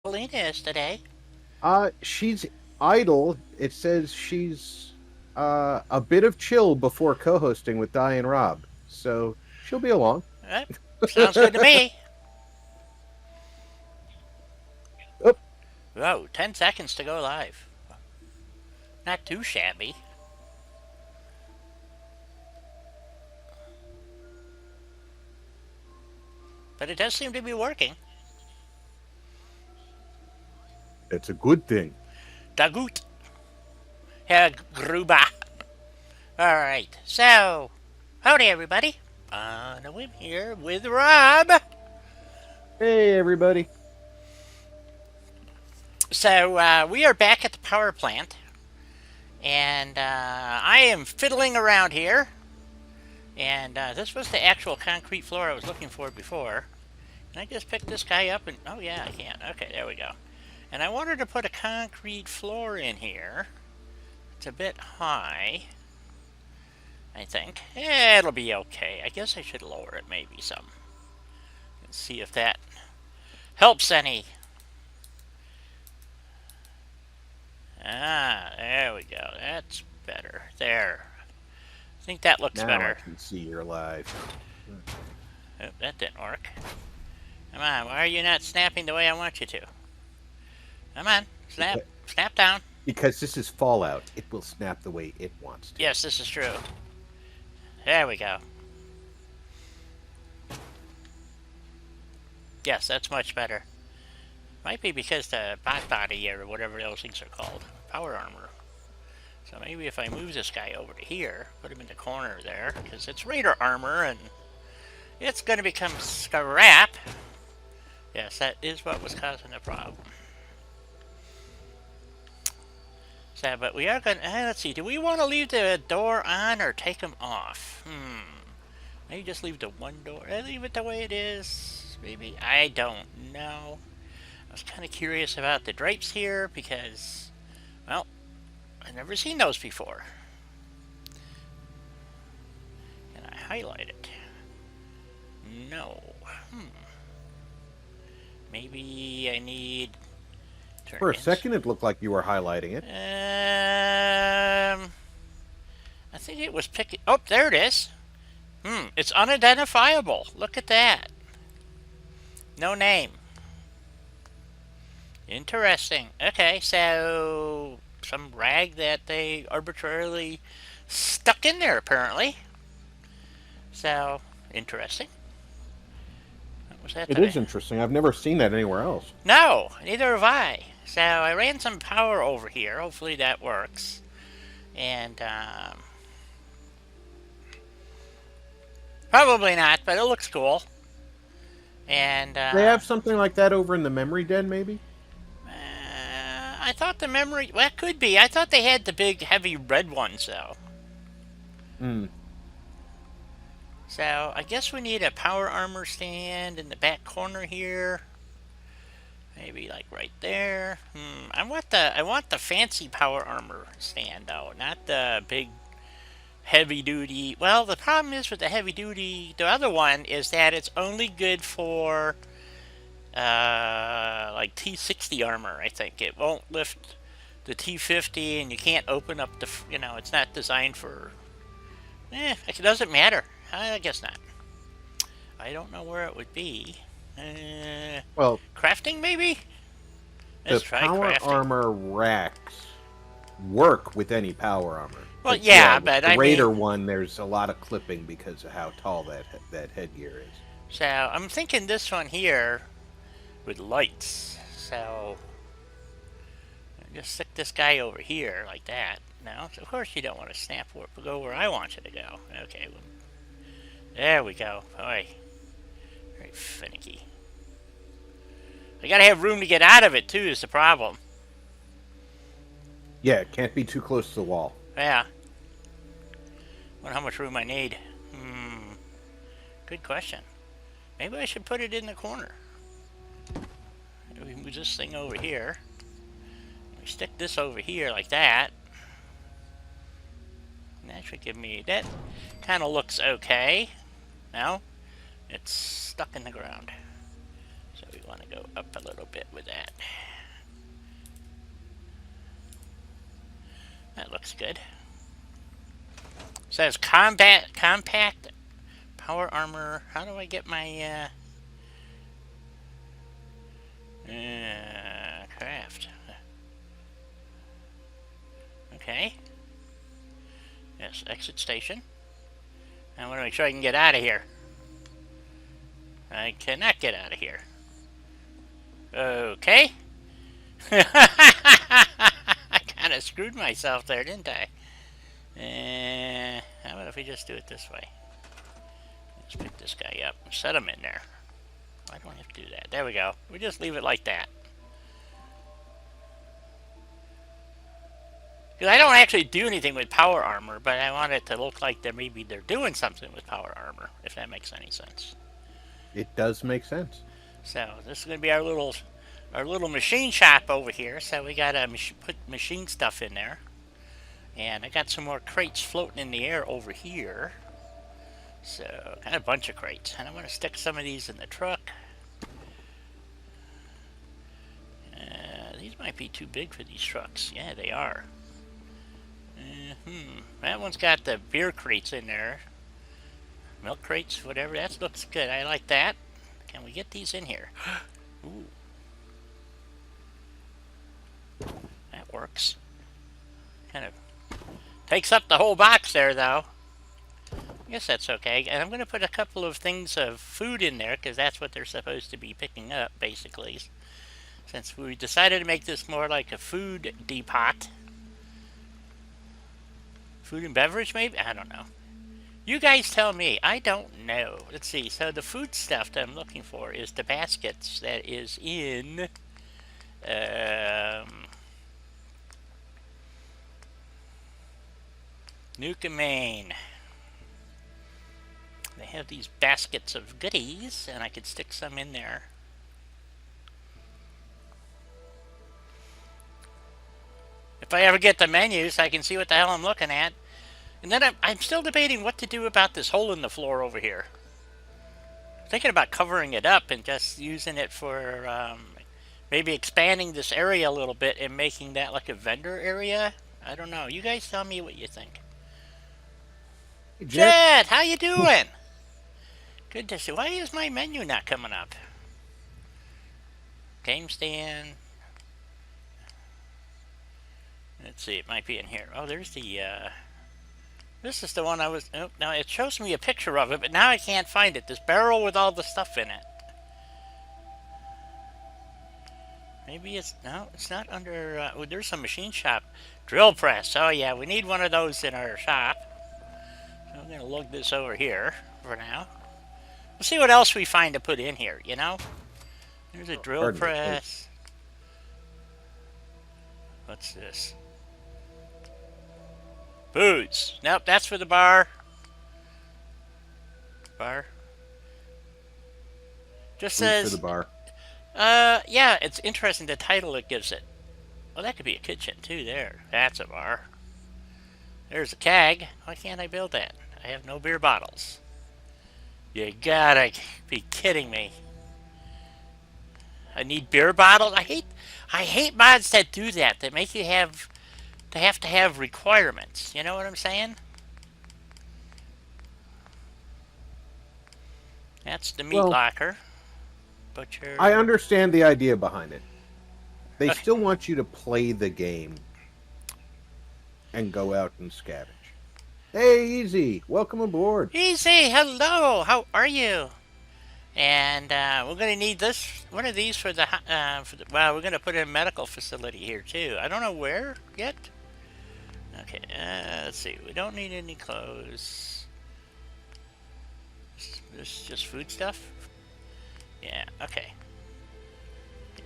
Belina is today. She's idle. It says she's a bit of chill before co-hosting with Di and Rob, so she'll be along. Uh, Sounds good to me. Oh, Whoa, 10 seconds to go live. Not too shabby. But it does seem to be working. it's a good thing. Dagut. Herr Gruber. Alright, so, howdy everybody. Onawhim here with Rob. Hey, everybody. So, we are back at the power plant. And I am fiddling around here. And this was the actual concrete floor I was looking for before. Can I just pick this guy up and... Oh, yeah, I can. Okay, there we go. And I wanted to put a concrete floor in here. It's a bit high, I think. Yeah, it'll be okay. I guess I should lower it maybe some. Let's see if that helps any. Ah, there we go. That's better. There. I think that looks Now I better. can see you're live. Oh, that didn't work. Come on, why are you not snapping the way I want you to? Come on, snap. Snap down. Because this is Fallout. It will snap the way it wants to. Yes, this is true. There we go. Yes, that's much better. Might be because the bot body or whatever those things are called. Power armor. So maybe if I move this guy over to here, put him in the corner there, because it's radar armor and it's going to become scrap. Yes, that is what was causing the problem. So, but we are going to, let's see, do we want to leave the door on or take them off? Maybe just leave the one door, leave it the way it is, maybe, I don't know. I was kind of curious about the drapes here because, well, I've never seen those before. Can I highlight it? No. Maybe I need... For a second, it looked like you were highlighting it. I think it was picking... Oh, there it is. It's unidentifiable. Look at that. No name. Interesting. Okay, so some rag that they arbitrarily stuck in there, apparently. So, interesting. What was that? It is interesting. I've never seen that anywhere else. No, neither have I. So I ran some power over here. Hopefully that works. And probably not, but it looks cool. And They have something like that over in the memory den, maybe? I thought the memory... Well, it could be. I thought they had the big, heavy red ones, though. So, I guess we need a power armor stand in the back corner here. Maybe, like, right there. I want the fancy power armor stand, though. Not the big, heavy-duty... Well, the problem is with the heavy-duty... The other one is that it's only good for... like T60 armor, I think. It won't lift the T50, and you can't open up the, you know, it's not designed for, it doesn't matter. I guess not. I don't know where it would be. Well, crafting, maybe? Let's the try power crafting. armor racks work with any power armor. Well, yeah, but the I Raider mean, one, there's a lot of clipping because of how tall that headgear is. so I'm thinking this one here with lights. So just stick this guy over here like that. Now, of course, you don't want to snap or go where I want you to go. Okay, well, there we go. Boy, very finicky. I gotta have room to get out of it too. Is the problem? Yeah, it can't be too close to the wall. Yeah. Wonder how much room I need. Good question. Maybe I should put it in the corner. We move this thing over here. We stick this over here like that. And that should give me... That kind of looks okay. Now, it's stuck in the ground. So we want to go up a little bit with that. looks good. Says compact power armor. How do I get my craft? Okay. Yes, exit station. I want to make sure I can get out of here. I cannot get out of here. Okay. I kind of screwed myself there, didn't I? How about if we just do it this way? Let's pick this guy up and set him in there. Why don't I have to do that? There we go. We just leave it like that. Because I don't actually do anything with power armor, but I want it to look like maybe they're doing something with power armor, if that makes any sense. It does make sense. So this is going to be our little machine shop over here. So we got to put machine stuff in there. And I got some more crates floating in the air over here. So, got a bunch of crates. And I'm going to stick some of these in the truck. These might be too big for these trucks. Yeah, they are. That one's got the beer crates in there. Milk crates, whatever. That looks good. I like that. Can we get these in here? Ooh. That works. Kind of takes up the whole box there, though. I guess that's okay. And I'm going to put a couple of things of food in there, because that's what they're supposed to be picking up, basically. Since we decided to make this more like a food depot. Food and beverage, maybe? I don't know. You guys tell me. I don't know. Let's see. So the food stuff that I'm looking for is the baskets that is in... Natick, Maine. They have these baskets of goodies, and I could stick some in there. If I ever get the menus, I can see what the hell I'm looking at. And then I'm still debating what to do about this hole in the floor over here. I'm thinking about covering it up and just using it for maybe expanding this area a little bit and making that like a vendor area. I don't know. You guys tell me what you think. Hey, Jet, how you doing? Good to see. Why is my menu not coming up? Game stand. Let's see, it might be in here. Oh, there's the, this is the one I was, oh, now it shows me a picture of it, but now I can't find it. This barrel with all the stuff in it. Maybe it's, no, it's not under, oh, there's some machine shop. Drill press. Oh, yeah, we need one of those in our shop. So I'm going to lug this over here for now. We'll see what else we find to put in here, you know? There's a drill press. What's this? Booze. Nope, that's for the bar. Bar. Just says... for the bar. Yeah, it's interesting the title it gives it. Well, that could be a kitchen, too, there. That's a bar. There's a keg. Why can't I build that? I have no beer bottles. You gotta be kidding me. I need beer bottles? I hate mods that do that. That make you have... They have to have requirements. You know what I'm saying? That's the meat locker. Butcher. I understand the idea behind it. They still want you to play the game and go out and scavenge. Hey, Easy, welcome aboard. Easy, hello. How are you? And we're going to need one of these for the. Well, we're going to put in a medical facility here too. I don't know where yet. Okay, let's see. We don't need any clothes. This is just food stuff. Yeah. Okay.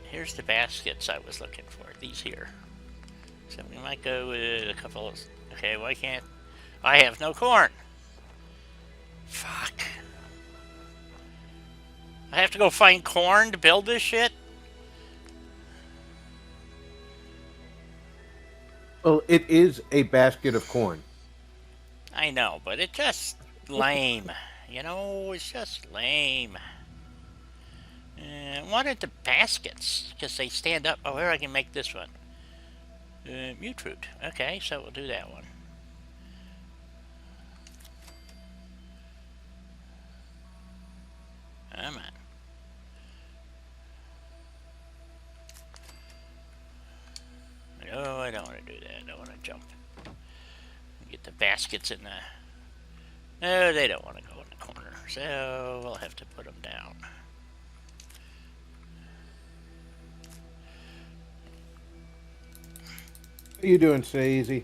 Here's the baskets I was looking for. These here. So we might go with a couple of... Okay, why can't... I have no corn. Fuck. I have to go find corn to build this shit? Well, it is a basket of corn. I know, but it's just lame. You know, it's just lame. I wanted the baskets, because they stand up. Oh, here I can make this one. Mute root. Okay, so we'll do that one. Come on. No, I don't want to do that. I don't want to jump. Get the baskets in the... No, they don't want to go in the corner. So we'll have to put them down. How you doing, Stay Easy?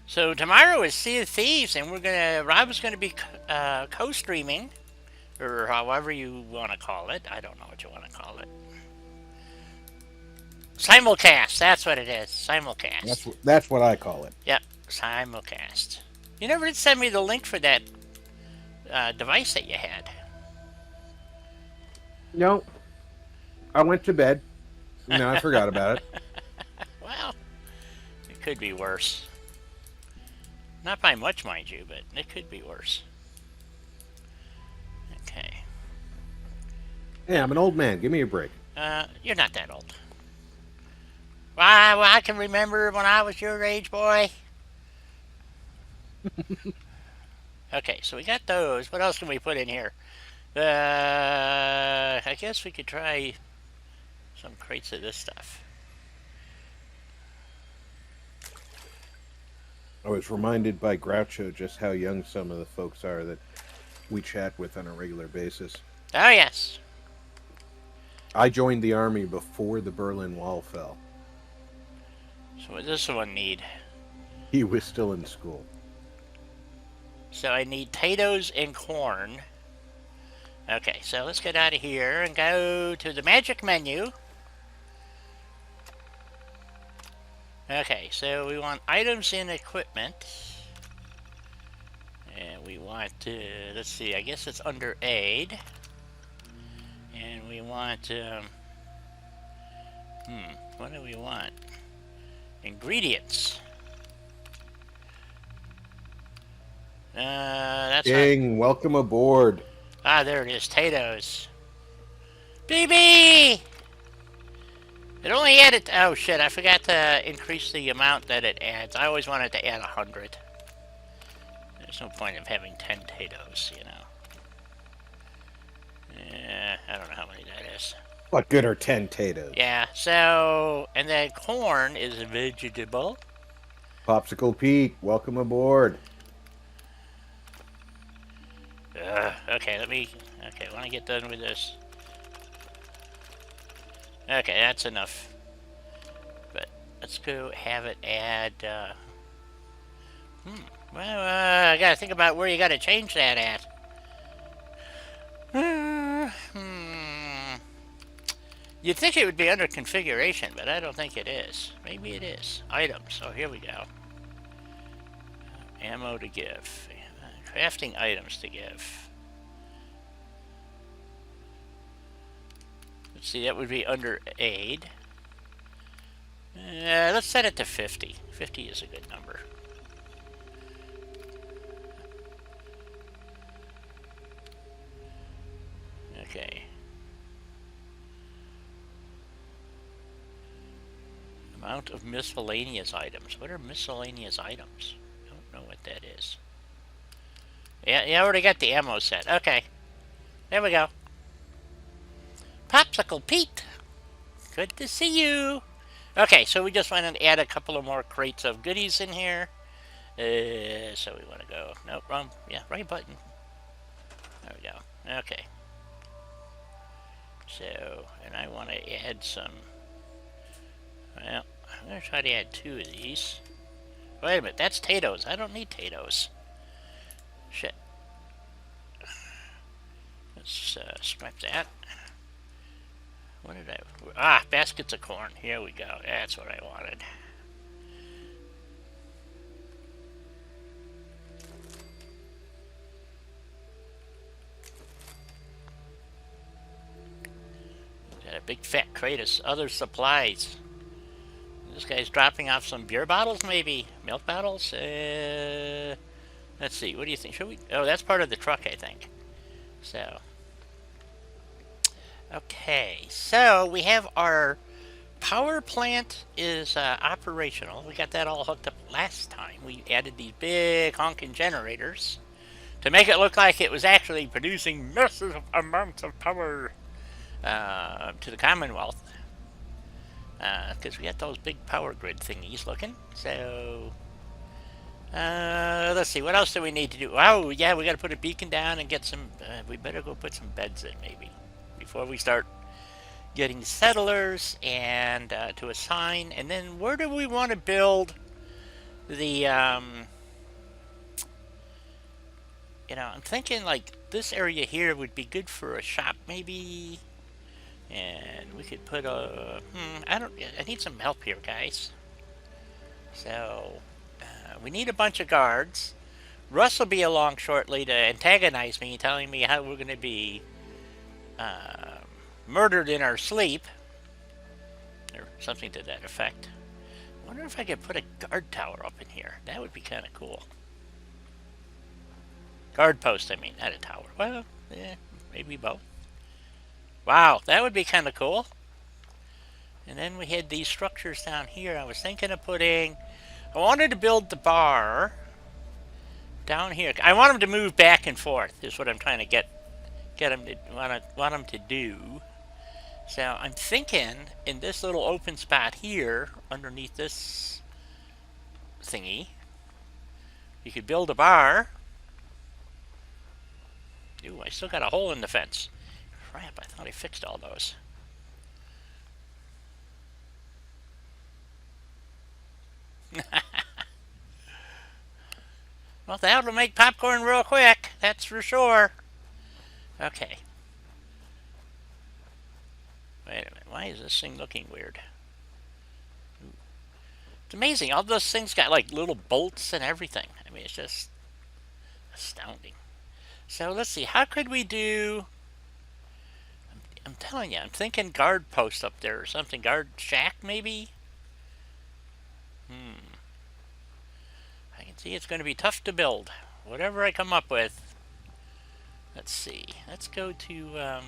So tomorrow is Sea of Thieves, and Rob's gonna be co-streaming, or however you want to call it. I don't know what you want to call it. Simulcast. That's what it is. Simulcast. That's what I call it. Yep. Simulcast. You never did send me the link for that device that you had. No, I went to bed. No, I forgot about it. Well, it could be worse. Not by much, mind you, but it could be worse. Okay. Yeah, I'm an old man. Give me a break. You're not that old. Well, I can remember when I was your age, boy. Okay, so we got those. What else can we put in here? I guess we could try some crates of this stuff. I was reminded by Groucho just how young some of the folks are that we chat with on a regular basis. Oh, yes. I joined the army before the Berlin Wall fell. So what does this one need? He was still in school. So I need potatoes and corn. Okay, so let's get out of here and go to the magic menu. Okay, so we want items and equipment. And we want to, let's see, I guess it's under aid. And we want, what do we want? Ingredients. That's Ding, welcome aboard. Ah, there it is, potatoes. BB! It only added, oh shit, I forgot to increase the amount that it adds. I always wanted to add 100. There's no point of having 10 potatoes, you know. Yeah, I don't know how many that is. What good are 10 potatoes? Yeah, so, and then corn is a vegetable. Popsicle Pete, welcome aboard. Okay, when I get done with this. Okay, that's enough. But let's go have it add, well, I gotta think about where you gotta change that at. You'd think it would be under configuration, but I don't think it is. Maybe it is. Items, so here we go. Ammo to give. Crafting items to give. Let's see, that would be under aid. Let's set it to 50. 50 is a good number. Okay. Amount of miscellaneous items. What are miscellaneous items? I don't know what that is. Yeah, I already got the ammo set. Okay. There we go. Popsicle Pete. Good to see you. Okay, so we just want to add a couple of more crates of goodies in here. So we want to go... Nope, wrong. Yeah, right button. There we go. Okay. So, and I want to add some... Well, I'm going to try to add 2 of these. Wait a minute, that's potatoes. I don't need potatoes. Shit. Let's scrap that. What did I... Ah, baskets of corn. Here we go. That's what I wanted. Got a big fat crate of other supplies. This guy's dropping off some beer bottles, maybe? Milk bottles? Let's see. What do you think? Should we... Oh, that's part of the truck, I think. So... Okay, so we have our power plant is operational. We got that all hooked up last time. We added these big honking generators to make it look like it was actually producing massive amounts of power to the Commonwealth. Because we got those big power grid thingies looking. So, let's see, what else do we need to do? Oh, yeah, we got to put a beacon down and get some, we better go put some beds in, maybe, before we start getting settlers and to assign. And then where do we want to build the, I'm thinking like this area here would be good for a shop, maybe. And we could put a, I need some help here, guys. So, we need a bunch of guards. Russ will be along shortly to antagonize me, telling me how we're going to be murdered in our sleep. Or something to that effect. I wonder if I could put a guard tower up in here. That would be kind of cool. Guard post, I mean, not a tower. Well, yeah, maybe both. Wow, that would be kind of cool. And then we had these structures down here. I was thinking of putting... I wanted to build the bar down here. I want them to move back and forth, is what I'm trying to get them to... want them to do. So I'm thinking in this little open spot here, underneath this thingy, you could build a bar. Ooh, I still got a hole in the fence. Crap, I thought I fixed all those. Well, that'll make popcorn real quick, that's for sure. Okay. Wait a minute, why is this thing looking weird? Ooh. It's amazing, all those things got like little bolts and everything. I mean, it's just astounding. So let's see, how could we do... I'm telling you, I'm thinking guard post up there or something. Guard shack, maybe? I can see it's going to be tough to build. Whatever I come up with. Let's see. Let's go to...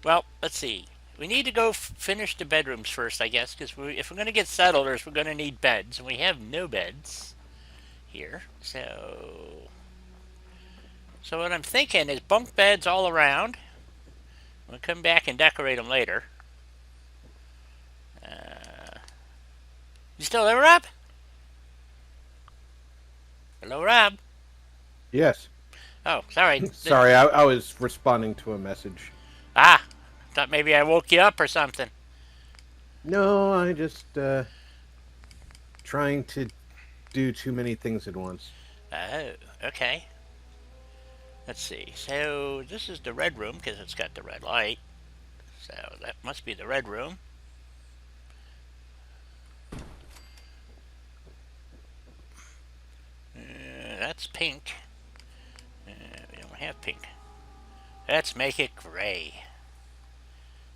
well, let's see. We need to go finish the bedrooms first, I guess, because if we're going to get settlers, we're going to need beds. And we have no beds here. So what I'm thinking is bunk beds all around. We'll come back and decorate them later. You still there, Rob? Hello, Rob? Yes. Oh, sorry. Sorry, I was responding to a message. Ah, thought maybe I woke you up or something. No, I just trying to do too many things at once. Oh, okay. Let's see. So this is the red room because it's got the red light. So that must be the red room. That's pink. We don't have pink. Let's make it gray.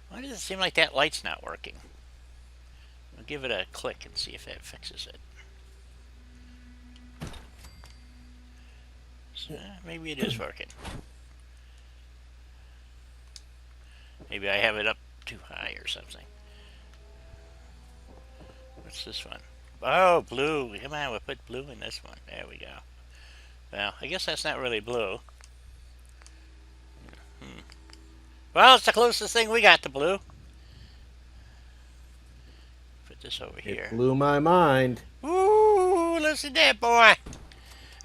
Why does it seem like that light's not working? We'll give it a click and see if that fixes it. So maybe it is working. Maybe I have it up too high or something. What's this one? Oh, blue. Come on, we'll put blue in this one. There we go. Well, I guess that's not really blue. Well, it's the closest thing we got to blue. Put this over here. It blew my mind. Ooh, listen to that, boy.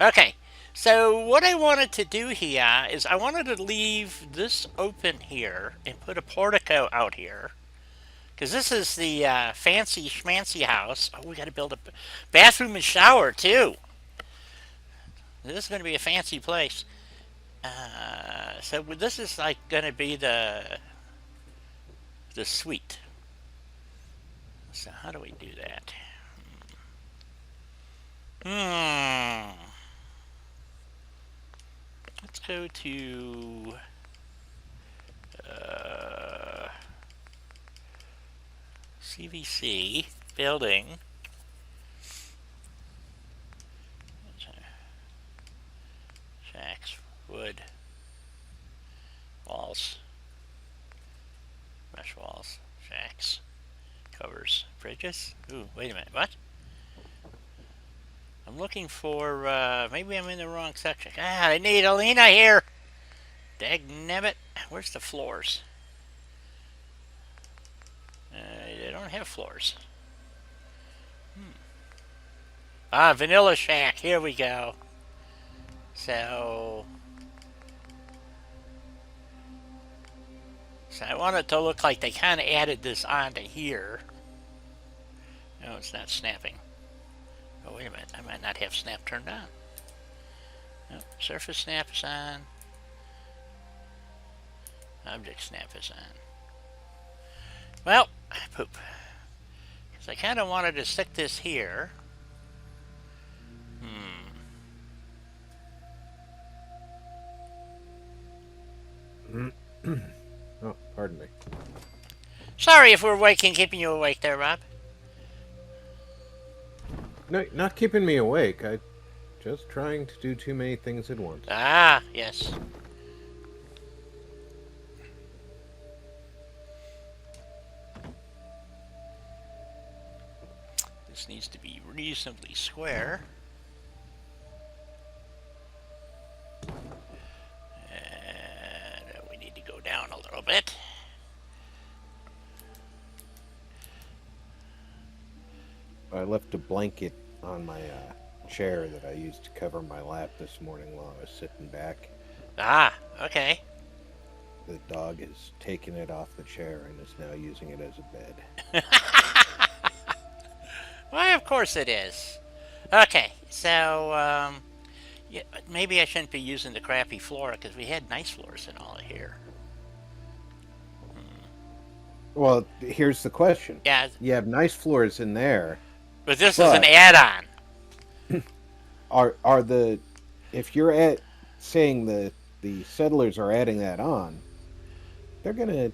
Okay, so what I wanted to do here is I wanted to leave this open here and put a portico out here. Because this is the fancy schmancy house. Oh, we got to build a bathroom and shower, too. This is going to be a fancy place. So this is like going to be the suite. So how do we do that? Let's go to CVC building. Shacks, wood. walls. Mesh walls. Shacks. Covers. Bridges. Ooh, wait a minute. What? I'm looking for, maybe I'm in the wrong section. Ah, I need Alina here! Dagnabbit. Where's the floors? They don't have floors. Ah, Vanilla Shack. Here we go. So I want it to look like they kind of added this onto here. No, it's not snapping. Oh, wait a minute. I might not have snap turned on. No, surface snap is on. Object snap is on. Well, poop. Because I kind of wanted to stick this here. Oh, pardon me. Sorry if we're keeping you awake there, Rob. No, not keeping me awake. I just trying to do too many things at once. Ah, yes. This needs to be reasonably square. And we need to go down a little bit. I left a blanket on my chair that I used to cover my lap this morning while I was sitting back. Ah, okay. The dog has taken it off the chair and is now using it as a bed. Why, of course it is. Okay, so, yeah, maybe I shouldn't be using the crappy floor because we had nice floors in all of here. Well, here's the question. Yeah. You have nice floors in there. But this is an add-on. Are the... If you're saying the settlers are adding that on, they're going to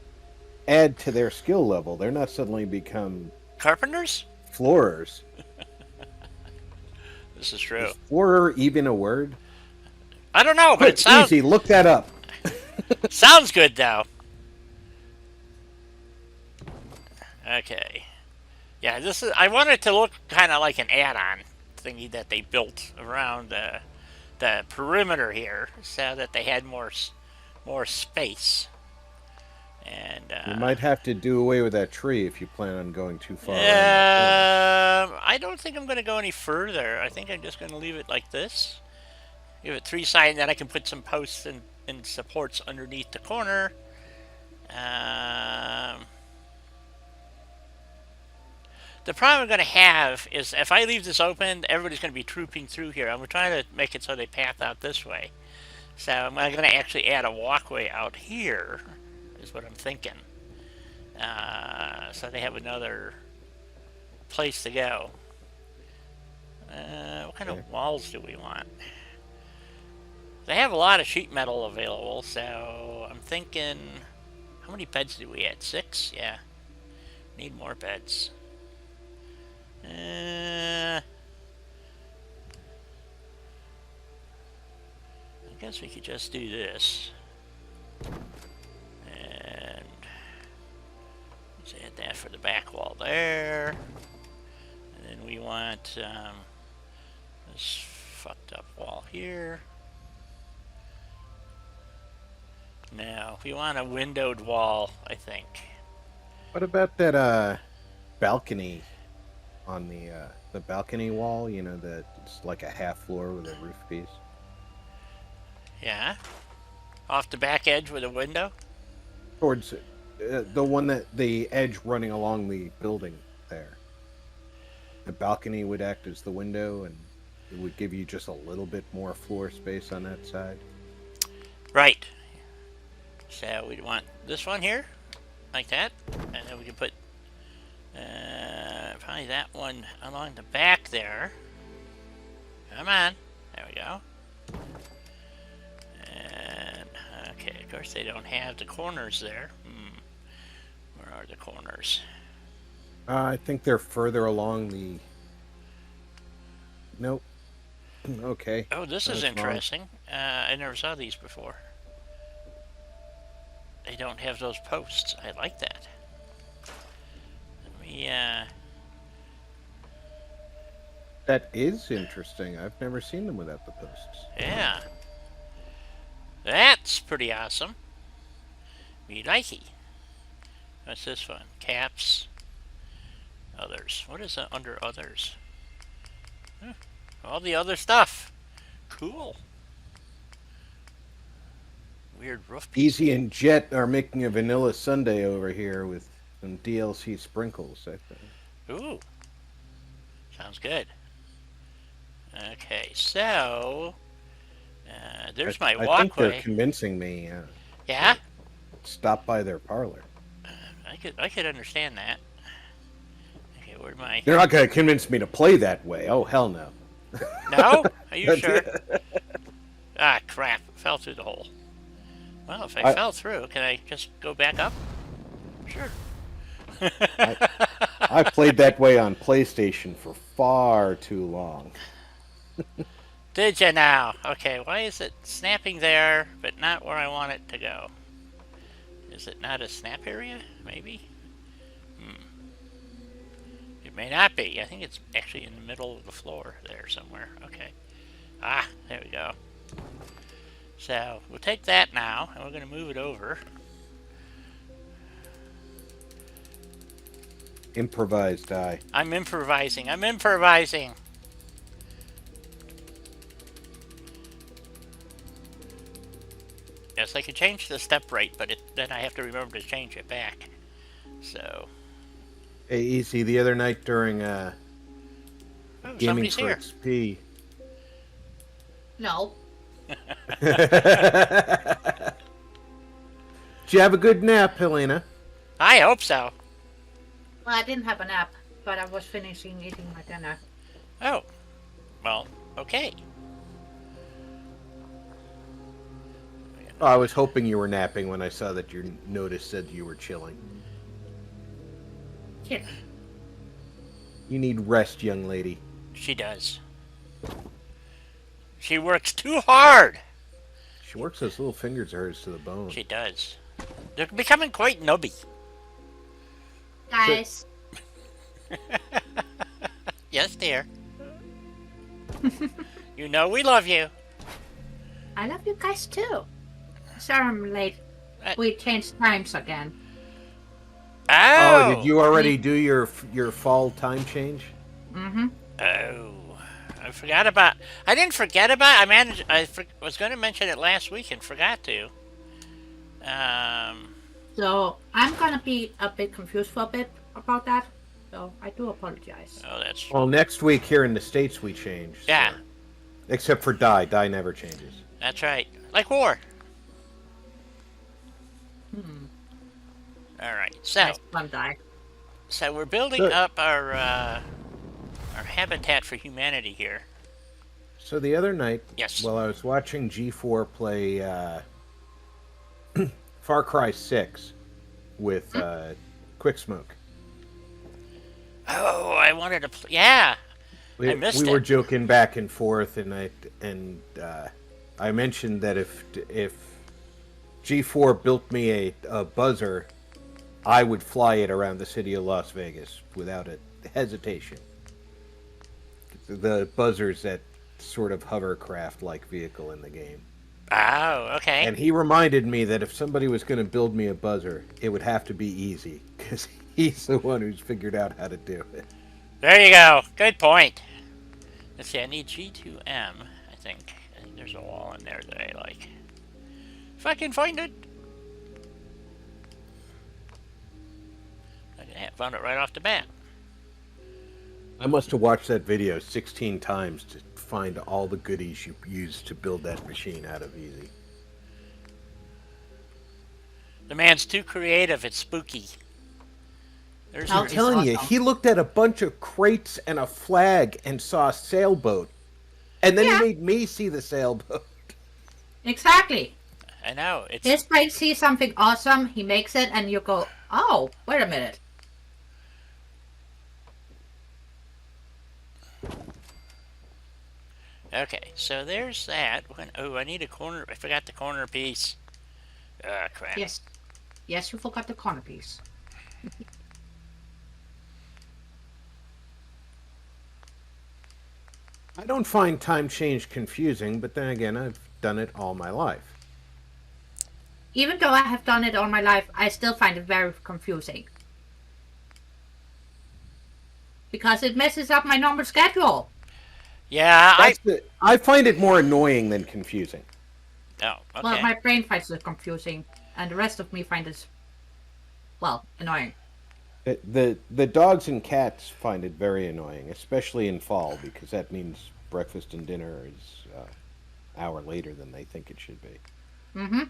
add to their skill level. They're not suddenly become... Carpenters? Floorers. This is true. Is floorer even a word? I don't know, but it sounds... Easy, look that up. Sounds good, though. Okay. Yeah, this is... I want it to look kind of like an add-on thingy that they built around the perimeter here so that they had more space. And you might have to do away with that tree if you plan on going too far. I don't think I'm going to go any further. I think I'm just going to leave it like this. Give it 3 sides, and then I can put some posts and supports underneath the corner. The problem I'm going to have is if I leave this open, everybody's going to be trooping through here. I'm trying to make it so they path out this way. So I'm going to actually add a walkway out here, is what I'm thinking. So they have another place to go. What kind of walls do we want? They have a lot of sheet metal available, so I'm thinking... How many beds do we add? 6? Yeah. Need more beds. I guess we could just do this. And let's add that for the back wall there. And then we want this fucked up wall here. Now, we want a windowed wall, I think. What about that balcony on the balcony wall? You know, that it's like a half floor with a roof piece. Yeah. Off the back edge with a window? Towards the one that the edge running along the building there. The balcony would act as the window, and it would give you just a little bit more floor space on that side. Right. So we want this one here, like that, and then we can put probably that one along the back there. Come on. There we go. And, okay, of course they don't have the corners there. Where are the corners? I think they're further along the... Nope. Okay. Oh, this is interesting. I never saw these before. they don't have those posts. I like that. Let me, That is interesting. I've never seen them without the posts. yeah. That's pretty awesome. Me likey. What's this one? Caps. Others. What is under others? Huh. All the other stuff. Cool. Weird roof piece. Easy and Jet are making a vanilla sundae over here with some DLC sprinkles, I think. Ooh. Sounds good. Okay, so there's my I walkway. think they're convincing me. Yeah? Stop by their parlor. I could understand that. Okay, where'd my... They're not going to convince me to play that way. Oh, hell no. No? Are you sure? Ah, crap. Fell through the hole. Well, if I fell through, can I just go back up? Sure. I played that way on PlayStation for far too long. Did you now? Okay, why is it snapping there, but not where I want it to go? Is it not a snap area? Maybe? It may not be. I think it's actually in the middle of the floor there somewhere. Okay. Ah, there we go. So, we'll take that now, and we're going to move it over. Improvised die. I'm improvising. I'm improvising. Yes, I could change the step rate, but then I have to remember to change it back. So. Hey, Easy, the other night during Gaming somebody's for here. XP. No. Did you have a good nap, Helena? I hope so. Well, I didn't have a nap, but I was finishing eating my dinner. Oh. Well, okay. Oh, I was hoping you were napping when I saw that your notice said you were chilling. Here. You need rest, young lady. She does. She works too hard. She works those little fingers of hers to the bone. She does. They're becoming quite nubby. Guys. Yes, dear. You know we love you. I love you guys too. Sorry I'm late. We changed times again. Oh! Did you already do your fall time change? Mm-hmm. Oh. I forgot about... I didn't forget about... I was going to mention it last week and forgot to. So, I'm gonna be a bit confused for a bit about that. So, I do apologize. Oh, that's... Well, next week here in the States we change. Yeah. So. Except for die. Die never changes. That's right. Like war. All right. So... Nice one, die. So we're building up our Habitat for Humanity here. So the other night, Yes. while I was watching G4 play Far Cry 6 with Quick Smoke. Oh, I wanted to play. Yeah. I missed we it. were joking back and forth, and I mentioned that if G4 built me a buzzer, I would fly it around the city of Las Vegas without a hesitation. The buzzer's that sort of hovercraft-like vehicle in the game. Oh, okay. And he reminded me that if somebody was going to build me a buzzer, it would have to be easy, because he's the one who's figured out how to do it. There you go. Good point. Let's see, I need G2M, I think. I think there's a wall in there that I like. If I can find it. I found it right off the bat. I must have watched that video 16 times to find all the goodies you used to build that machine out of easy. The man's too creative. It's spooky. There's I'm telling you, he looked at a bunch of crates and a flag and saw a sailboat. And then he made me see the sailboat. Exactly. I know. It's This guy sees something awesome, he makes it, and you go, oh, wait a minute. okay. So there's that. Oh, I need a corner. I forgot the corner piece. Ah, crap. Yes. Yes, you forgot the corner piece. I don't find time change confusing, but then again, I've done it all my life. Even though I have done it all my life, I still find it very confusing. Because it messes up my normal schedule. Yeah, I find it more annoying than confusing. Oh, okay. Well, my brain finds it confusing, and the rest of me finds it, well, annoying. The dogs and cats find it very annoying, especially in fall, because that means breakfast and dinner is an hour later than they think it should be. Mm-hmm.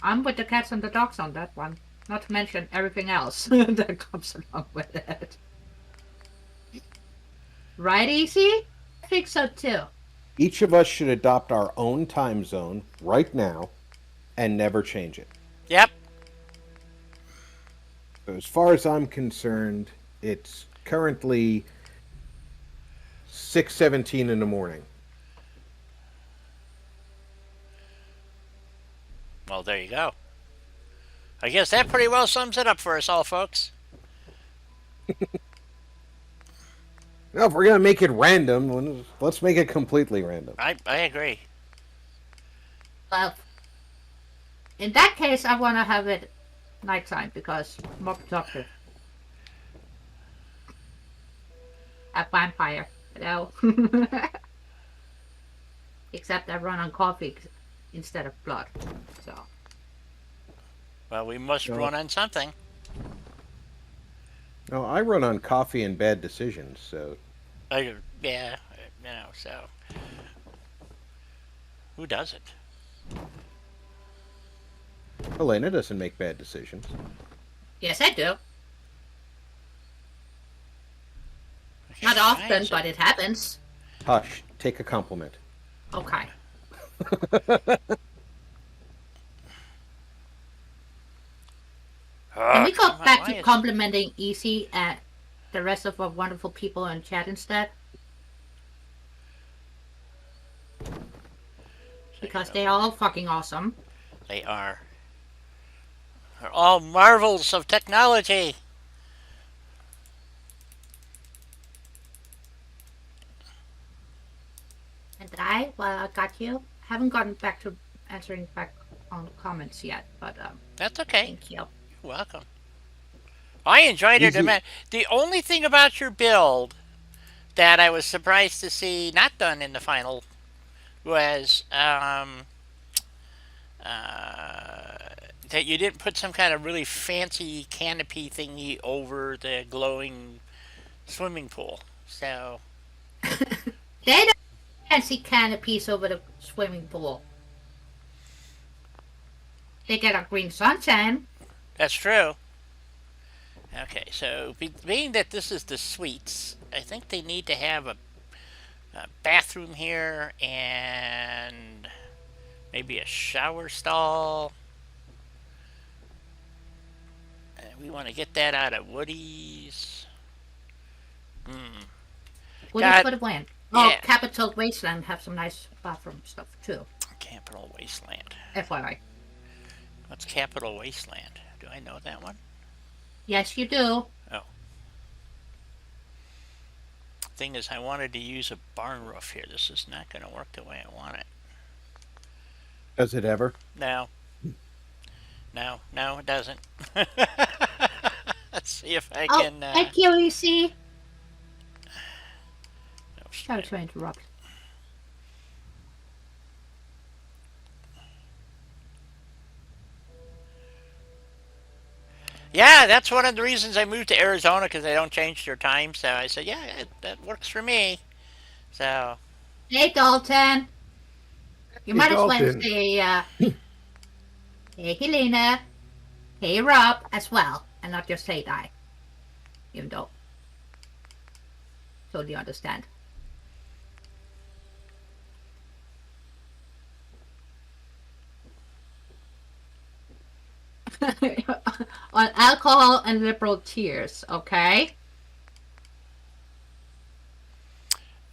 I'm with the cats and the dogs on that one. Not to mention everything else that comes along with it. Right, Easy? I think so too. Each of us should adopt our own time zone right now and never change it. Yep. So as far as I'm concerned, it's currently 6:17 in the morning. Well, there you go. I guess that pretty well sums it up for us all, folks. Now, if we're going to make it random, let's make it completely random. I agree. Well, in that case, I want to have it nighttime because more productive. A vampire, you know? Except I run on coffee instead of blood, so. Well, we must No. run on something. No, I run on coffee and bad decisions, so... Yeah, you know, so... Who does it? Elena doesn't make bad decisions. Yes, I do. Okay, Not why often, is but it happens. Hush, take a compliment. Okay. Can we go come on, back why to is- complimenting Easy and the rest of our wonderful people in chat instead? Because they are all fucking awesome. They are. They're all marvels of technology. And I got you. Haven't gotten back to answering back on comments yet, but That's okay. thank you. You're welcome. I enjoyed it. Easy. The only thing about your build that I was surprised to see not done in the final was that you didn't put some kind of really fancy canopy thingy over the glowing swimming pool. So They don't fancy canopies over the swimming pool. They get a green sunshine. that's true. Okay, so being that this is the suites, I think they need to have a bathroom here and maybe a shower stall. And we want to get that out of Woody's. What God, is for the land? Oh, yeah. Capital Wasteland have some nice bathroom stuff too. Capital Wasteland. FYI. What's Capital Wasteland? Do I know that one? Yes, you do. Oh. Thing is, I wanted to use a barn roof here. This is not going to work the way I want it. Does it ever? No. No, it doesn't. Let's see if I Oh, can... thank you, EC. no, Sorry to interrupt. Yeah, that's one of the reasons I moved to Arizona, because they don't change their time. So I said, yeah, that works for me. So, Hey, Dalton. You might as well Dalton. say, hey, Helena. Hey, Rob, as well. And not just say Di. Even though. Totally understand. On alcohol and liberal tears, okay?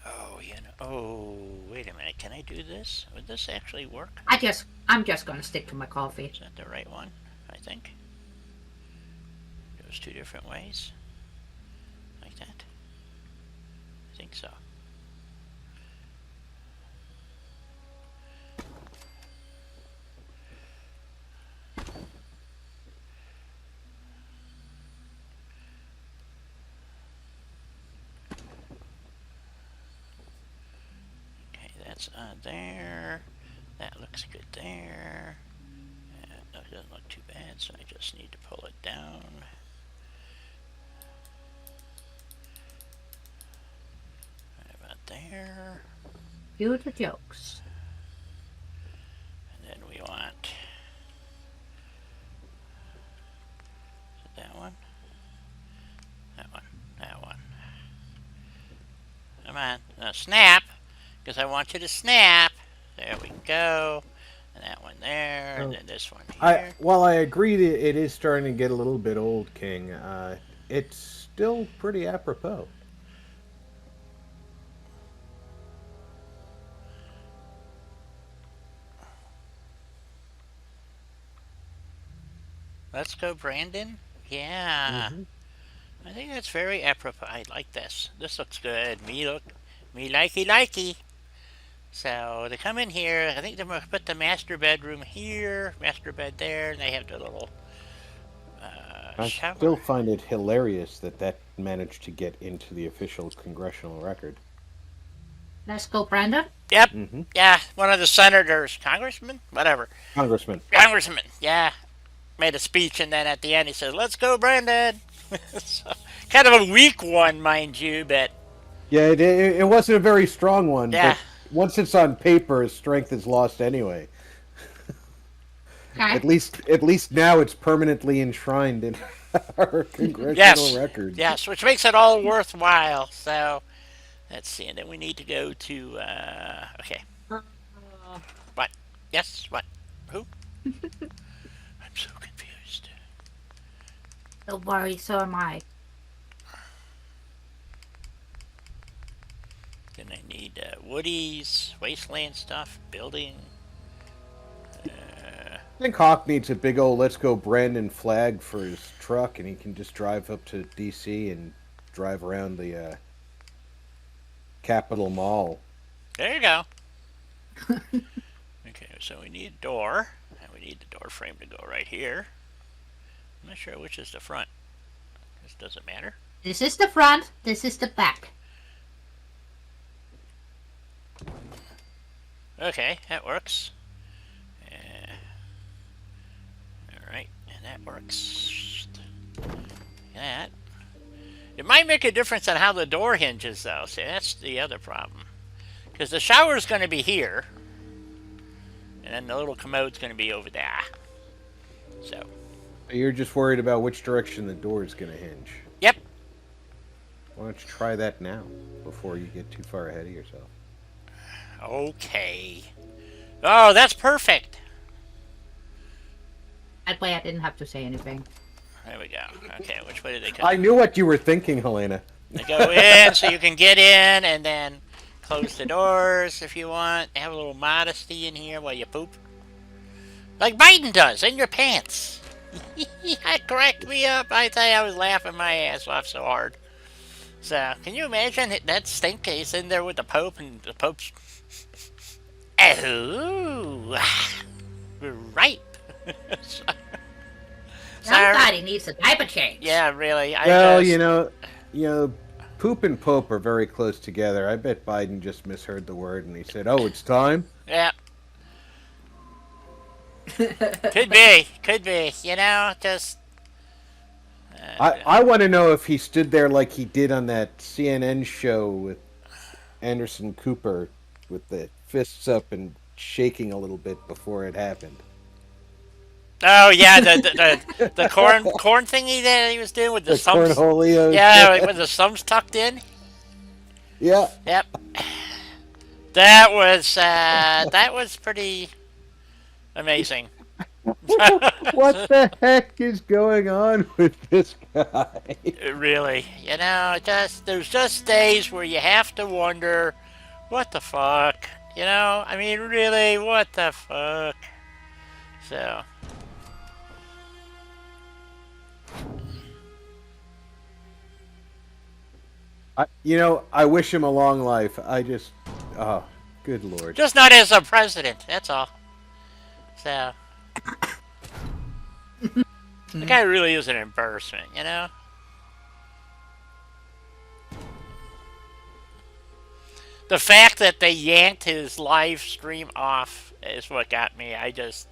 oh, you know, oh, wait a minute. Can I do this? Would this actually work? I'm just gonna stick to my coffee. Is that the right one? I think. Goes two different ways. Like that. I think so. That's there. That looks good there. That doesn't look too bad, so I just need to pull it down. Right about there. Cue the jokes. And then we want... Is it that one? That one. That one. Come on. Now snap! Because I want you to snap. There we go. And that one there, and then this one here. While I agree that it is starting to get a little bit old, King, it's still pretty apropos. Let's go, Brandon. Yeah. I think that's very apropos. I like this. This looks good. Me likey. So they come in here. I think they're going to put the master bedroom here, master bed there, and they have the little shower. I still find it hilarious that managed to get into the official congressional record. Let's go, Brandon. Yep. Yeah, one of the senators, congressman, whatever. Congressman. Yeah, made a speech, and then at the end he says, "Let's go, Brandon." So, kind of a weak one, mind you, but yeah, it wasn't a very strong one. Yeah. But once it's on paper, its strength is lost anyway. Okay. At least now it's permanently enshrined in our congressional record. Yes, which makes it all worthwhile. So, let's see, and then we need to go to, okay. What? Yes, what? Who? I'm so confused. Don't worry, so am I. Then I need woodies, wasteland stuff, building. I think Hawk needs a big old "Let's Go Brandon" flag for his truck, and he can just drive up to DC and drive around the Capitol Mall. There you go. Okay, so we need a door, and we need the door frame to go right here. I'm not sure which is the front. This doesn't matter. This is the front, this is the back. Okay, that works. Alright, and that works. That. It might make a difference on how the door hinges, though. See, that's the other problem. Because the shower's going to be here. And then the little commode's going to be over there. So. You're just worried about which direction the door is going to hinge. Yep. Why don't you try that now, before you get too far ahead of yourself? Okay. Oh, that's perfect. That way I didn't have to say anything. There we go. Okay, which way did they come? I knew what you were thinking, Helena. They go in so you can get in and then close the doors if you want. Have a little modesty in here while you poop. Like Biden does, in your pants. That cracked me up. I tell you, I was laughing my ass off so hard. So, can you imagine that stink case in there with the Pope and the Pope's... Oh, right. Somebody needs a diaper change. Yeah, really. Well, you know, Poop and Pope are very close together. I bet Biden just misheard the word and he said, "Oh, it's time." Yeah. Could be. You know, just. I want to know if he stood there like he did on that CNN show with Anderson Cooper, with the fists up and shaking a little bit before it happened. Oh yeah, the corn thingy that he was doing with the thumbs. Cornholio. Yeah, with the thumbs tucked in. Yeah. Yep. That was pretty amazing. What the heck is going on with this guy? Really, you know, there's just days where you have to wonder, what the fuck, You know, I mean, really, what the fuck? So, I wish him a long life. Oh, good lord. just not as a president. That's all. So, the guy really is an embarrassment. You know. The fact that they yanked his live stream off is what got me. I just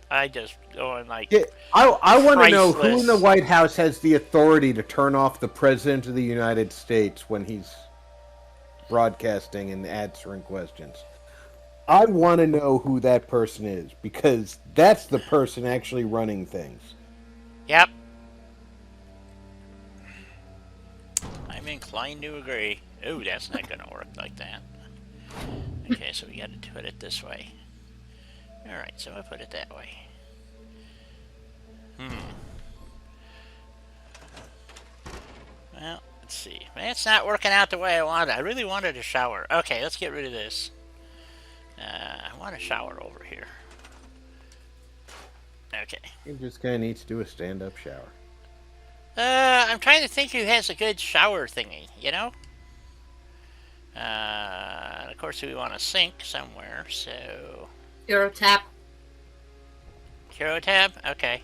going like, Yeah, I want to know who in the priceless. White House has the authority to turn off the President of the United States when he's broadcasting and answering questions. I want to know who that person is, because that's the person actually running things. Yep. I'm inclined to agree. Ooh, that's not gonna work like that. Okay, so we gotta put it this way. Alright, so I put it that way. Well, let's see. It's not working out the way I wanted. I really wanted a shower. Okay, let's get rid of this. I want a shower over here. Okay. You just kind of need to do a stand-up shower. I'm trying to think who has a good shower thingy, you know? Of course, we want a sink somewhere, so... Eurotap. Hero tab? Okay.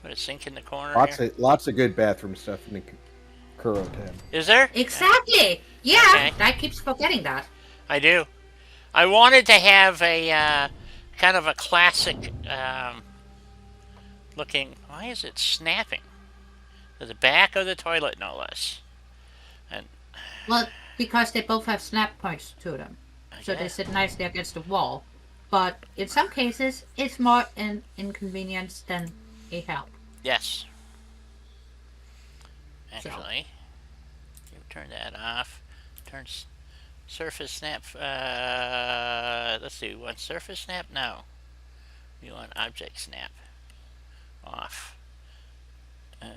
Put a sink in the corner here. Lots of good bathroom stuff in the Kuro tab. Is there? Exactly. Yeah, Okay. I keep forgetting that. I do. I wanted to have a kind of a classic looking. Why is it snapping? To the back of the toilet, no less. And Well, because they both have snap points to them, so they okay. sit nicely against the wall. But in some cases, it's more an inconvenience than a help. Yes. Actually, you turn that off. Turn surface snap. Let's see. Want surface snap? No. You want object snap. Off. No,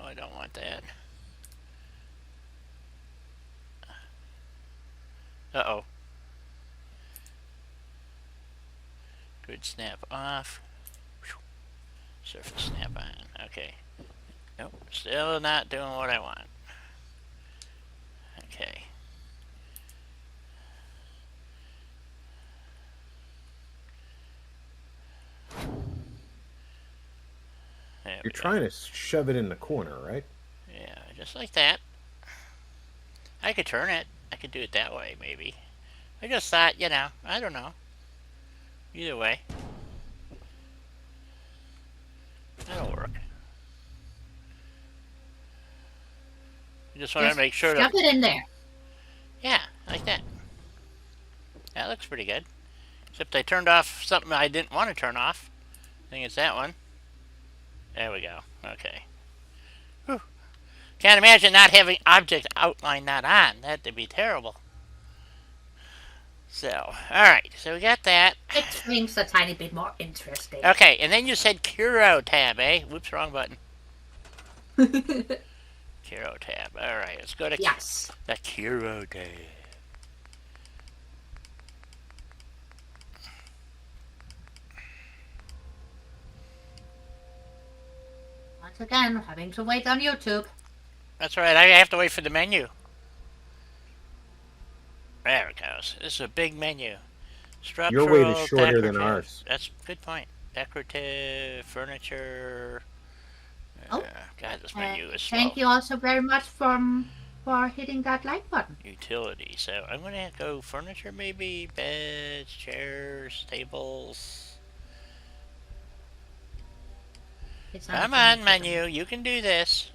I don't want that. Uh-oh. Grid snap off. Surface snap on. Okay. Nope. Still not doing what I want. Okay. There You're trying to shove it in the corner, right? Yeah, just like that. I could turn it. I could do it that way, maybe. I just thought, you know, I don't know. Either way. That'll work. I just want to make sure Stuff to... it in there. Yeah, like that. That looks pretty good. Except I turned off something I didn't want to turn off. I think it's that one. There we go. Okay. Whew. Can't imagine not having object outline not on. That'd be terrible. So, alright. So we got that. Makes things a tiny bit more interesting. Okay, and then you said Kuro tab, eh? Whoops, wrong button. Kuro tab. Alright, let's go to Yes. the Kuro tab. Once again, having to wait on YouTube. That's right, I have to wait for the menu. There it goes. This is a big menu. Structural, Your wait is shorter than decorative. ours. That's a good point. Decorative, furniture. Oh. God, this menu is slow. Thank you also very much for hitting that like button. Utility. So I'm gonna go furniture, maybe beds, chairs, tables. It's not Come a on, menu. You can do this.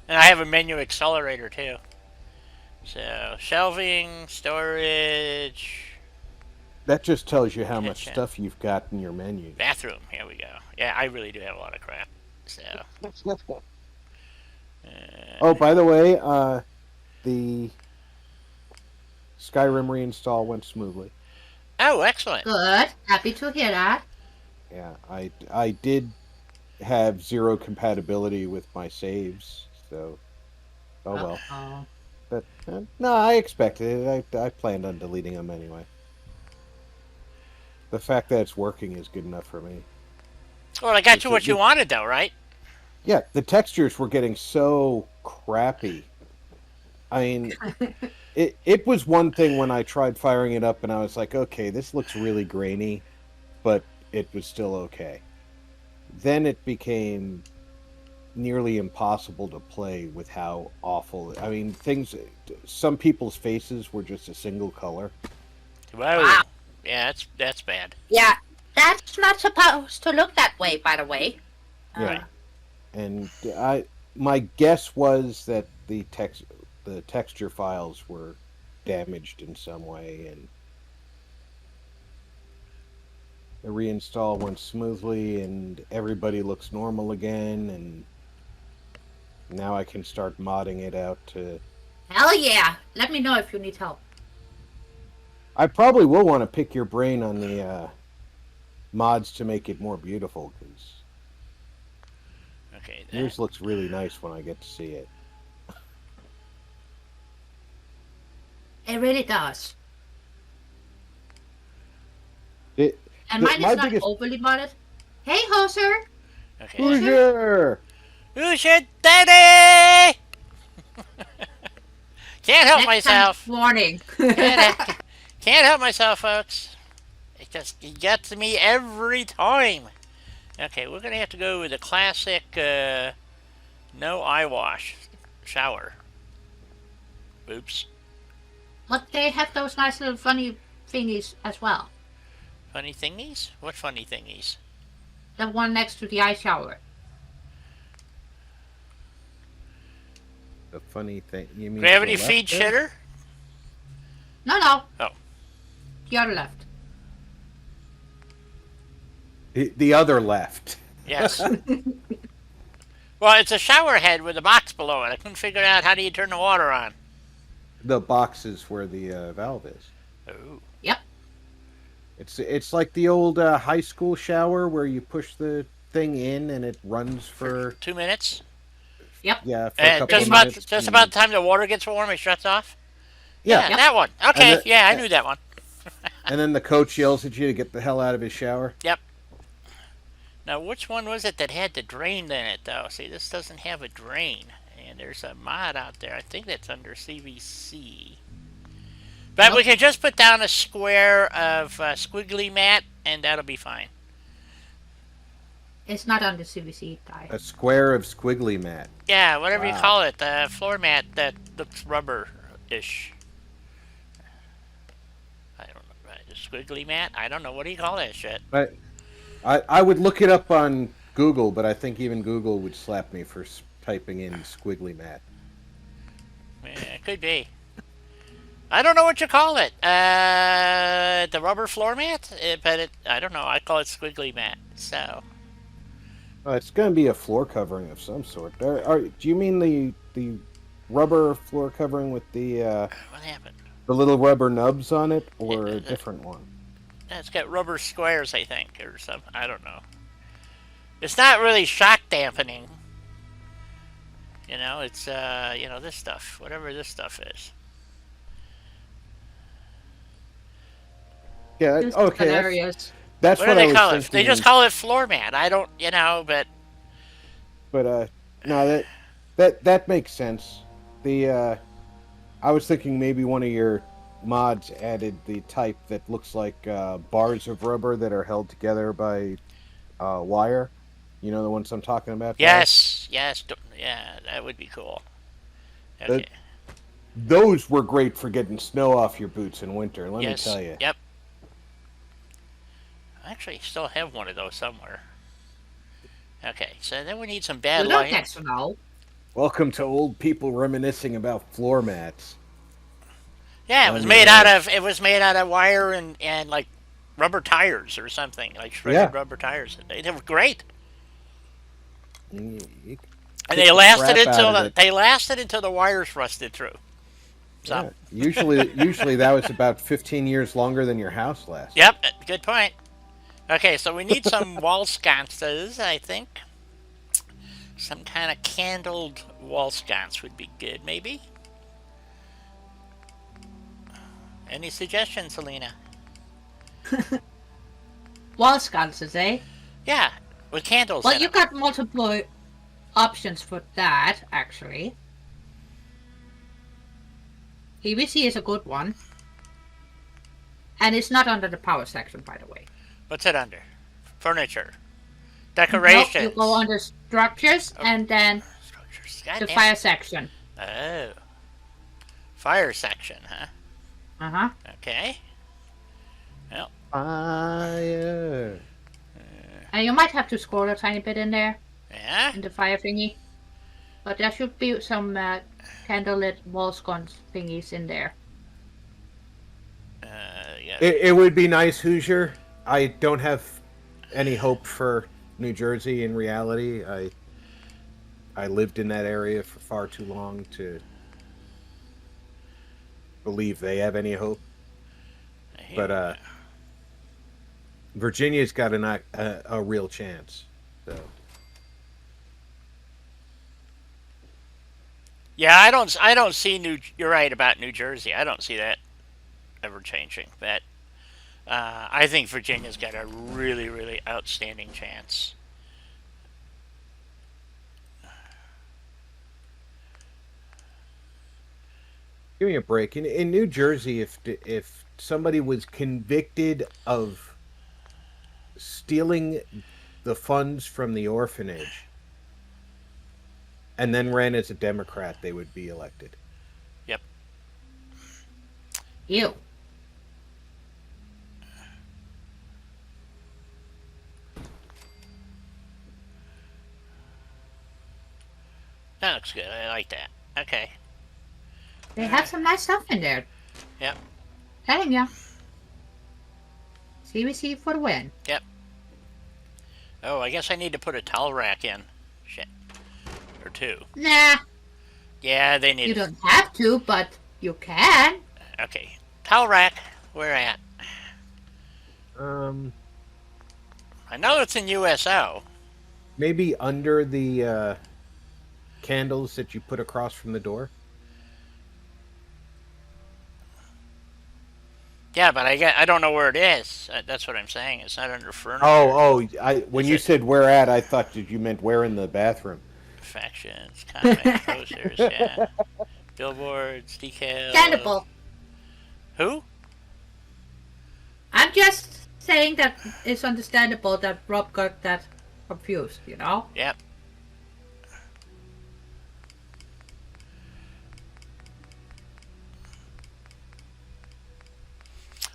And I have a menu accelerator too. So shelving, storage, That just tells you how much kitchen, stuff you've got in your menu. bathroom. Here we go. Yeah, I really do have a lot of crap. So. Oh, by the way, the Skyrim reinstall went smoothly. Oh, excellent. Good. Happy to hear that. Yeah, I did have zero compatibility with my saves, so oh well. Oh. But no, I expected it. I planned on deleting them anyway. The fact that it's working is good enough for me. Well, I got you what you wanted, though, right? Yeah, the textures were getting so crappy. I mean, it was one thing when I tried firing it up and I was like, okay, this looks really grainy, but it was still okay. Then it became nearly impossible to play with how awful. I mean, some people's faces were just a single color. Whoa. Wow. Yeah, that's bad. Yeah, that's not supposed to look that way, by the way. Yeah. And my guess was that the texture files were damaged in some way, and the reinstall went smoothly and everybody looks normal again, and now I can start modding it out to... Hell yeah! Let me know if you need help. I probably will want to pick your brain on the mods to make it more beautiful, because Okay. yours looks really nice when I get to see it. It really does. And My mine is not biggest- overly modded. Hey, Hoser! Okay. Hoosier! Who's your daddy? Can't help Next time, myself. warning. Can't help myself, folks. It gets me every time. Okay, we're gonna have to go with the classic no eye wash shower. Oops. But they have those nice little funny thingies as well. Funny thingies? What funny thingies? The one next to the eye shower. The funny thing, you mean Gravity to the left feed there? shitter? No. Oh. The other left. The other left. Yes. Well, it's a shower head with a box below it. I couldn't figure out how do you turn the water on. The box is where the valve is. Oh. Yep. It's like the old high school shower where you push the thing in and it runs for 2 minutes? Yep. yeah for a couple Just of about minutes. just about the time the water gets warm, it shuts off? Yeah. Yeah, that one. Okay, And yeah, I knew that one. And then the coach yells at you to get the hell out of his shower. Yep. Now, which one was it that had the drain in it, though? See, this doesn't have a drain. And there's a mod out there. I think that's under CVC. But Nope. we can just put down a square of squiggly mat, and that'll be fine. It's not on the CVC die. A square of squiggly mat. Yeah, whatever you Wow. call it. The floor mat that looks rubber-ish. I don't know. Right? A squiggly mat? I don't know. What do you call that shit? But I would look it up on Google, but I think even Google would slap me for typing in squiggly mat. Yeah, it could be. I don't know what you call it. The rubber floor mat? I don't know. I call it squiggly mat. So, It's going to be a floor covering of some sort. Do you mean the rubber floor covering with the what happened? little rubber nubs on it, or a different one? It's got rubber squares, I think, or something. I don't know. It's not really shock dampening. You know, it's, this stuff. Whatever this stuff is. Yeah. Just Okay. hilarious. That's What what do I they was call it? thinking. They just call it floor mat. I don't, but... But no, that makes sense. I was thinking maybe one of your mods added the type that looks like bars of rubber that are held together by wire. You know the ones I'm talking about? Yes, yeah, that would be cool. Okay. Those were great for getting snow off your boots in winter, let me tell you. Yep. I actually still have one of those somewhere. Okay, so then we need some bad You don't lighting. get to know. Welcome to old people reminiscing about floor mats. Yeah, it was made out of wire and like rubber tires or something, like shredded rubber tires. They were great, You and kick they the lasted crap out of until the wires rusted through. So, Yeah. Usually that was about 15 years longer than your house lasted. yep, good point. Okay, so we need some wall sconces, I think. Some kind of candled wall sconce would be good, maybe. Any suggestions, Selena? Wall sconces, eh? Yeah, with candles Well, in you them. got multiple options for that, actually. PVC is a good one. And it's not under the power section, by the way. What's it under? Furniture. Nope, you go Decorations. under structures Oh. and then Structures. the Goddamn. fire section. Oh. Fire section, huh? Uh-huh. Okay. Well. Fire. And you might have to scroll a tiny bit in there, Yeah? in the fire thingy. But there should be some candlelit wall sconce thingies in there. Yeah. It would be nice, Hoosier. I don't have any hope for New Jersey in reality. I lived in that area for far too long to believe they have any hope. But Virginia's got a real chance. So Yeah, I don't see you're right about New Jersey. I don't see that ever changing. That I think Virginia's got a really, really outstanding chance. give me a break. In New Jersey, if somebody was convicted of stealing the funds from the orphanage and then ran as a Democrat, they would be elected. Yep. Ew. That looks good. I like that. Okay. They have some nice stuff in there. Yep. Telling ya. CBC for the win. Yep. Oh, I guess I need to put a towel rack in. Shit. Or two. Nah, Yeah, they need you don't have to, but you can. Okay. Towel rack. Where at? I know it's in USO. Maybe under the candles that you put across from the door. Yeah, but I don't know where it is. That's what I'm saying. It's not under furniture. When Is you it- said where at, I thought that you meant where in the bathroom. Factions, comics, posters, yeah. Billboards, decals. Understandable. Who? I'm just saying that it's understandable that Rob got that confused, you know? Yep.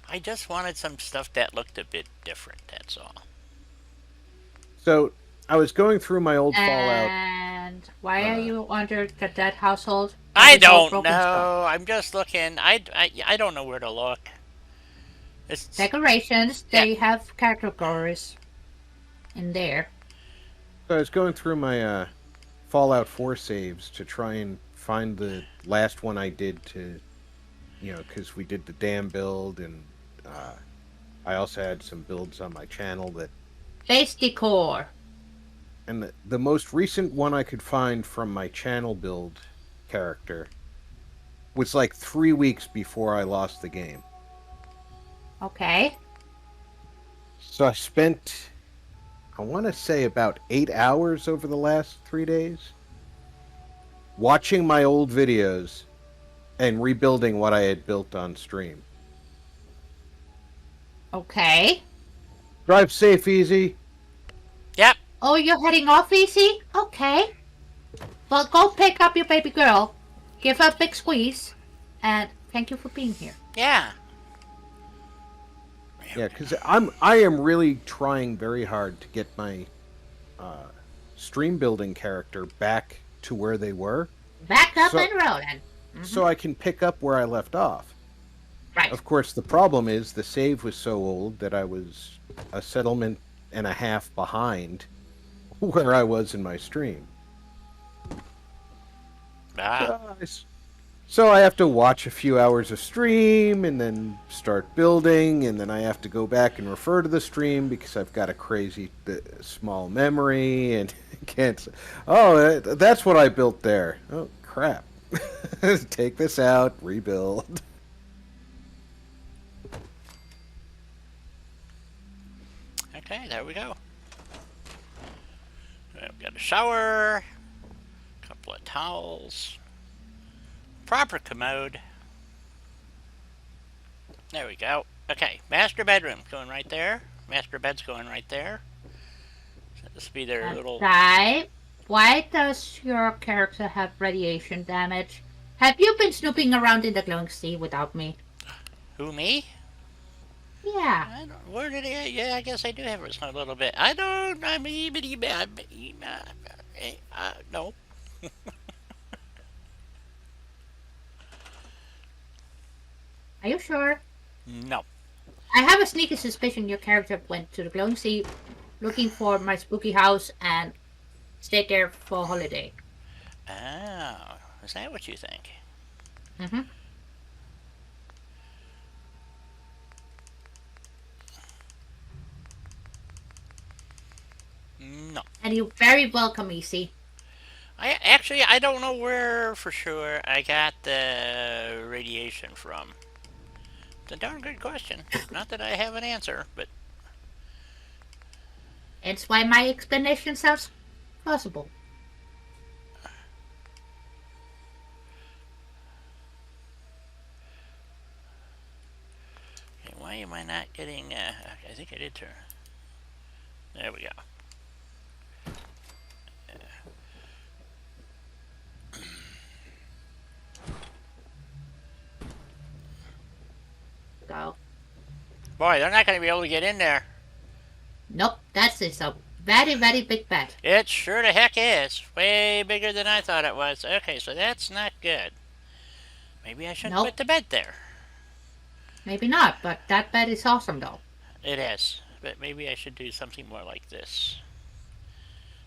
I just wanted some stuff that looked a bit different, that's all. So I was going through my old Fallout. And why are you under the dead household? I With all don't broken know. stuff? I'm just looking. I don't know where to look. It's, Decorations, they have categories in there. So I was going through my Fallout 4 saves to try and find the last one I did to, because we did the dam build, and I also had some builds on my channel that. Base decor. And the most recent one I could find from my channel build character was like 3 weeks before I lost the game. Okay. So I spent, I want to say, about 8 hours over the last 3 days watching my old videos and rebuilding what I had built on stream. Okay. Drive safe, easy. yep. Oh, you're heading off, easy? Okay. Well, go pick up your baby girl. Give her a big squeeze. And thank you for being here. Yeah. Yeah, because I am really trying very hard to get my stream building character back to where they were, Back up So- and rolling. so I can pick up where I left off. Right. Of course, the problem is the save was so old that I was a settlement and a half behind where I was in my stream. Ah. So I have to watch a few hours of stream and then start building, and then I have to go back and refer to the stream because I've got a crazy small memory and can't. Oh, that's what I built there. Oh crap! Take this out, rebuild. Okay, there we go. We've got a shower, a couple of towels, proper commode. There we go. Okay, master bedroom going right there. Master bed's going right there. So this will be their little... Right. Why does your character have radiation damage? Have you been snooping around in the glowing sea without me? Who, me? Yeah. I don't, where did he? Yeah, I guess I do have a little bit. I don't. I mean, no. Are you sure? No. I have a sneaky suspicion your character went to the glowing sea looking for my spooky house and stayed there for a holiday. Oh, is that what you think? Mm-hmm. No. And you're very welcome, EC. I don't know where for sure I got the radiation from. It's a darn good question. Not that I have an answer, but It's why my explanation sounds plausible. okay, why am I not getting? I think I did turn. There we go. Go. Boy, they're not going to be able to get in there. Nope, that's it. A very, very big bed. It sure the heck is. Way bigger than I thought it was. Okay, so that's not good. Maybe I shouldn't Nope. put the bed there. Maybe not, but that bed is awesome though. It is. But maybe I should do something more like this.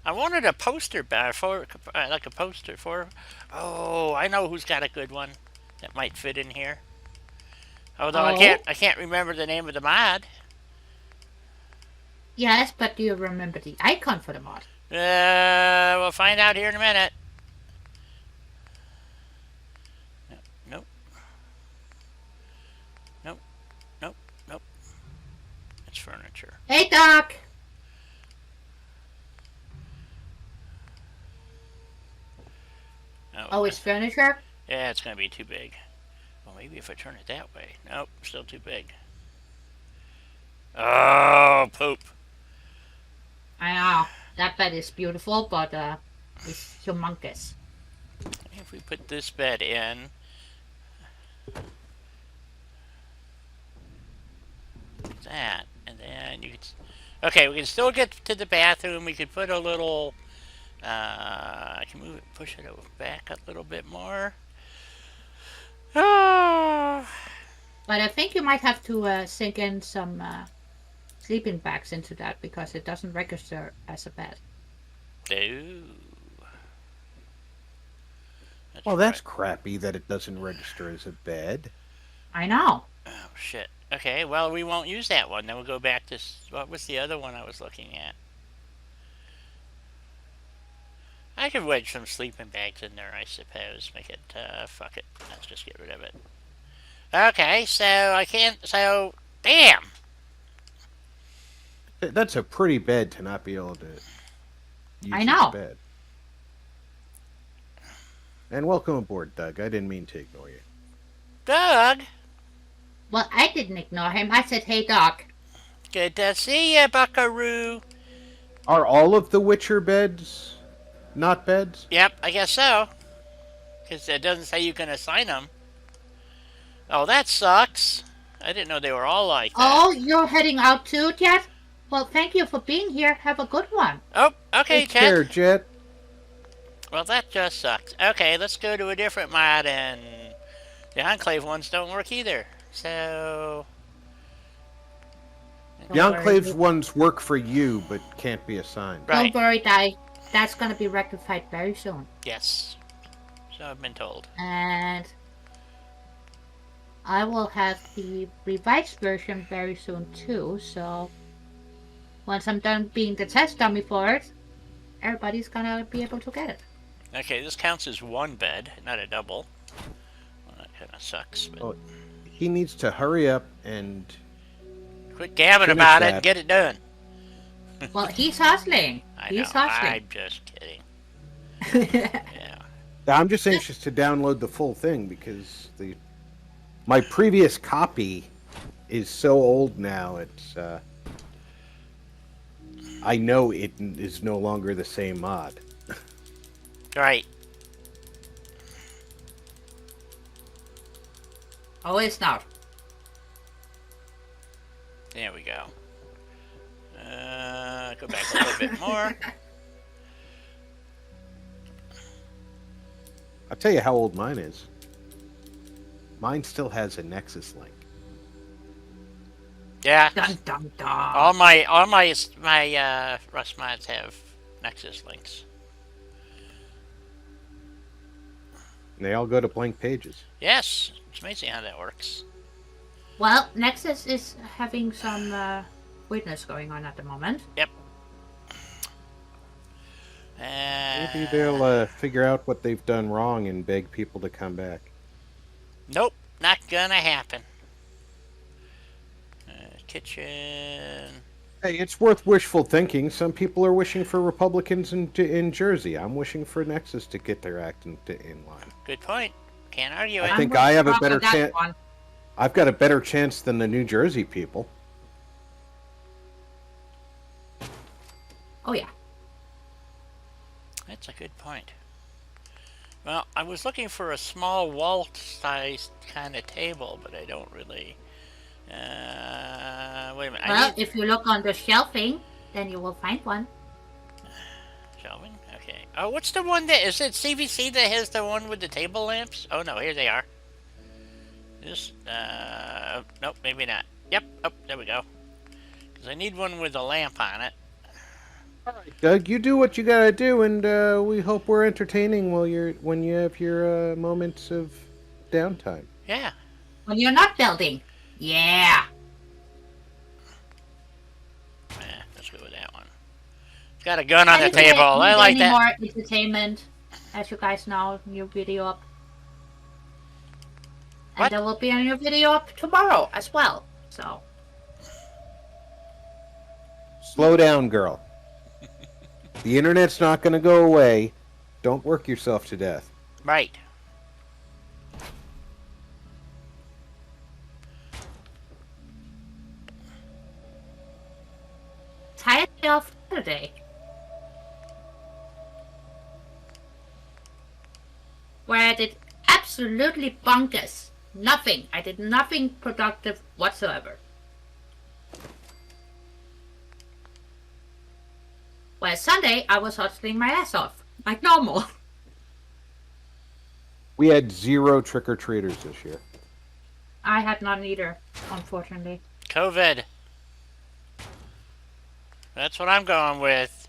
I wanted a poster for, like a poster for... Oh, I know who's got a good one that might fit in here. Although I can't remember the name of the mod. Yes, but do you remember the icon for the mod? We'll find out here in a minute. Nope. Nope. Nope. Nope. It's furniture. Hey, Doc! Oh, it's furniture? Yeah, it's going to be too big. Well, maybe if I turn it that way. Nope, still too big. Oh, poop. I know. That bed is beautiful, but it's humongous. If we put this bed in... like that, and then you could... Okay, we can still get to the bathroom. We could put a little... I can move it, push it over back a little bit more. Oh. But I think you might have to sink in some sleeping bags into that because it doesn't register as a bed. Ooh. Well, that's crappy that it doesn't register as a bed. I know. Oh, shit. Okay, well, we won't use that one. Then we'll go back to... What was the other one I was looking at? I could wedge some sleeping bags in there, I suppose. Make it, fuck it. Let's just get rid of it. Okay, so I can't... So, damn! That's a pretty bed to not be able to use I know. as a bed. And welcome aboard, Doug. I didn't mean to ignore you. Doug! Well, I didn't ignore him. I said, hey, Doc. Good to see you, buckaroo. Are all of the Witcher beds not beds? Yep, I guess so. Because it doesn't say you can assign them. Oh, that sucks. I didn't know they were all like that. Oh, you're heading out too, Jet? Well, thank you for being here. Have a good one. Oh, okay, Take care, Jet. Jet. Well, that just sucks. Okay, let's go to a different mod, and the Enclave ones don't work either. So... The Enclave's ones work for you, but can't be assigned. Right. Don't worry, Di. That's going to be rectified very soon. Yes. So I've been told. And I will have the revised version very soon too, so once I'm done being the test dummy for it, everybody's gonna be able to get it. Okay, this counts as one bed, not a double. Well, that kind of sucks, but... Oh, he needs to hurry up and... Quit gabbing finish about it that. and get it done. Well, he's hustling. I know. He's hustling. I'm just kidding. Yeah. I'm just anxious to download the full thing because my previous copy is so old now. It's I know it is no longer the same mod. Right. Oh, it's not. There we go. Go back a little bit more. I'll tell you how old mine is. Mine still has a Nexus link. Yeah. Dun dun dun. All my Rust mods have Nexus links. And they all go to blank pages. Yes. It's amazing how that works. Well, Nexus is having some weirdness going on at the moment. Yep. Maybe they'll figure out what they've done wrong and beg people to come back. Nope. Not gonna happen. Kitchen. Hey, it's worth wishful thinking. Some people are wishing for Republicans in Jersey. I'm wishing for Nexus to get their act in line. Good point. Can't argue I it. think I have a better chance. chance. I've got a better chance than the New Jersey people. Oh yeah. That's a good point. Well, I was looking for a small wall-sized kind of table, but I don't really... wait a minute. Well, if you look on the shelving, then you will find one. Shelving? Okay. Oh, what's the one that... Is it CVC that has the one with the table lamps? Oh, no, here they are. This, nope, maybe not. Yep, oh, there we go. Because I need one with a lamp on it. All right, Doug, you do what you gotta do, and we hope we're entertaining when you have your moments of downtime. Yeah. When you're not building. Yeah. Let's go with that one. It's got a gun on the Anyway, table. I like any that. more entertainment, as you guys know, new video up. And What? there will be a new video up tomorrow as well. So. Slow down, girl. The internet's not gonna go away. Don't work yourself to death. Right. Tired of Saturday. Where I did absolutely bonkers. Nothing. I did nothing productive whatsoever. Where Sunday, I was hustling my ass off. Like normal. We had 0 trick-or-treaters this year. I had none either, unfortunately. COVID. That's what I'm going with.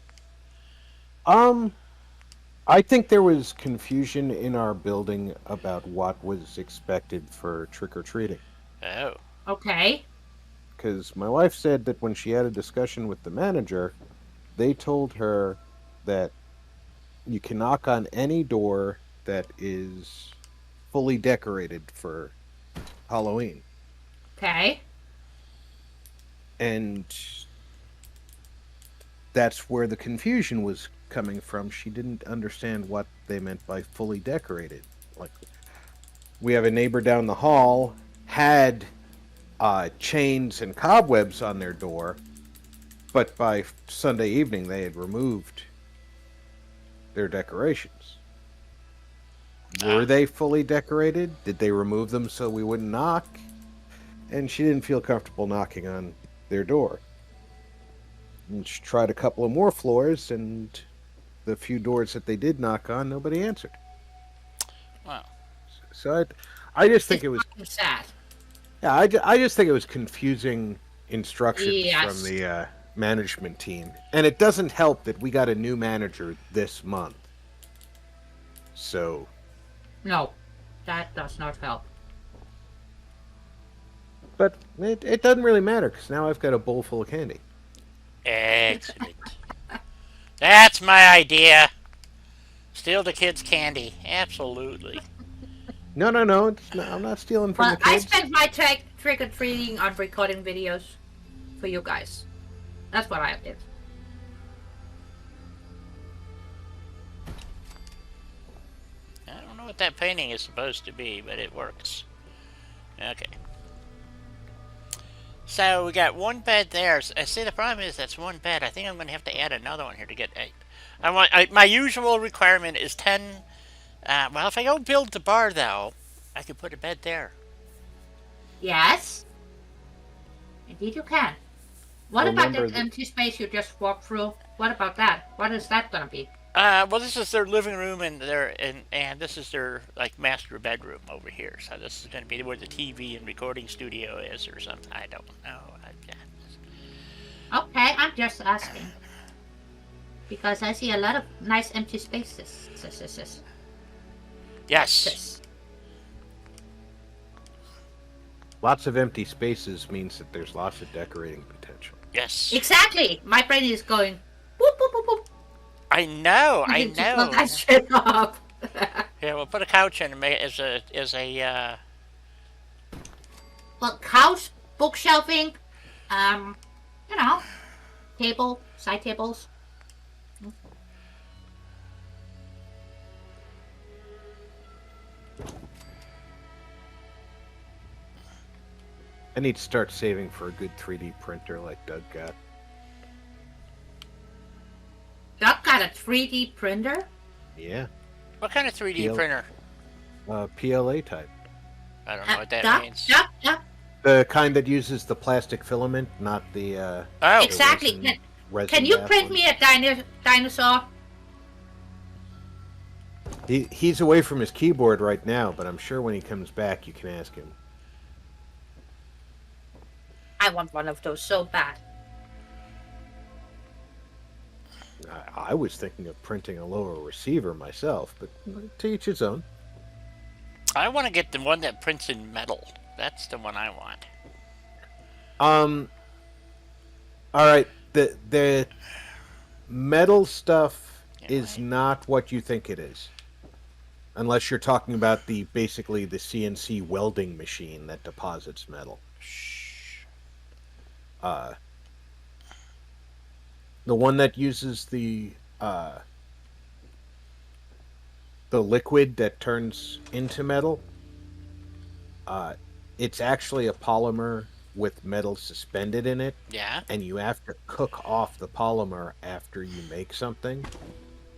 I think there was confusion in our building about what was expected for trick-or-treating. Oh. Okay. Because my wife said that when she had a discussion with the manager, they told her that you can knock on any door that is fully decorated for Halloween. Okay. And that's where the confusion was coming from. She didn't understand what they meant by fully decorated. Like, we have a neighbor down the hall had chains and cobwebs on their door, but by Sunday evening they had removed their decorations. Were they fully decorated? Did they remove them so we wouldn't knock? And she didn't feel comfortable knocking on their door. And she tried a couple of more floors, and the few doors that they did knock on, nobody answered. Wow. So I just think it was... sad. Yeah, I just think it was confusing instructions Yes. from the management team. And it doesn't help that we got a new manager this month. So... No, that does not help. But it doesn't really matter, because now I've got a bowl full of candy. Excellent. That's my idea. Steal the kids' candy. Absolutely. No, it's not, I'm not stealing from Well, the kids. I spent my trick-or-treating on recording videos for you guys. That's what I did. that painting is supposed to be, but it works. Okay. So we got one bed there. See, the problem is that's one bed. I think I'm going to have to add another one here to get 8. My usual requirement is 10. Well, if I go build the bar, though, I could put a bed there. Yes. Indeed you can. What about Remember that empty space you just walked through? What about that? What is that gonna be? Well, this is their living room, and this is their like master bedroom over here. So this is going to be where the TV and recording studio is, or something. I don't know. Okay, I'm just asking. Because I see a lot of nice empty spaces. Yes. Lots of empty spaces means that there's lots of decorating potential. Yes. Exactly. My brain is going. Boop boop boop boop. I know. I Just know. look that straight up. Here, we'll put a couch in and make it as a. Well, couch, bookshelving, you know, table, side tables. I need to start saving for a good 3D printer like Doug got. Doug got a 3D printer? Yeah. What kind of 3D printer? PLA type. I don't know what that means. Doug. The kind that uses the plastic filament, not the. Oh. Exactly. Resin Can you bath print one. me a dinosaur? He's away from his keyboard right now, but I'm sure when he comes back, you can ask him. I want one of those so bad. I was thinking of printing a lower receiver myself, but to each his own. I want to get the one that prints in metal. That's the one I want. All right. The metal stuff is not what you think it is, unless you're talking about basically the CNC welding machine that deposits metal. The one that uses the liquid that turns into metal, it's actually a polymer with metal suspended in it. Yeah. And you have to cook off the polymer after you make something.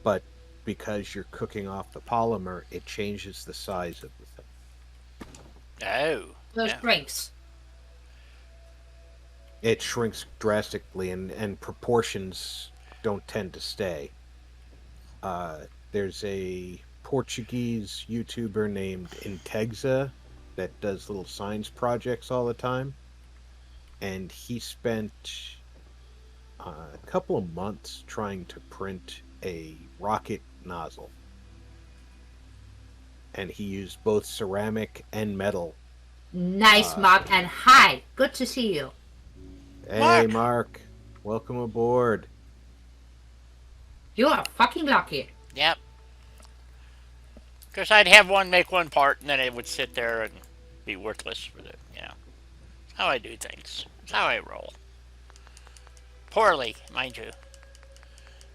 But because you're cooking off the polymer, it changes the size of the thing. Oh. Those drinks. It shrinks drastically, and proportions don't tend to stay. There's a Portuguese YouTuber named Integza that does little science projects all the time. And he spent a couple of months trying to print a rocket nozzle. And he used both ceramic and metal. Nice, Mark, and hi. Good to see you. Hey, Mark. Welcome aboard. You are fucking lucky. Yep. Because I'd have one make one part, and then it would sit there and be worthless for the, That's how I do things. That's how I roll. Poorly, mind you.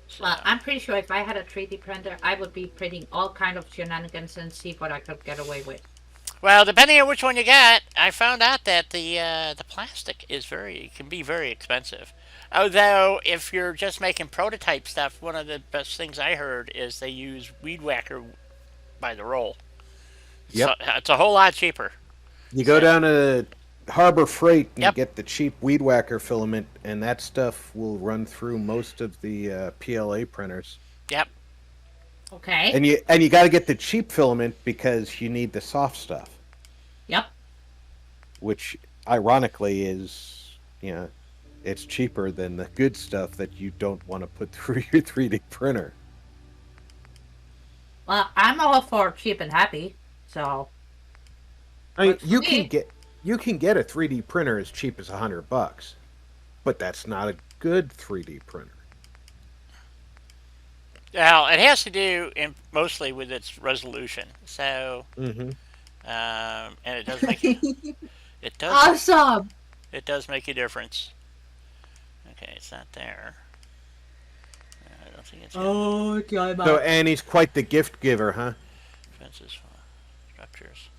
So, Well, I'm pretty sure if I had a 3D printer, I would be printing all kind of shenanigans and see what I could get away with. well, depending on which one you got, I found out that the plastic can be very expensive. Although, if you're just making prototype stuff, one of the best things I heard is they use weed whacker by the roll. Yep. So, it's a whole lot cheaper. You go down to Harbor Freight and Yep. get the cheap weed whacker filament, and that stuff will run through most of the PLA printers. Yep. Okay. And you got to get the cheap filament because you need the soft stuff, Yep. which ironically is, it's cheaper than the good stuff that you don't want to put through your 3D printer. Well, I'm all for cheap and happy, so. I mean, Works for me. you can get a 3D printer as cheap as $100, but that's not a good 3D printer. Well, it has to do mostly with its resolution. So, Mm-hmm. and it does make it does Awesome. it does make a difference. Okay, it's not there. I don't think it's. Oh, God. So, and he's quite the gift giver, huh? Expenses. structures.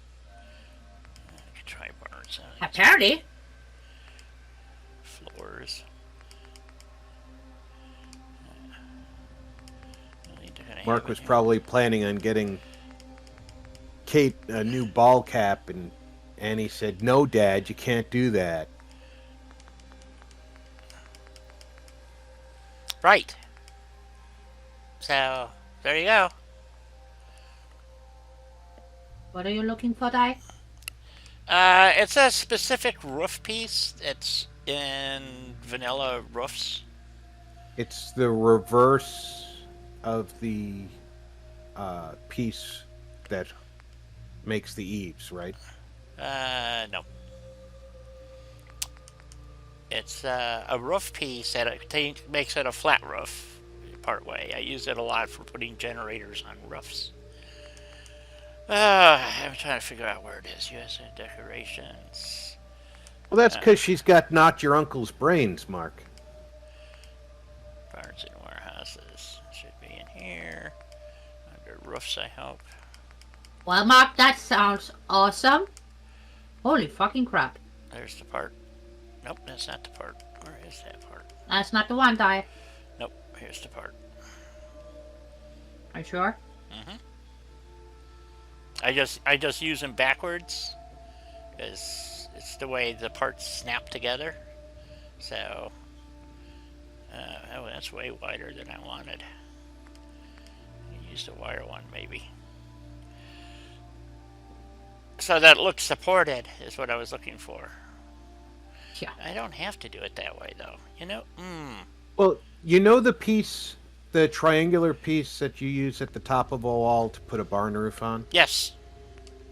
I could try barns. Apparently. Floors. Mark was probably planning on getting Kate a new ball cap, and Annie said, "No, Dad, you can't do that." Right. So, there you go. What are you looking for, Di? It's a specific roof piece. It's in vanilla roofs. It's the reverse of the piece that makes the eaves, right? No. It's a roof piece that makes it a flat roof, part way. I use it a lot for putting generators on roofs. I'm trying to figure out where it is. USA decorations. Well, that's because she's got not your uncle's brains, Mark. Barns and warehouses. Should be in here. Under roofs, I hope. Well, Mark, that sounds awesome. Holy fucking crap. There's the part. Nope, that's not the part. Where is that part? That's not the one, Di. Nope, here's the part. Are you sure? Mm-hmm. I just use them backwards because it's the way the parts snap together. So, oh, that's way wider than I wanted. I used a wire one, maybe. So that looks supported is what I was looking for. Yeah. I don't have to do it that way, though. You know? Well, you know the piece, the triangular piece that you use at the top of a wall to put a barn roof on? Yes.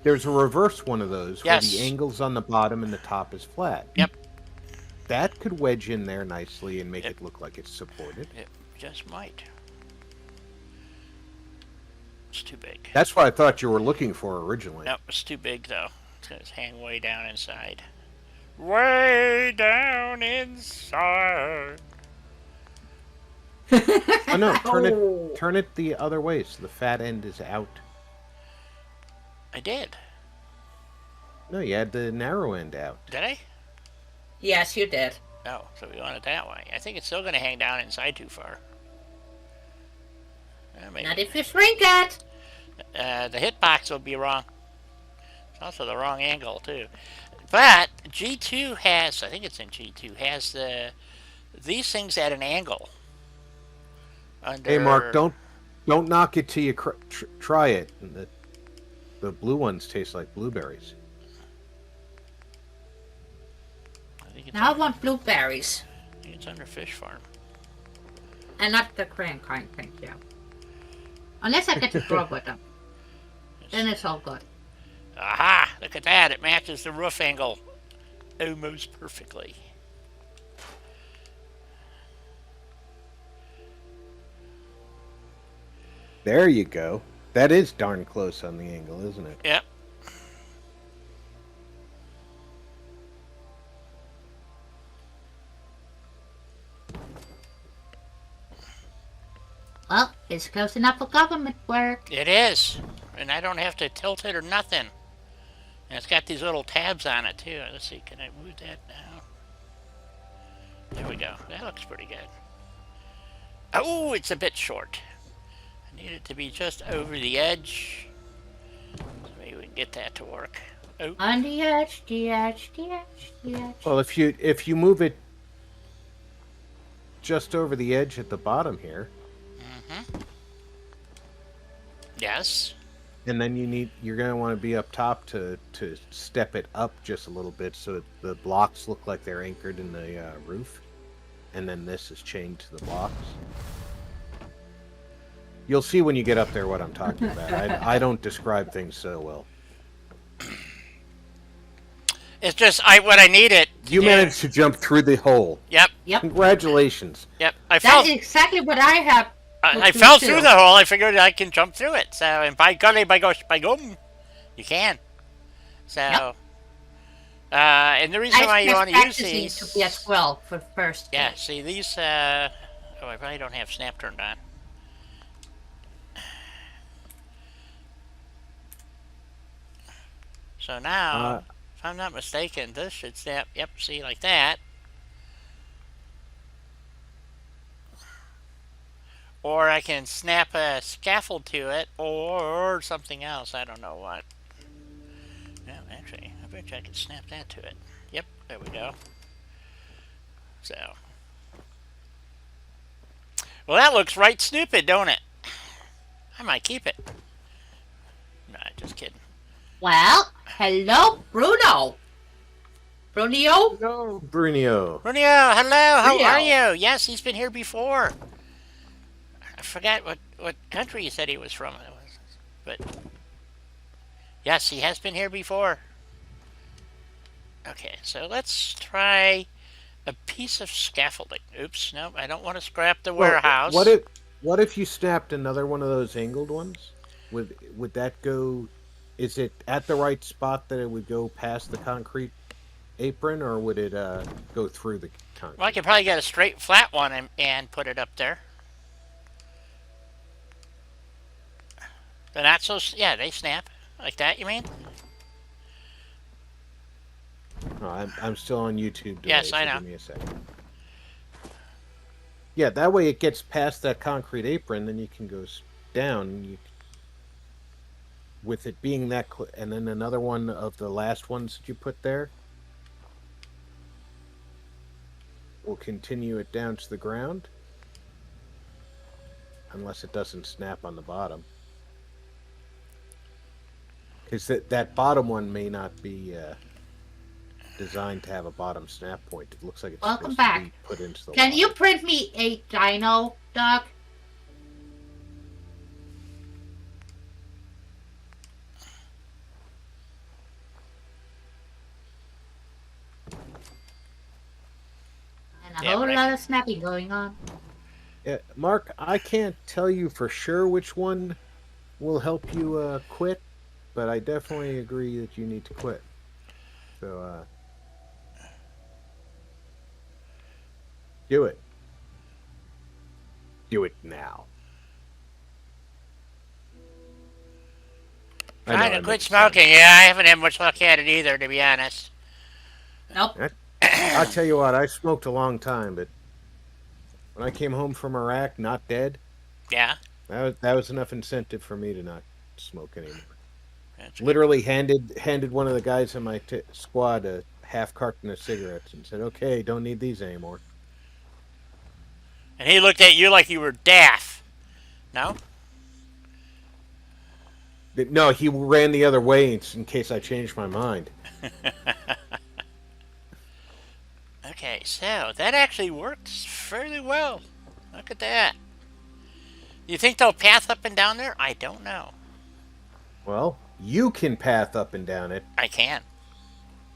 There's a reverse one of those Yes. where the angle's on the bottom and the top is flat. Yep. That could wedge in there nicely and make it look like it's supported. It just might. It's too big. That's what I thought you were looking for originally. Nope, it's too big, though. It's going to hang way down inside. Way down inside. Oh no, turn it the other way so the fat end is out. I did. No, you had the narrow end out. Did I? Yes, you did. Oh, so we want it that way. I think it's still going to hang down inside too far. Maybe. Not if you shrink it. The hitbox will be wrong. It's also the wrong angle, too. But G2 has, I think it's in G2, has these things at an angle. Hey, Mark, don't knock it till you try it. The blue ones taste like blueberries. Now I want blueberries. I think it's under Fish Farm. And not the crayon kind, thank you. Unless I get to grow with them. Then it's all good. Aha! Look at that. It matches the roof angle almost perfectly. There you go. That is darn close on the angle, isn't it? Yep. Well, it's close enough for government work. It is. And I don't have to tilt it or nothing. And it's got these little tabs on it, too. Let's see. Can I move that now? There we go. That looks pretty good. Oh, it's a bit short. I need it to be just over the edge. So maybe we can get that to work. Oh. On the edge, the edge, the edge, the edge. Well, if you move it just over the edge at the bottom here. Mm-hmm. Yes. And then you're going to want to be up top to step it up just a little bit so the blocks look like they're anchored in the roof. And then this is chained to the blocks. You'll see when you get up there what I'm talking about. I don't describe things so well. It's just what I need it. You managed to jump through the hole. Yep. Yep. Congratulations. Yep. That's exactly what I have. I fell through the hole. I figured I can jump through it. So, and by golly, by gum, you can. So, Yep. And the reason why you want to use these to be at 12 for first. Yeah. See these. Oh, I probably don't have snap turned on. So now, if I'm not mistaken, this should snap. Yep, see, like that. Or I can snap a scaffold to it, or something else. I don't know what. No, actually, I bet you I could snap that to it. Yep, there we go. So. Well, that looks right stupid, don't it? I might keep it. Nah, just kidding. Well, hello, Bruno. Brunio? No, Brunio. Brunio, hello, how Brunio. are you? Yes, he's been here before. I forgot what country he said he was from. But yes, he has been here before. Okay, so let's try a piece of scaffolding. Oops, no, I don't want to scrap the warehouse. What if you snapped another one of those angled ones? Would that go? Is it at the right spot that it would go past the concrete apron, or would it go through the concrete? Well, I could probably get a straight flat one and put it up there. They're not so... Yeah, they snap. Like that, you mean? No, I'm still on YouTube. Today, Yes, I know. Give me a second. Yeah, that way it gets past that concrete apron, then you can go down. And you, with it being that, and then another one of the last ones that you put there, we'll continue it down to the ground, unless it doesn't snap on the bottom. Because that bottom one may not be designed to have a bottom snap point. It looks like it's Welcome supposed back. to be put into the Can water. you print me a dino, Doc? And a Yeah, whole right. lot of snapping going on. Yeah, Mark, I can't tell you for sure which one will help you quit, but I definitely agree that you need to quit. So, do it. Do it now. I know, Trying I to made quit it sound- smoking. Yeah, I haven't had much luck at it either, to be honest. Nope. I'll tell you what, I smoked a long time, but when I came home from Iraq, not dead, Yeah. that was enough incentive for me to not smoke anymore. That's good. Literally handed one of the guys in my squad a half carton of cigarettes and said, "Okay, don't need these anymore." And he looked at you like you were daft. No? No, he ran the other way in case I changed my mind. Okay, so that actually works fairly well. Look at that. You think they'll path up and down there? I don't know. Well, you can path up and down it, I can.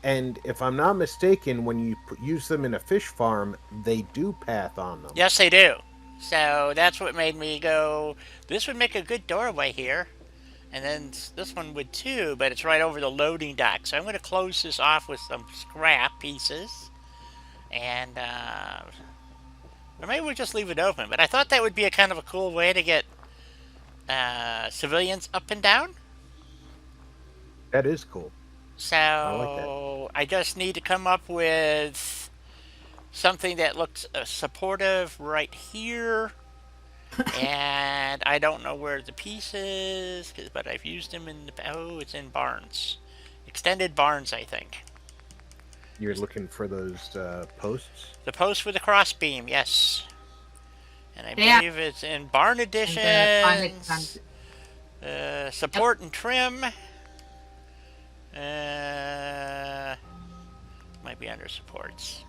and if I'm not mistaken, when you use them in a fish farm, they do path on them. Yes, they do. So that's what made me go, this would make a good doorway here. And then this one would too, but it's right over the loading dock. So I'm going to close this off with some scrap pieces. And, or maybe we'll just leave it open. But I thought that would be a kind of a cool way to get civilians up and down. That is cool. So like I just need to come up with something that looks supportive right here. And I don't know where the piece is, but I've used them in the... Oh, it's in barns. Extended barns, I think. You're looking for those posts? The post with the cross beam, yes. And I Yeah. believe it's in barn edition. Support and trim. Might be under supports.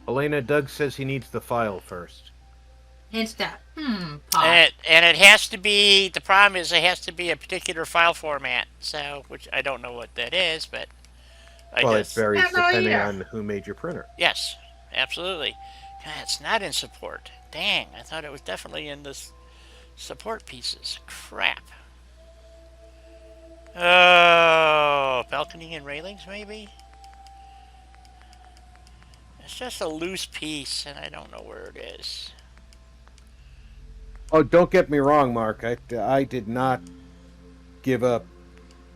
Elena, Doug says he needs the file first. Insta. And it has to be, the problem is it has to be a particular file format, so, which I don't know what that is, but Well, it varies I don't know depending either. on who made your printer. Yes, absolutely. God, it's not in support. Dang, I thought it was definitely in the support pieces. Crap. Oh, balcony and railings, maybe? It's just a loose piece, and I don't know where it is. Oh, don't get me wrong, Mark. I did not give up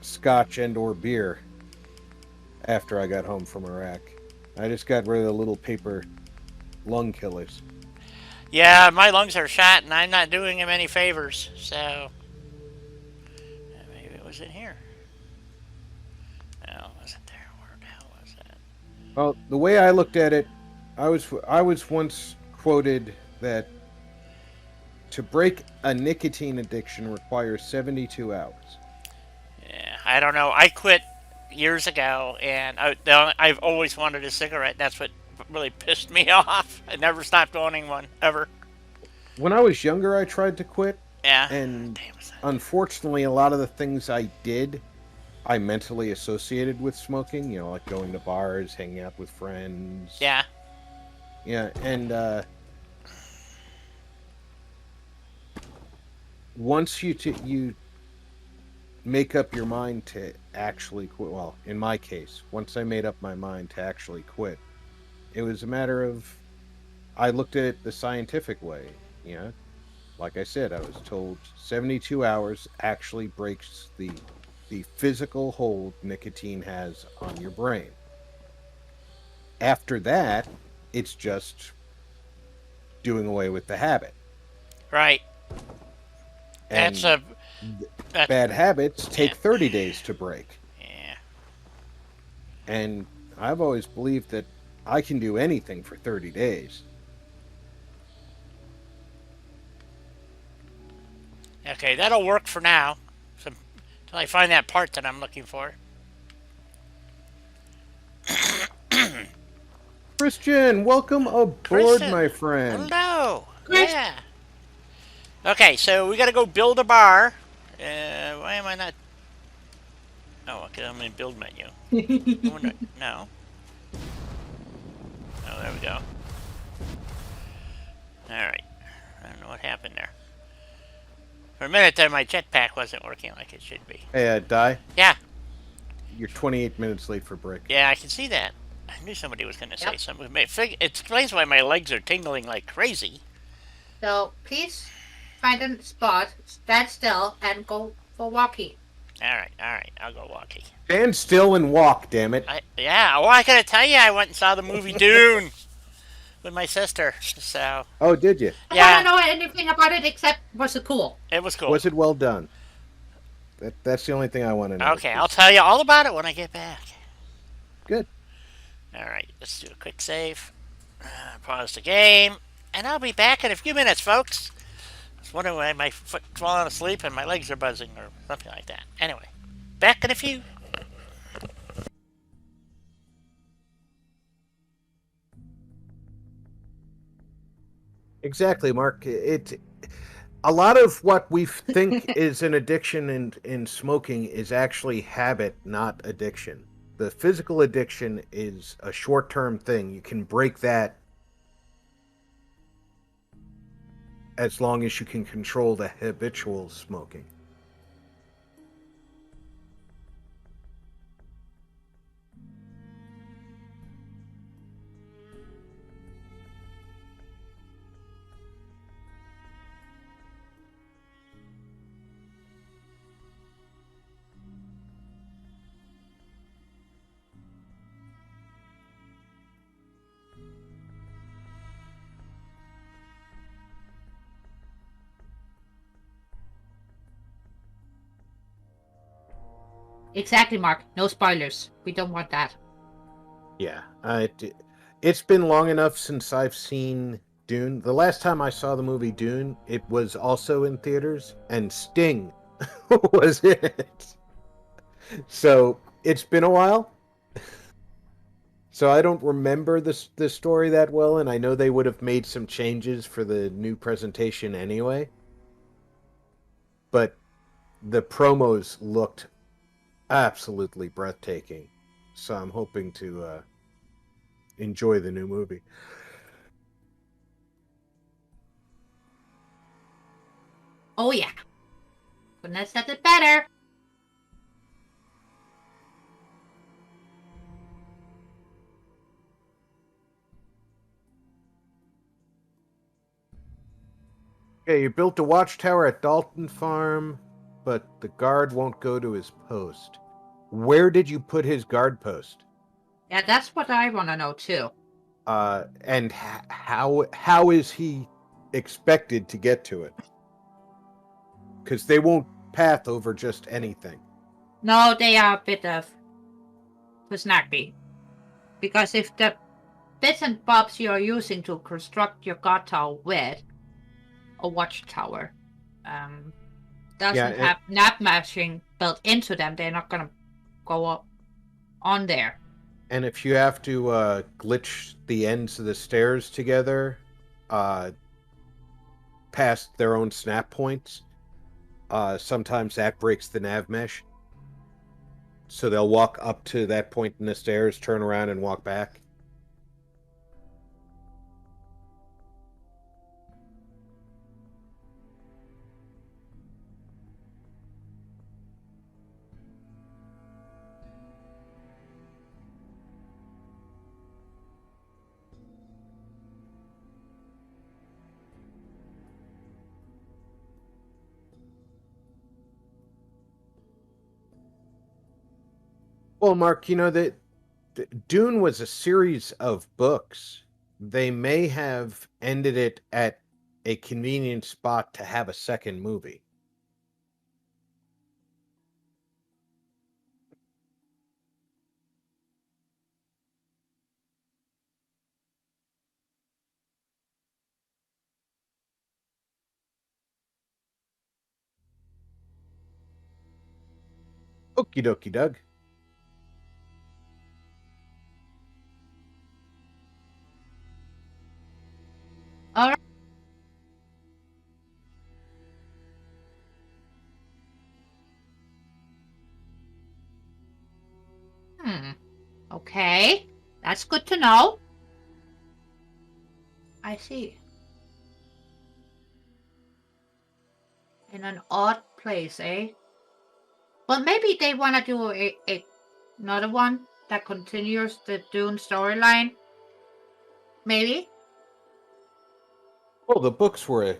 scotch and or beer after I got home from Iraq. I just got rid of the little paper lung killers. Yeah, my lungs are shot, and I'm not doing him any favors. So maybe it was in here. No, it wasn't there. Where the hell was that? Well, the way I looked at it, I was once quoted that to break a nicotine addiction requires 72 hours. Yeah, I don't know. I quit years ago, and I've always wanted a cigarette. That's what really pissed me off. I never stopped wanting one ever. When I was younger, I tried to quit, Yeah. and Damn, was that? unfortunately, a lot of the things I did, I mentally associated with smoking. You know, like going to bars, hanging out with friends. Yeah. Yeah, and once you make up your mind to actually quit, well, in my case, once I made up my mind to actually quit, it was a matter of I looked at it the scientific way. You know, like I said, I was told 72 hours actually breaks the physical hold nicotine has on your brain. After that, it's just doing away with the habit. Right. And That's a. That's, bad habits take yeah. 30 days to break. Yeah. And I've always believed that I can do anything for 30 days. Okay, that'll work for now. So, until I find that part that I'm looking for. Christian, welcome aboard, Christian, my friend. hello. Chris- Yeah. Okay, so we gotta go build a bar. Why am I not? Oh, okay, I'm in build menu. No. Oh, there we go. Alright. I don't know what happened there. For a minute there, my jetpack wasn't working like it should be. Hey, Di, Yeah. you're 28 minutes late for break. Yeah, I can see that. I knew somebody was going to say Yep. something. It explains why my legs are tingling like crazy. So please find a spot, stand still, and go for walking. Alright, I'll go walkie. Stand still and walk, damn it. Yeah, well, I gotta tell you, I went and saw the movie Dune with my sister. So, Oh, did you? I yeah, don't know anything about it except was it cool? it was cool. Was it well done? That's the only thing I want to know. Okay, I'll tell you all about it when I get back. Good. Alright, let's do a quick save. Pause the game. And I'll be back in a few minutes, folks. I was wondering why my foot's falling asleep and my legs are buzzing or something like that. Anyway, back in a few. Exactly, Mark. A lot of what we think is an addiction in smoking is actually habit, not addiction. The physical addiction is a short-term thing. You can break that as long as you can control the habitual smoking. Exactly, Mark. No spoilers. We don't want that. Yeah, it's been long enough since I've seen Dune. The last time I saw the movie Dune, it was also in theaters, and Sting was in it. So it's been a while. So I don't remember the story that well, and I know they would have made some changes for the new presentation anyway. But the promos looked absolutely breathtaking. So I'm hoping to enjoy the new movie. Oh yeah. Couldn't have said it better. Okay, you built a watchtower at Dalton Farm, but the guard won't go to his post. Where did you put his guard post? Yeah, that's what I want to know too. And how is he expected to get to it? Because they won't path over just anything. No, they are a bit of snappy. Because if the bits and bobs you're using to construct your guard tower with a watchtower doesn't Yeah, have nav mashing built into them, they're not gonna go up on there. and if you have to glitch the ends of the stairs together, past their own snap points, sometimes that breaks the nav mesh. So they'll walk up to that point in the stairs, turn around, and walk back. Well, Mark, you know that Dune was a series of books. They may have ended it at a convenient spot to have a second movie. Okie dokie, Doug. Alright. Okay. That's good to know. I see. In an odd place, eh? Well, maybe they want to do another one that continues the Dune storyline. Maybe. Well, the books were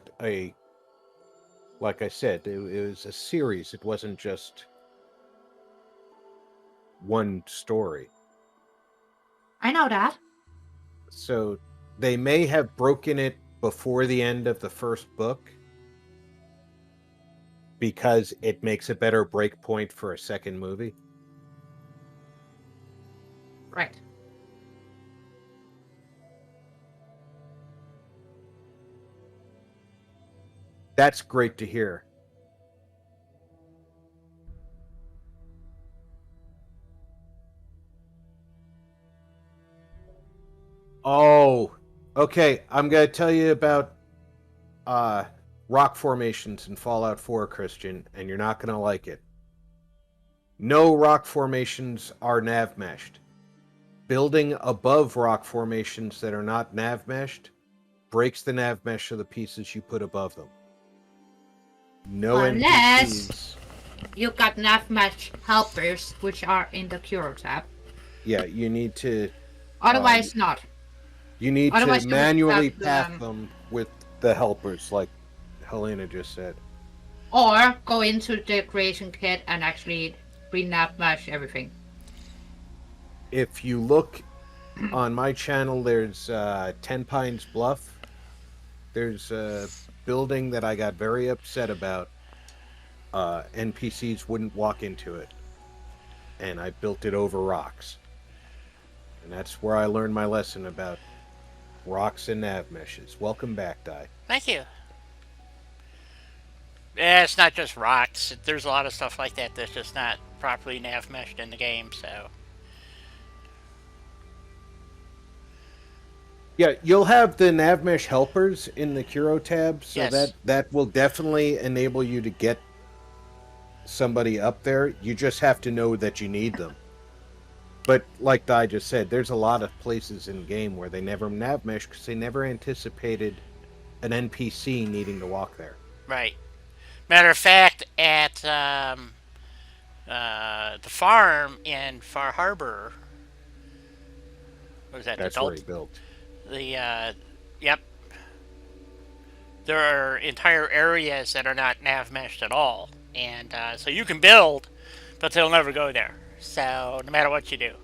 like I said, it was a series. It wasn't just one story. I know that. So they may have broken it before the end of the first book because it makes a better break point for a second movie. Right. That's great to hear. Oh, okay. I'm going to tell you about rock formations in Fallout 4, Christian, and you're not going to like it. No rock formations are nav meshed. Building above rock formations that are not nav meshed breaks the nav mesh of the pieces you put above them. No Unless NPCs. you got nav match helpers, which are in the Curo tab. Yeah, you need to. Otherwise, not. You need Otherwise, to you would manually have path them with the helpers, like Helena just said. Or go into the creation kit and actually re-nav match everything. If you look on my channel, there's Ten Pines Bluff. There's a building that I got very upset about. NPCs wouldn't walk into it. And I built it over rocks. And that's where I learned my lesson about rocks and nav meshes. Welcome back, Di. Thank you. Yeah, it's not just rocks. There's a lot of stuff like that that's just not properly nav meshed in the game, so. Yeah, you'll have the nav mesh helpers in the Curo tab, so Yes. that will definitely enable you to get somebody up there. You just have to know that you need them. But like Di just said, there's a lot of places in game where they never nav mesh because they never anticipated an NPC needing to walk there. Right. Matter of fact, at the farm in Far Harbor, what is that? That's the where he built. Yep. there are entire areas that are not nav meshed at all, and so you can build, but they'll never go there. So no matter what you do.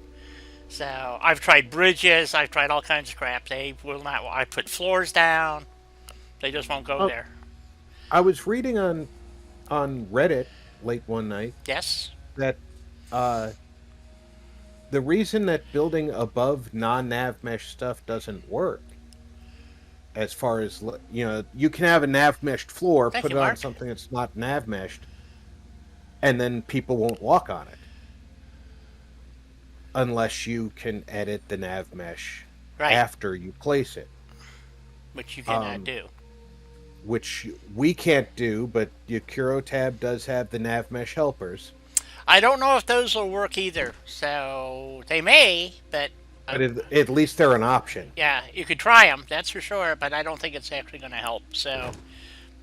So I've tried bridges, I've tried all kinds of crap. They will not. I put floors down. They just won't go Oh, there. I was reading on Reddit late one night Yes. that uh, the reason that building above non-nav mesh stuff doesn't work, as far as you can have a nav meshed floor, Thank put you, it on Mark. something that's not nav meshed, and then people won't walk on it unless you can edit the nav mesh Right. after you place it. Which you cannot do. Which we can't do, but your Curo tab does have the nav mesh helpers. I don't know if those will work either. So they may, but But at least they're an option. yeah, you could try them. That's for sure. But I don't think it's actually going to help. So,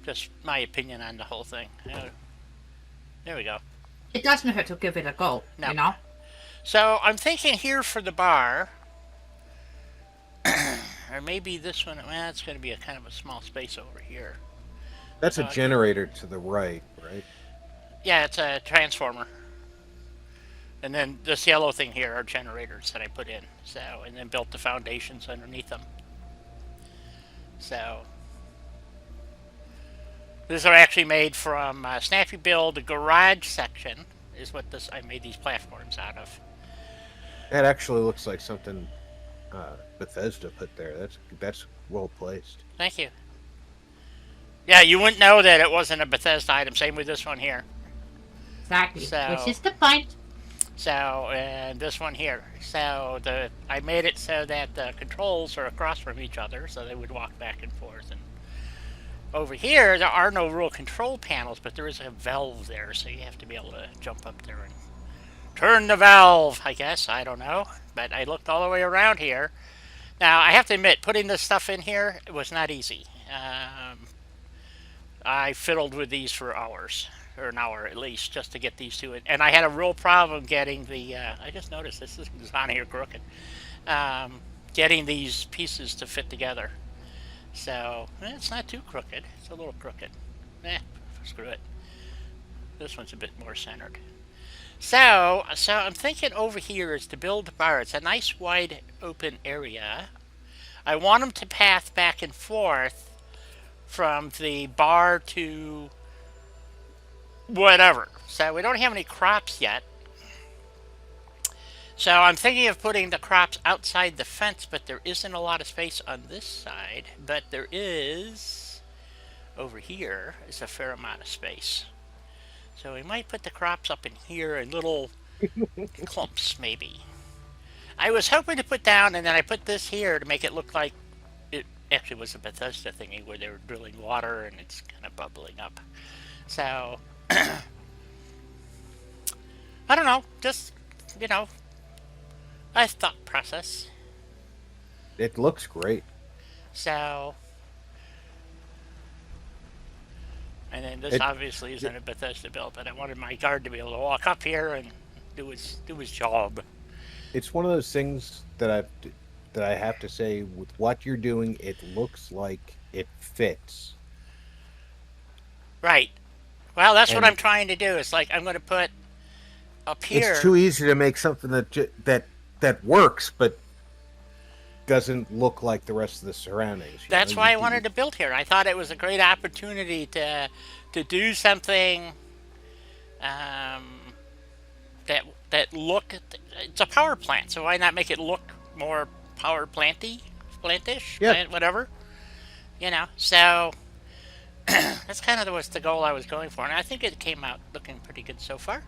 just my opinion on the whole thing. There we go. It doesn't hurt to give it a go, No. you know? So I'm thinking here for the bar, or maybe this one. Well, it's going to be a kind of a small space over here. That's a generator to the right? Yeah, it's a transformer. And then this yellow thing here are generators that I put in. So, and then built the foundations underneath them. So, these are actually made from Snappy Build. The garage section is what I made these platforms out of. That actually looks like something Bethesda put there. That's well placed. Thank you. Yeah, you wouldn't know that it wasn't a Bethesda item. Same with this one here. Exactly. So- Which is the point. So, and this one here. So I made it so that the controls are across from each other, so they would walk back and forth. And over here, there are no real control panels, but there is a valve there, so you have to be able to jump up there and turn the valve, I guess. I don't know. But I looked all the way around here. Now, I have to admit, putting this stuff in here was not easy. I fiddled with these for hours, or an hour at least, just to get these two in. And I had a real problem getting the, I just noticed this is on here crooked, getting these pieces to fit together. So, it's not too crooked. It's a little crooked. Screw it. This one's a bit more centered. So I'm thinking over here is to build the bar. It's a nice wide open area. I want them to path back and forth from the bar to whatever. So we don't have any crops yet. So I'm thinking of putting the crops outside the fence, but there isn't a lot of space on this side. But there is, over here, is a fair amount of space. So we might put the crops up in here in little clumps, maybe. I was hoping to put down, and then I put this here to make it look like it actually was a Bethesda thingy where they were drilling water and it's kind of bubbling up. So, I don't know, just, a thought process. It looks great. So, and then this obviously isn't a Bethesda build, but I wanted my guard to be able to walk up here and do his job. It's one of those things that I have to say, with what you're doing, it looks like it fits. Right. Well, that's what I'm trying to do. It's like I'm going to put up here. It's too easy to make something that works, but doesn't look like the rest of the surroundings. That's why I wanted to build here. I thought it was a great opportunity to do something that look. It's a power plant, so why not make it look more power plantish, Yeah. whatever. So that's kind of was the goal I was going for, and I think it came out looking pretty good so far.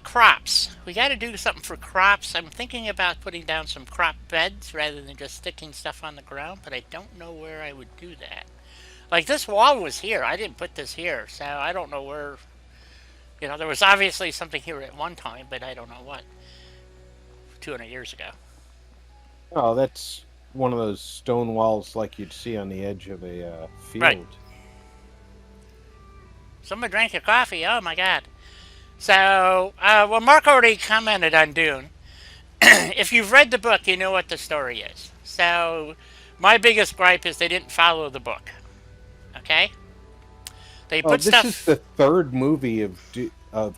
Crops. We got to do something for crops. I'm thinking about putting down some crop beds rather than just sticking stuff on the ground, but I don't know where I would do that. Like, this wall was here. I didn't put this here, so I don't know where. There was obviously something here at one time, but I don't know what. 200 years ago. Oh, that's one of those stone walls like you'd see on the edge of a field. Right. Someone drank your coffee. Oh, my God. So, Mark already commented on Dune. If you've read the book, you know what the story is. So, My biggest gripe is they didn't follow the book. Okay? They Oh, put this is stuff. the third movie of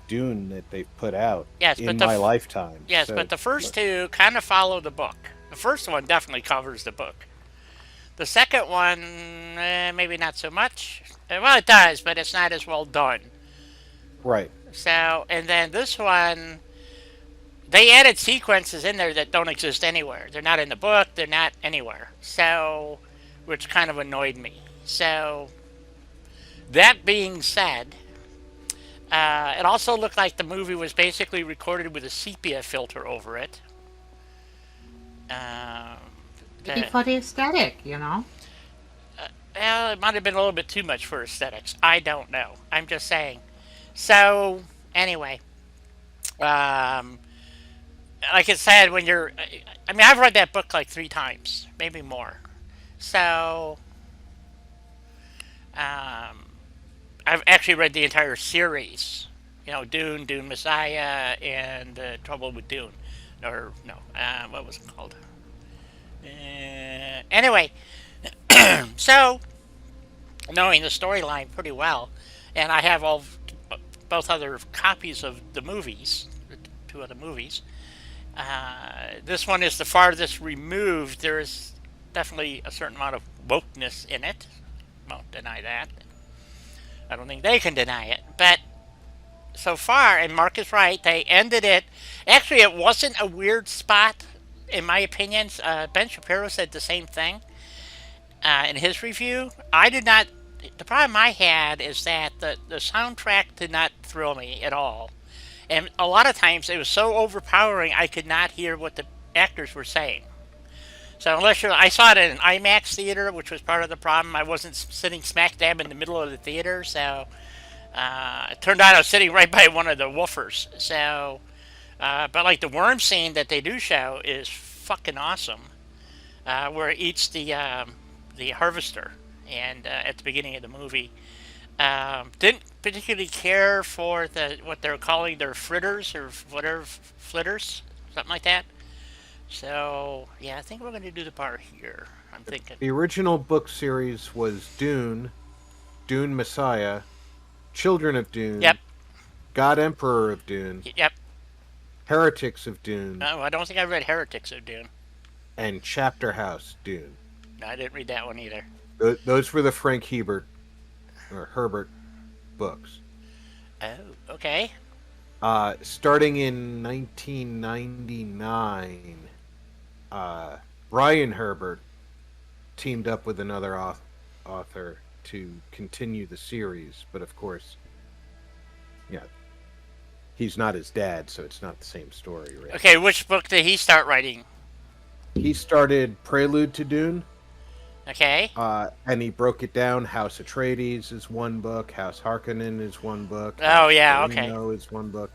Dune that they've put out Yes, in my lifetime. So, but the first two kind of follow the book. The first one definitely covers the book. The second one, maybe not so much. Well, it does, but it's not as well done. right. So, and then this one, they added sequences in there that don't exist anywhere. They're not in the book. They're not anywhere. So, which kind of annoyed me. So, that being said, it also looked like the movie was basically recorded with a sepia filter over it. Um, Maybe the, for the aesthetic, you know? well, it might have been a little bit too much for aesthetics. I don't know. I'm just saying. So, anyway, um, like I said, when you're, I mean, I've read that book like 3 times, maybe more. So, um, I've actually read the entire series. You know, Dune, Dune Messiah, and Trouble with Dune. Or, no, what was it called? Anyway, so, knowing the storyline pretty well, and I have both other copies of the movies, the 2 other movies. This one is the farthest removed. There is definitely a certain amount of wokeness in it. Won't deny that. I don't think they can deny it. But so far, and Mark is right, they ended it. Actually, it wasn't a weird spot, in my opinion. Ben Shapiro said the same thing in his review. I did not. The problem I had is that the soundtrack did not thrill me at all. And a lot of times it was so overpowering I could not hear what the actors were saying. So I saw it in an IMAX theater, which was part of the problem. I wasn't sitting smack dab in the middle of the theater, so it turned out I was sitting right by one of the woofers. So, but like the worm scene that they do show is fucking awesome, where it eats the harvester, and at the beginning of the movie. Didn't particularly care for what they're calling their fritters or whatever flitters, something like that. So yeah, I think we're going to do the bar here. I'm thinking. The original book series was Dune, Dune Messiah, Children of Yep, Dune, God Emperor of Dune, yep. Heretics of Dune, No, I don't think I read Heretics of Dune. and Chapter House Dune. No, I didn't read that one either. Those were the Frank Herbert books. Oh, okay. Starting in 1999, Brian Herbert teamed up with another author to continue the series, but of course, yeah, he's not his dad, so it's not the same story, right? Okay, which book did he start writing? He started Prelude to Dune, Okay. and he broke it down. House Atreides is one book. House Harkonnen is one book. Oh, House yeah, okay. Corino is one book.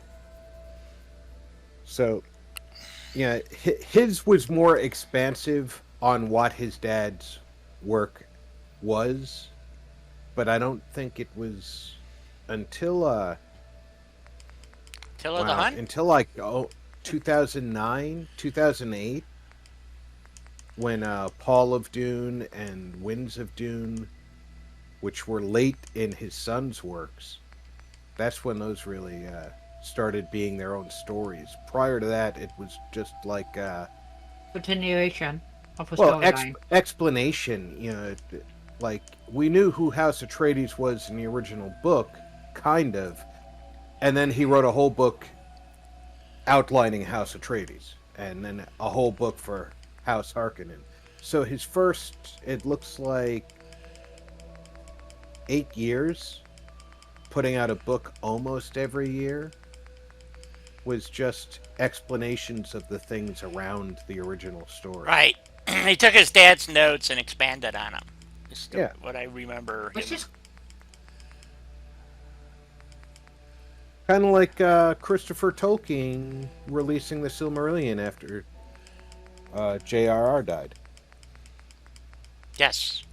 So, yeah, his was more expansive on what his dad's work was, but I don't think it was until Attila the Hun? until like 2009, 2008, when Paul of Dune and Winds of Dune, which were late in his son's works, that's when those really started being their own stories. Prior to that, it was just like Continuation of a well, storyline. explanation. You know, like we knew who House Atreides was in the original book, kind of, and then he wrote a whole book outlining House Atreides, and then a whole book for House Harkonnen. So his first, it looks like 8 years, putting out a book almost every year, was just explanations of the things around the original story. Right. He took his dad's notes and expanded on them. Is Yeah. what I remember Which him. is Kind of like Christopher Tolkien releasing the Silmarillion after J.R.R. died. Yes.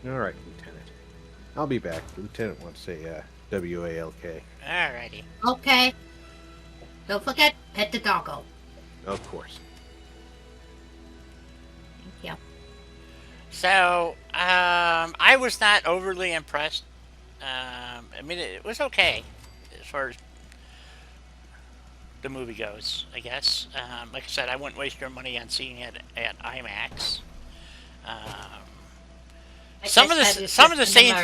All right, Lieutenant. I'll be back. The Lieutenant wants a WALK. Alrighty. Okay. Don't forget, pet the doggo. Of course. Thank you. So, I was not overly impressed. I mean, it was okay as far as the movie goes, I guess. Like I said, I wouldn't waste your money on seeing it at IMAX. Some of the scenes,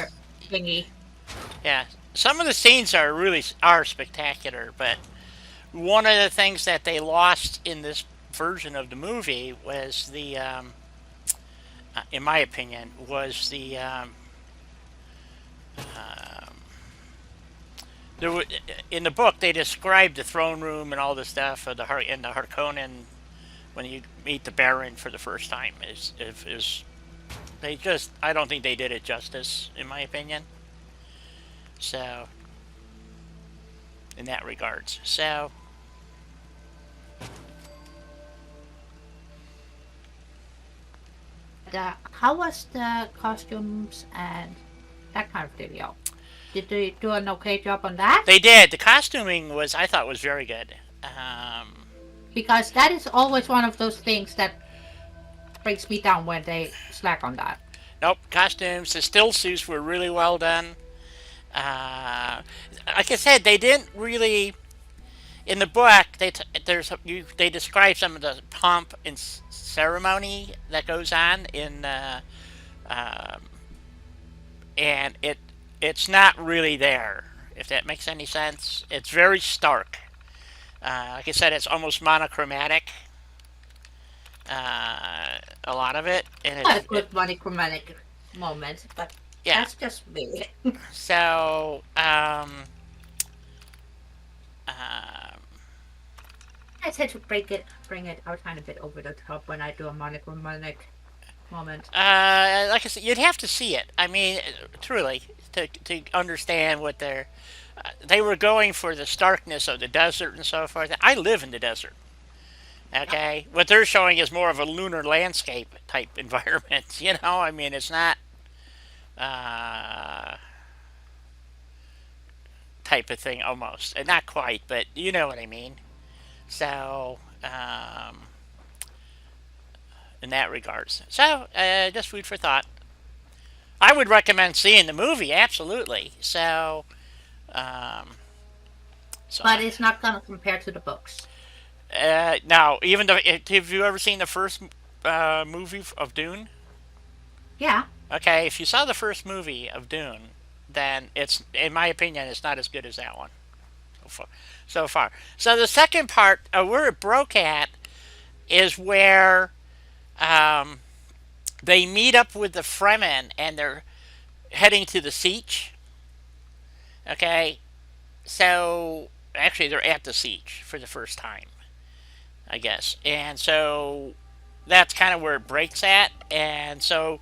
thingy. yeah, some of the scenes are spectacular, but one of the things that they lost in this version of the movie was the, in my opinion, was the in the book they described the throne room and all the stuff of the Harkonnen when you meet the Baron for the first time is I don't think they did it justice, in my opinion. So, in that regards. So, How was the costumes and that kind of deal? Did they do an okay job on that? they did. The costuming I thought was very good. Because that is always one of those things that breaks me down when they slack on that. Nope, costumes. The still suits were really well done. Like I said, they didn't really. In the book, they describe some of the pomp and ceremony that goes on in, and it's not really there. If that makes any sense, it's very stark. Like I said, it's almost monochromatic. A lot of it, and Not a good monochromatic moment, but yeah. that's just me. So, I tend to bring it out kind of bit over the top when I do a monochromatic moment. like I said, you'd have to see it. I mean, truly, to understand what they were going for the starkness of the desert and so forth. I live in the desert. Okay, what they're showing is more of a lunar landscape type environment. You know, I mean, it's not type of thing almost, and not quite, but you know what I mean. So, in that regards, so just food for thought. I would recommend seeing the movie, absolutely. So, But it's not gonna compare to the books. now, even though, have you ever seen the first movie of Dune? Yeah. Okay, if you saw the first movie of Dune, then it's, in my opinion, it's not as good as that one so far. So the second part, where it broke at, is where they meet up with the Fremen and they're heading to the siege. Okay, so actually they're at the siege for the first time, I guess, and so that's kind of where it breaks at, and so.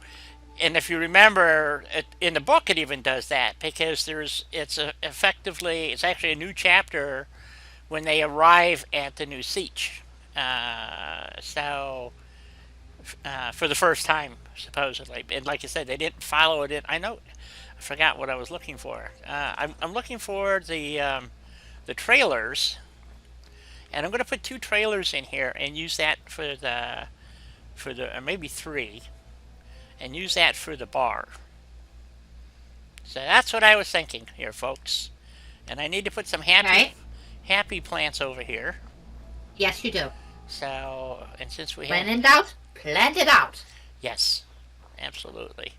And if you remember, in the book, it even does that because it's actually a new chapter when they arrive at the new siege. For the first time, supposedly, and like I said, they didn't follow it in. I forgot what I was looking for. I'm looking for the trailers, and I'm going to put 2 trailers in here and use that for the or maybe 3. And use that for the bar. So that's what I was thinking here, folks. And I need to put some happy plants over here. Yes, you do. So, and since we When in doubt, plant it out. Yes, absolutely.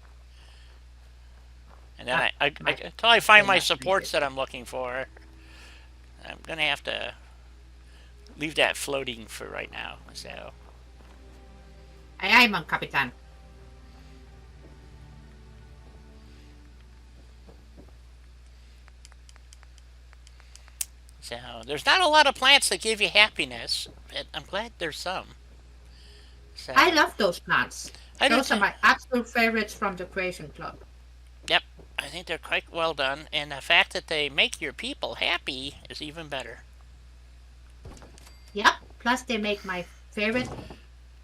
And then until I find my supports that I'm looking for, I'm gonna have to leave that floating for right now. So. Aye, aye, mon capitan. So there's not a lot of plants that give you happiness, but I'm glad there's some. So, I love those plants. Those are too. my absolute favorites from the Creation Club. Yep, I think they're quite well done, and the fact that they make your people happy is even better. Yep. Plus, they make my favorite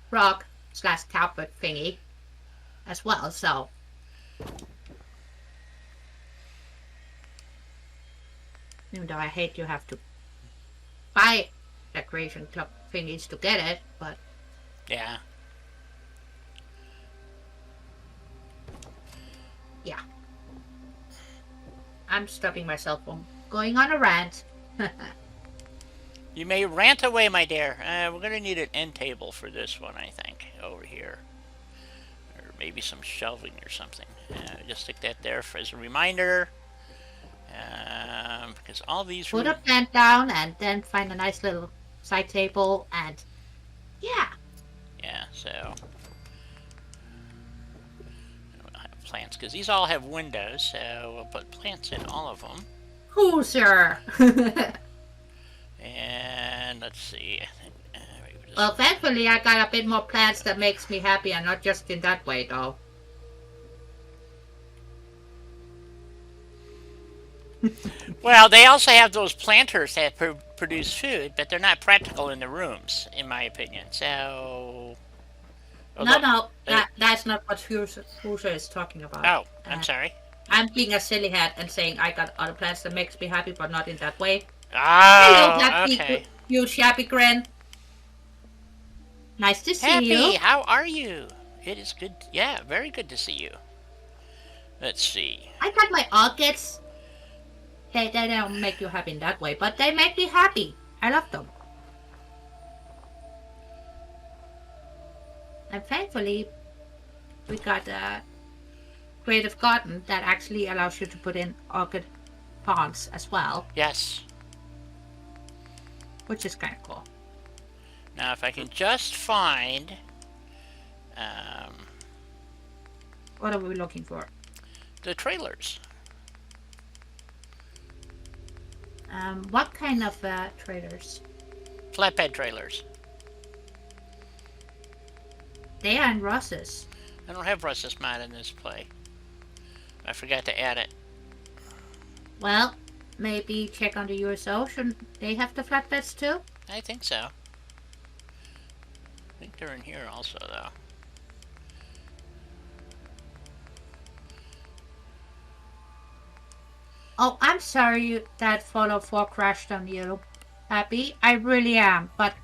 frog/tablet thingy as well. So Even though I hate you have to buy decoration club thingies to get it, but Yeah. yeah. I'm stopping myself from going on a rant. You may rant away, my dear. We're going to need an end table for this one, I think, over here. Or maybe some shelving or something. Just stick that there as a reminder. Because all these... Put a plant down and then find a nice little side table and yeah. Yeah, so... I'll have plants, because these all have windows, so we'll put plants in all of them. Cool, sir. And let's see. I think, Well, thankfully I got a bit more plants that makes me happy and not just in that way, though. Well, they also have those planters that produce food, but they're not practical in the rooms, in my opinion. So... No, that's not what Fuser is talking about. Oh, I'm sorry. I'm being a silly hat and saying I got other plants that makes me happy, but not in that way. Oh, Hello, okay. You shabby grin. Nice to see you. Happy, how are you? It is good. Yeah, very good to see you. Let's see. I got my orchids. They don't make you happy in that way, but they make me happy. I love them. And thankfully, we got a creative garden that actually allows you to put in orchid ponds as well. Yes. Which is kind of cool. Now, if I can just find... What are we looking for? the trailers. What kind of trailers? Flatbed trailers. They are in Ross's. I don't have Russ's mod in this play. I forgot to add it. Well, maybe check on the USO. Shouldn't they have the flatbeds too? I think so. I think they're in here also, though. Oh, I'm sorry that FO4 crashed on you. Happy? I really am. But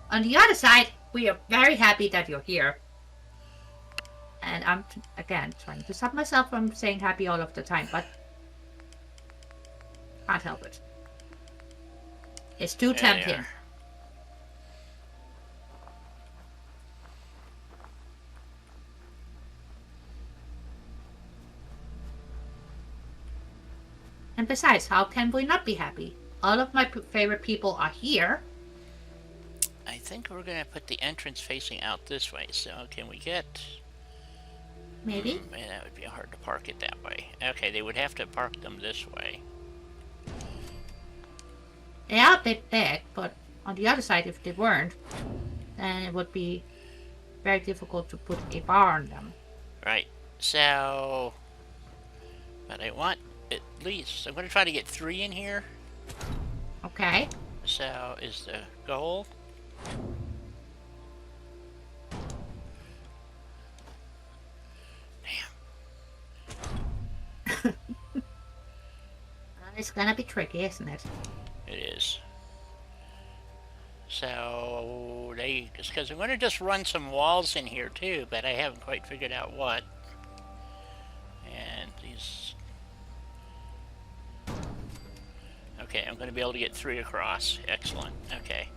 on the other side, we are very happy that you're here. And I'm, again, trying to stop myself from saying happy all of the time, but can't help it. It's too tempting. And besides, how can we not be happy? All of my favorite people are here. I think we're going to put the entrance facing out this way. So can we get... Maybe? Man, that would be hard to park it that way. Okay, they would have to park them this way. They are a bit big, but on the other side, if they weren't, then it would be very difficult to put a bar on them. Right. So... But I want at least... I'm going to try to get 3 in here. Okay. So, is the goal... It's gonna be tricky, isn't it? It is. So, because I'm going to just run some walls in here too, but I haven't quite figured out what. And these... Okay, I'm going to be able to get 3 across. Excellent. Okay.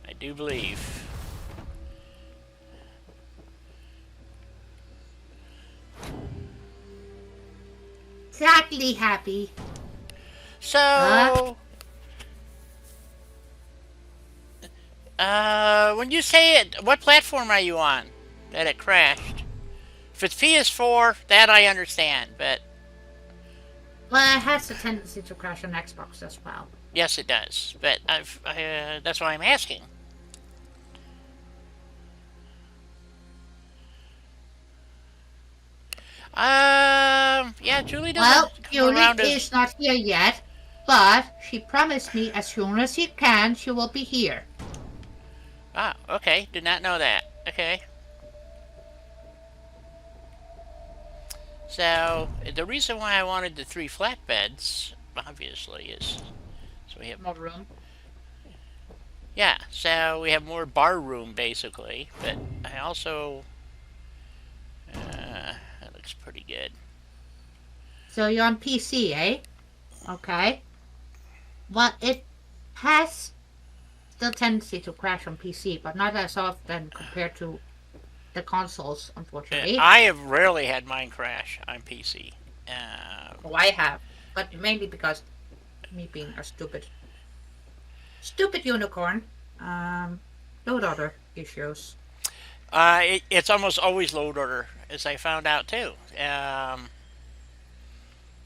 I do believe. Exactly, Happy. So... when you say it, what platform are you on that it crashed? If it's PS4, that I understand, but... Well, it has a tendency to crash on Xbox as well. Yes, it does, but that's why I'm asking. Yeah, Julie doesn't Well, come around Julie is not here yet, but she promised me as soon as she can, she will be here. Ah, okay, did not know that. Okay. So, the reason why I wanted the 3 flatbeds obviously, is... So we have... More room. Yeah, so we have more bar room, basically. But I also... that looks pretty good. So you're on PC, eh? Okay. Well, it has the tendency to crash on PC, but not as often compared to the consoles, unfortunately. I have rarely had mine crash on PC. Oh, I have, but mainly because me being a stupid unicorn. Load order issues. It's almost always load order, as I found out too.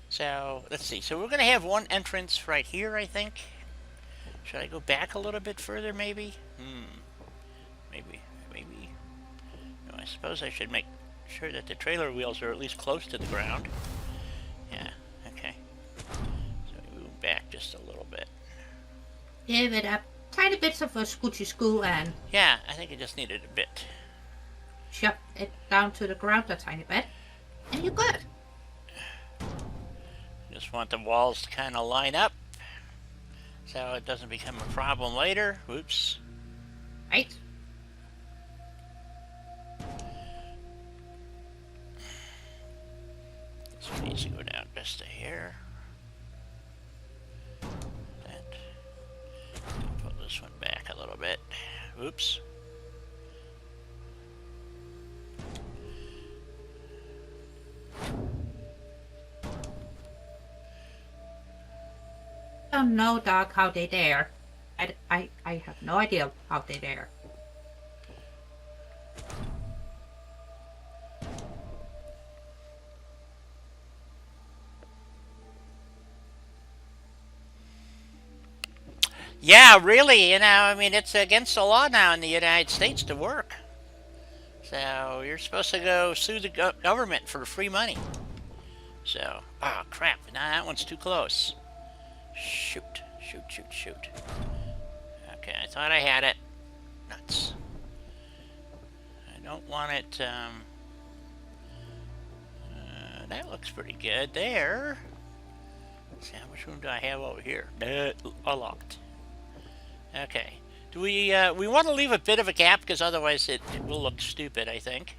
So let's see. So we're gonna have one entrance right here, I think. Should I go back a little bit further, maybe? Maybe. No, I suppose I should make sure that the trailer wheels are at least close to the ground. Yeah. Okay. So we move back just a little bit. Give it a tiny bits of a scoochy scoo and Yeah, I think it just needed a bit. shove it down to the ground a tiny bit, and you're good. Just want the walls to kind of line up so it doesn't become a problem later. Whoops. Right? This one needs to go down just a hair. That. Pull this one back a little bit. Oops. Don't know, dog, how they dare. I have no idea how they dare. Yeah, really, I mean, it's against the law now in the United States to work. So you're supposed to go sue the government for free money. So, oh crap, now that one's too close. Shoot. Okay, I thought I had it. Nuts. I don't want it, that looks pretty good there. Let's see, how much room do I have over here? A lot. Okay. Do we want to leave a bit of a gap, because otherwise it will look stupid, I think.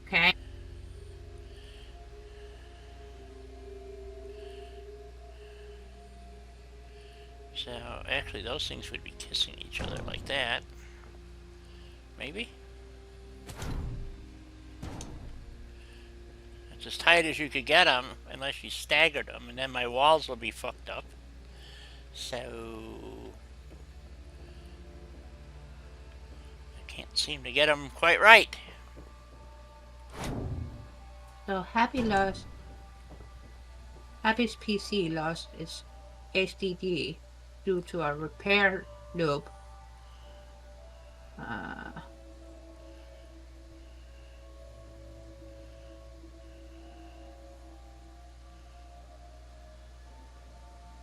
Okay. So, actually, those things would be kissing each other like that. Maybe? It's as tight as you could get them, unless you staggered them, and then my walls will be fucked up. So... I can't seem to get them quite right. So Happy's PC lost its HDD due to a repair loop.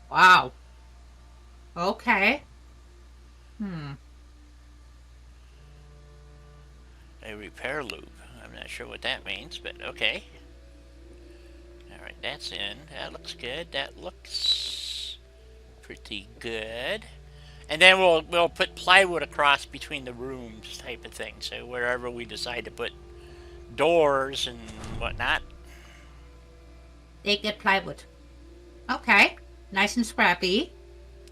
Wow. Okay. A repair loop. I'm not sure what that means, but okay. Alright, that's in. That looks good. That looks pretty good. And then we'll put plywood across between the rooms type of thing. So wherever we decide to put doors and whatnot. They get plywood. Okay. Nice and scrappy.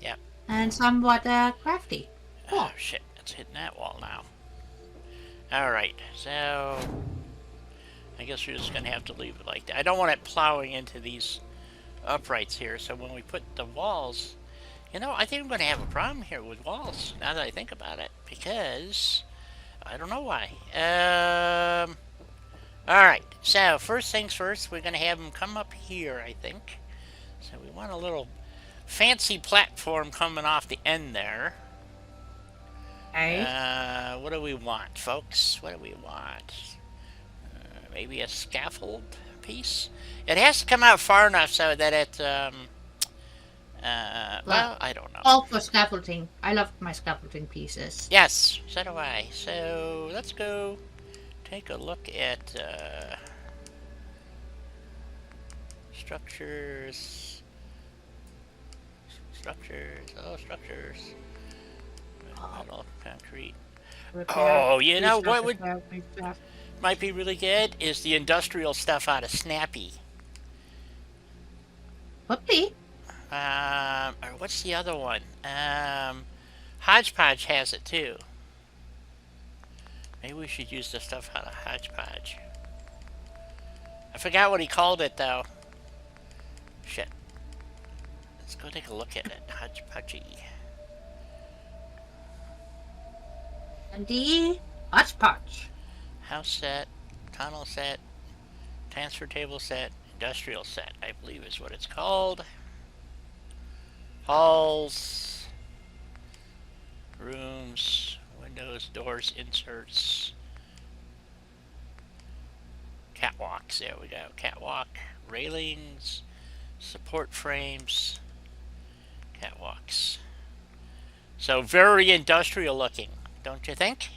Yep. And somewhat crafty. Cool. Oh shit, it's hitting that wall now. Alright, so I guess we're just gonna have to leave it like that. I don't want it plowing into these uprights here, so when we put the walls, I think I'm gonna have a problem here with walls, now that I think about it, because I don't know why. Alright, so first things first, we're gonna have them come up here, I think. So we want a little fancy platform coming off the end there. Okay. What do we want, folks? What do we want? Maybe a scaffold piece? It has to come out far enough so that it, well, I don't know. All for scaffolding. I love my scaffolding pieces. Yes, so do I. So, let's go take a look at, Structures. Structures. Oh, structures. Metal, concrete. Repair. Oh, you know Please don't what would repair me stuff. might be really good is the industrial stuff out of Snappy. Whoopsie. Or what's the other one? Hodgepodge has it too. Maybe we should use the stuff out of Hodgepodge. I forgot what he called it though. Shit. Let's go take a look at it. Hodgepodge. And the hodgepodge. House set, tunnel set, transfer table set, industrial set, I believe is what it's called. Halls, rooms, windows, doors, inserts, catwalks, there we go, catwalk, railings, support frames, catwalks. So very industrial looking, don't you think?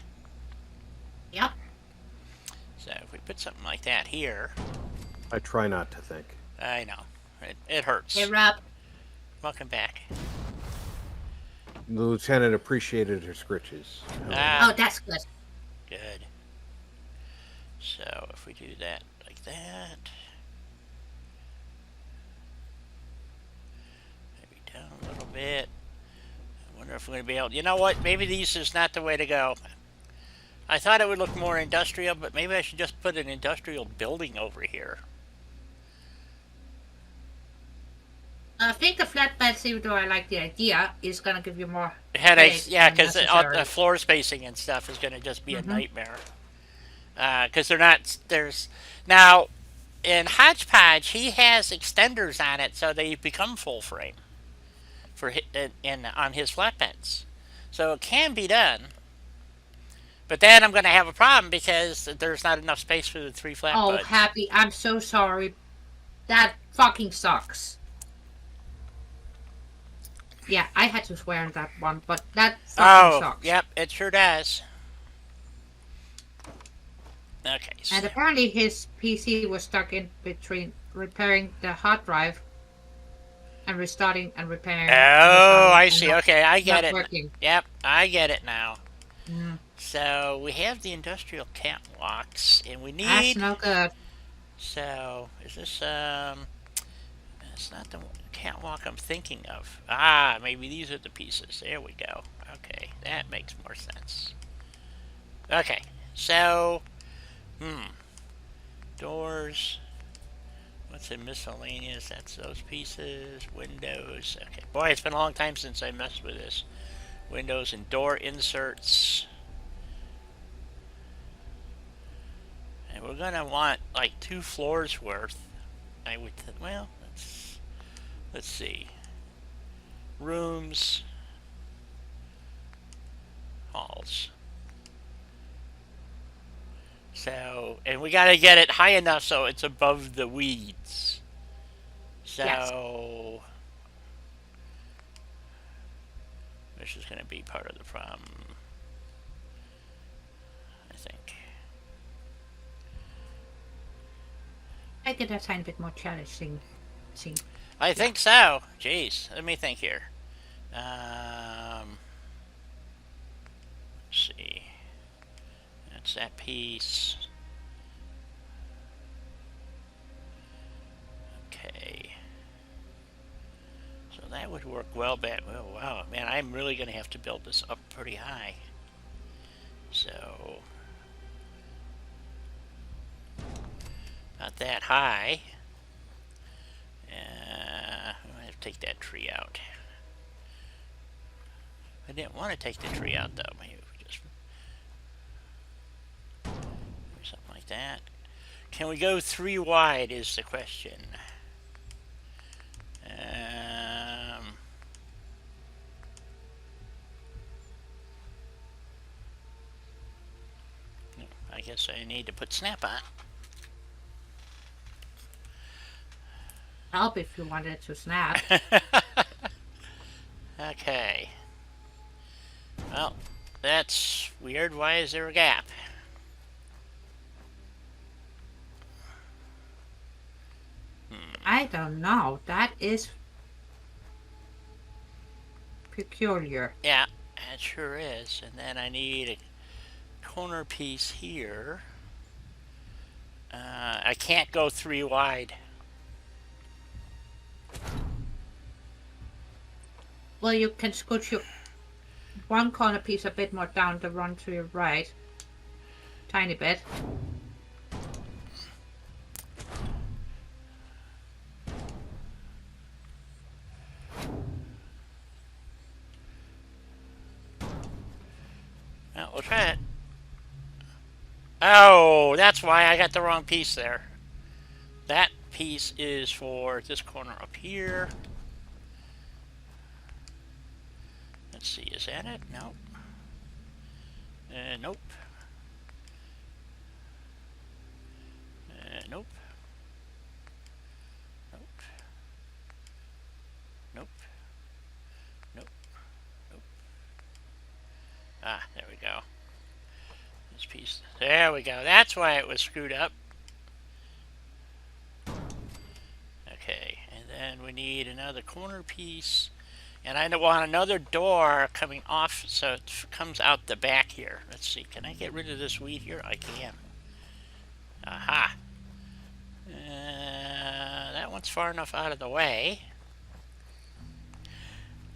Yep. So if we put something like that here, I try not to think. I know, it hurts. Hey, Rob. Welcome back. The lieutenant appreciated her scritches. Ah, Oh, that's good. good. So if we do that like that, maybe down a little bit. I wonder if we're going to be able. You know what? Maybe these is not the way to go. I thought it would look more industrial, but maybe I should just put an industrial building over here. I think the flatbeds, even though I like the idea, is gonna give you more Headaches, space yeah, than because necessary. the floor spacing and stuff is going to just be a nightmare. Because they're not. There's now in Hodgepodge, he has extenders on it, so they become full frame for on his flatbeds. So it can be done. But then I'm going to have a problem because there's not enough space for the 3 flatbeds. Oh, Happy, I'm so sorry. That fucking sucks. Yeah, I had to swear on that one, but that fucking sucks. Yep, it sure does. Okay. So, And apparently his PC was stuck in between repairing the hard drive and restarting and repairing. oh, I see. Not, Okay, I get not it. working. Yep, I get it now. Mm. So we have the industrial catwalks, and we need. That's no good. So is this It's not the catwalk I'm thinking of. Ah, maybe these are the pieces. There we go. Okay, that makes more sense. Okay, so doors. What's in miscellaneous? That's those pieces. Windows. Okay, boy, it's been a long time since I messed with this. Windows and door inserts. And we're gonna want like 2 floors worth. I would well, let's see. Rooms, halls. So, and we gotta get it high enough so it's above the weeds. So, Yes. this is gonna be part of the problem, I think. Make it a tiny bit more challenging. I think so. Jeez, let me think here. Let's see. That's that piece. Okay. So that would work well, but oh wow, man, I'm really gonna have to build this up pretty high. So not that high. I'm gonna have to take that tree out. I didn't want to take the tree out though. Maybe we just something like that. Can we go 3 wide is the question. I guess I need to put snap on. Help if you wanted to snap. Okay. Well, that's weird. Why is there a gap? I I don't know. That is peculiar. Yeah, it sure is. And then I need a corner piece here. I can't go 3 wide. Well, you can scooch your one corner piece a bit more down the run to your right. Tiny bit. Well, we'll try it. Oh, that's why I got the wrong piece there. That piece is for this corner up here. Let's see, is that it? Nope. Nope. Nope. Nope. Nope. Nope. Nope. Ah, there we go. This piece. There we go. That's why it was screwed up. Okay, and then we need another corner piece. And I want another door coming off so it comes out the back here. Let's see, can I get rid of this weed here? I can. Aha. That one's far enough out of the way.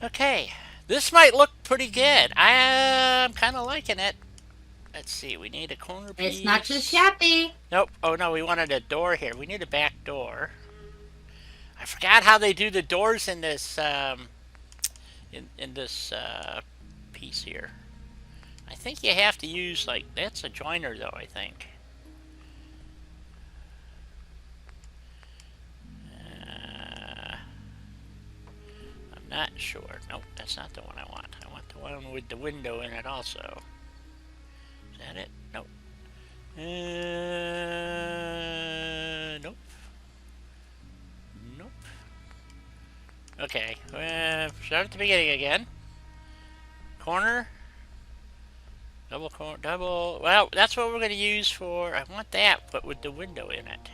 Okay, this might look pretty good. I'm kind of liking it. Let's see, we need a corner piece. It's not too shabby. Nope. Oh no, we wanted a door here. We need a back door. I forgot how they do the doors in this in this piece here. I think you have to use, like, that's a joiner though, I think. I'm not sure. Nope, that's not the one I want. I want the one with the window in it also. Is that it? Nope. Nope. Nope. Okay, start at the beginning again. Corner. Double corner, double. Well, that's what we're going to use for. I want that, but with the window in it.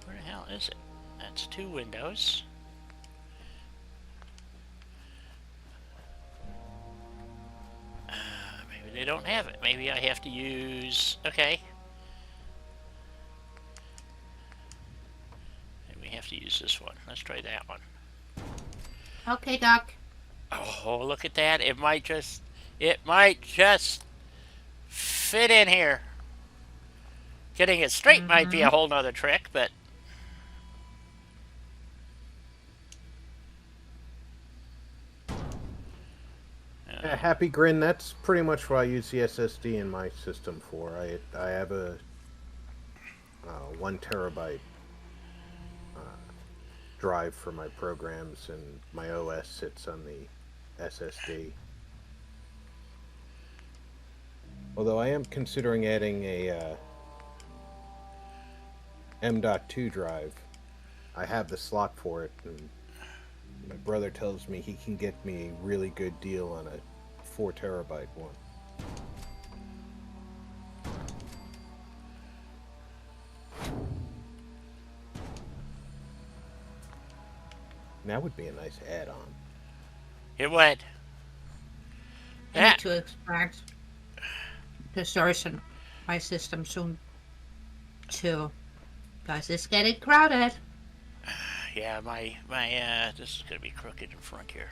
Where the hell is it? That's 2 windows. Maybe they don't have it. Maybe I have to use. Okay. Maybe we have to use this one. Let's try that one. Okay, Doc. Oh, look at that. It might just fit in here. Getting it straight might be a whole nother trick, but Happy Grin, that's pretty much what I use the SSD in my system for. I have a 1 terabyte drive for my programs, and my OS sits on the SSD. Although I am considering adding a M.2 drive. I have the slot for it, and my brother tells me he can get me a really good deal on a 4 terabyte one. That would be a nice add-on. it would. I need to expand the storage in my system soon too, because it's getting crowded. Yeah, my this is gonna be crooked in front here.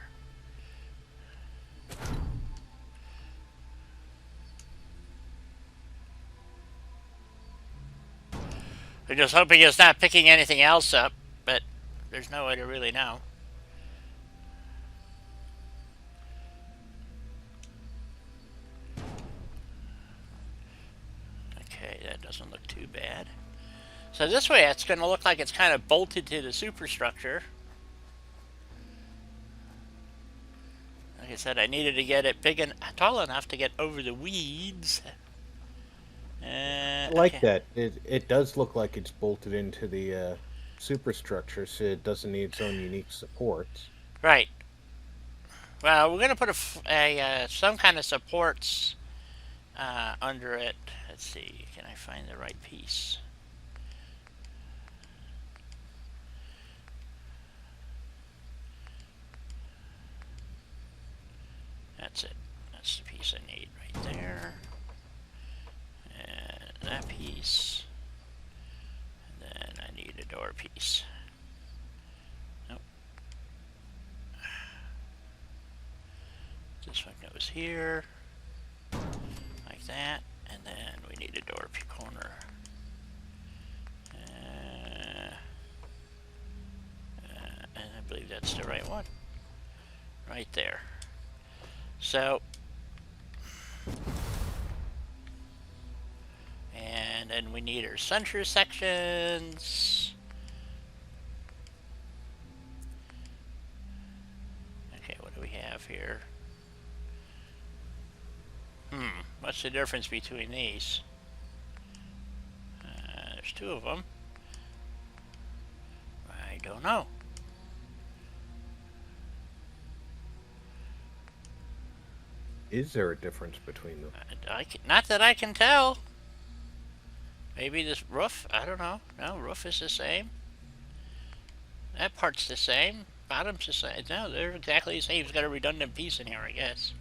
I'm just hoping it's not picking anything else up, but there's no way to really know. Okay, that doesn't look too bad. So this way it's going to look like it's kind of bolted to the superstructure. Like I said, I needed to get it big and tall enough to get over the weeds. I like that. It does look like it's bolted into the superstructure, so it doesn't need its own unique supports. Right. Well, we're going to put some kind of supports under it. Let's see. Can I find the right piece? That's it. That's the piece I need right there. And that piece. And then I need a door piece. Nope. This one goes here. Like that. And then we need a door corner. And I believe that's the right one. Right there. So, and then we need our center sections. Okay, what do we have here? What's the difference between these? There's two of them. I don't know. Is there a difference between them? Not that I can tell. Maybe this roof? I don't know. No, roof is the same. That part's the same. Bottom's the same. No, they're exactly the same. It's got a redundant piece in here, I guess.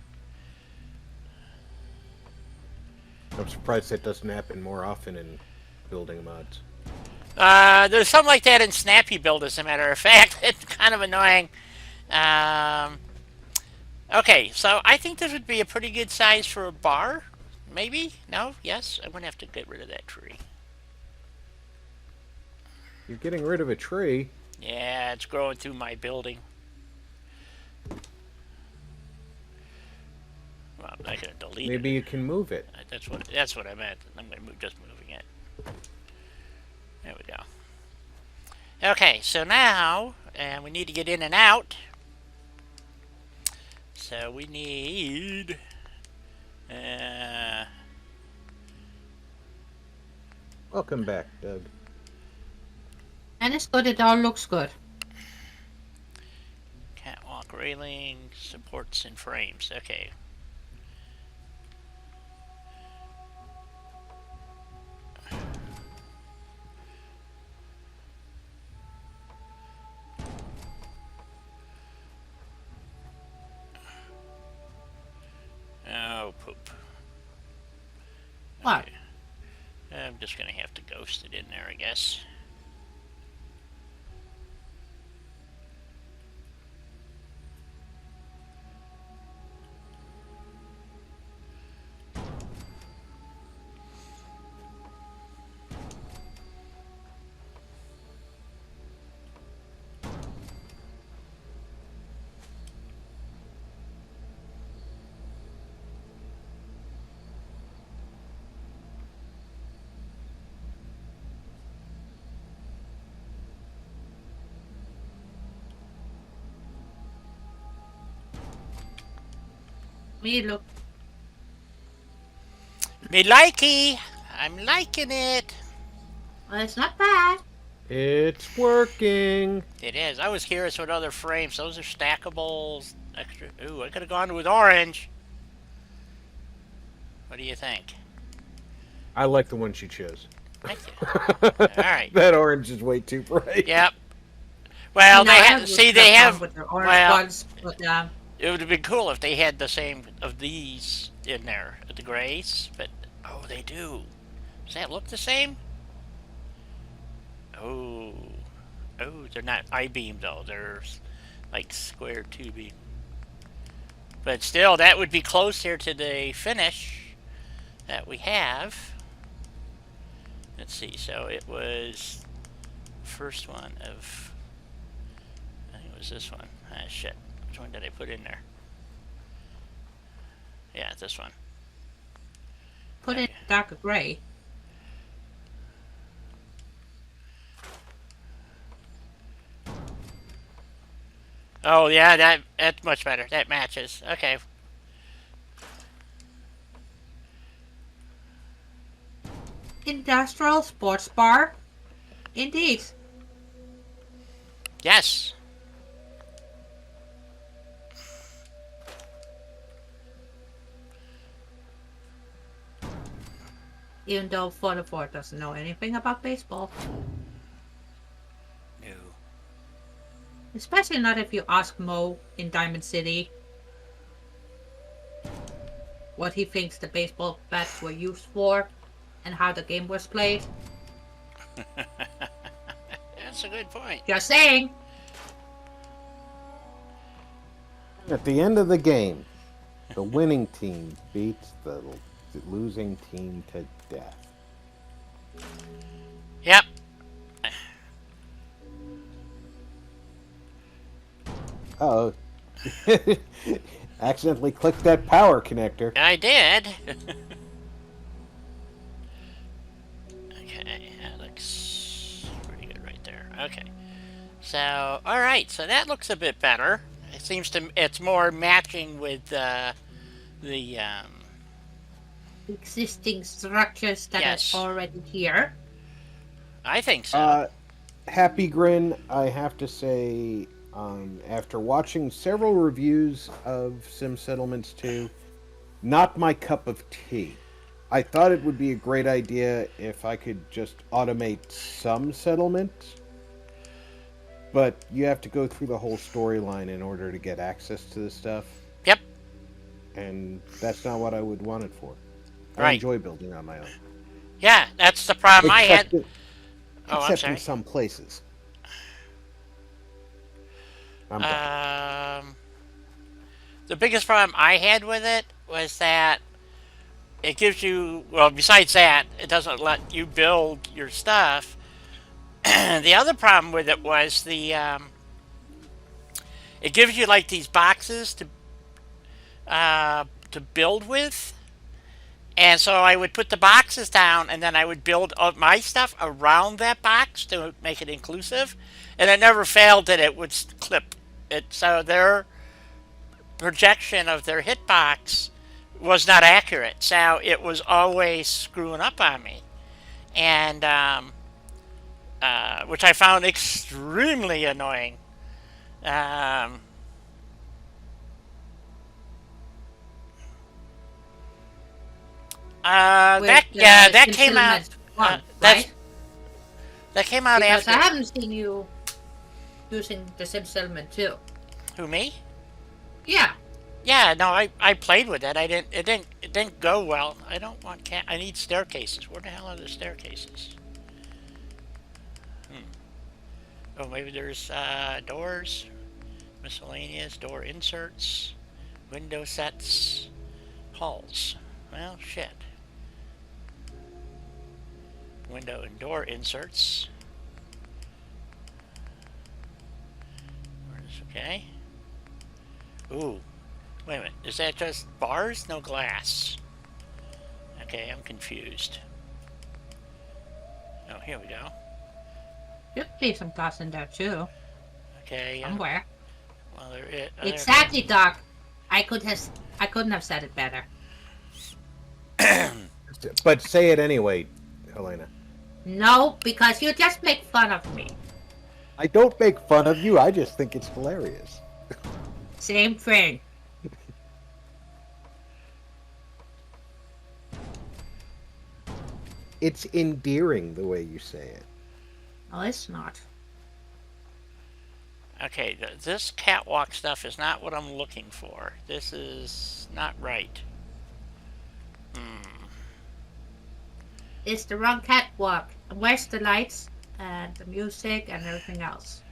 I'm surprised that doesn't happen more often in building mods. There's something like that in Snappy Build, as a matter of fact. It's kind of annoying. Okay, so I think this would be a pretty good size for a bar. Maybe? No? Yes? I'm going to have to get rid of that tree. You're getting rid of a tree? Yeah, it's growing through my building. Well, I'm not going to delete it. Maybe you can move it. That's what I meant. I'm going to just moving it. There we go. Okay, so now, and we need to get in and out. So we need... Welcome back, Doug. And it's good. It all looks good. Catwalk railing, supports and frames. Okay. Oh, poop. What? Okay. I'm just going to have to ghost it in there, I guess. Me look. Me likey! I'm liking it! Well, it's not bad. It's working. It is. I was curious what other frames. Those are stackables. Extra. Ooh, I could have gone with orange. What do you think? I like the one she chose. Thank you. Alright. That orange is way too bright. Yep. Well, No, they I have. would See, have they gone have. with the orange Well, ones, but it would have been cool if they had the same of these in there, the grays. But oh, they do. Does that look the same? Oh, they're not I-beam though. They're like square 2-beam. But still, that would be closer to the finish that we have. Let's see. So it was first one of. I think it was this one. Ah, shit. Which one did I put in there? Yeah, this one. put it darker gray. Oh yeah, that's much better. That matches. Okay. Industrial sports bar. Indeed. Yes. Even though FO4 doesn't know anything about baseball. No. Especially not if you ask Mo in Diamond City. what he thinks the baseball bats were used for and how the game was played. That's a good point. Just saying. At the end of the game, the winning team beats the losing team to death. Yep. Uh-oh. Accidentally clicked that power connector. I did. Okay, that looks pretty good right there. Okay. So, alright, so that looks a bit better. It seems to, it's more matching with the Existing structures that Yes. are already here. I think so. Happy Grin, I have to say, after watching several reviews of Sim Settlements 2, not my cup of tea. I thought it would be a great idea if I could just automate some settlements, but you have to go through the whole storyline in order to get access to the stuff, Yep. and that's not what I would want it for. I Right. enjoy building on my own. Yeah, that's the problem I had. Except Oh, I'm except sorry. in some places. I'm done. The biggest problem I had with it was that it gives you, well, besides that, it doesn't let you build your stuff. The other problem with it was it gives you like these boxes to build with. And so I would put the boxes down, and then I would build my stuff around that box to make it inclusive. And it never failed that it would clip it. So their projection of their hitbox was not accurate. So it was always screwing up on me. And which I found extremely annoying. That came out. One, That's right? that came out Because after. I haven't seen you using the Sim Settlement 2. Who, me? Yeah. Yeah, no, I played with it. It didn't go well. I don't want I need staircases. Where the hell are the staircases? Oh, maybe there's doors, miscellaneous, door inserts, window sets, halls. Well, shit. Window and door inserts. Okay. Ooh. Wait a minute. Is that just bars? No glass. Okay, I'm confused. Oh, here we go. Should be some glass in there too. Okay. Somewhere. Well, there is. Exactly, Doc. I couldn't have said it better. But say it anyway, Helena. No, because you just make fun of me. I don't make fun of you, I just think it's hilarious. Same thing. It's endearing the way you say it. No, it's not. Okay, this catwalk stuff is not what I'm looking for. This is not right. It's the wrong catwalk. Where's the lights and the music and everything else?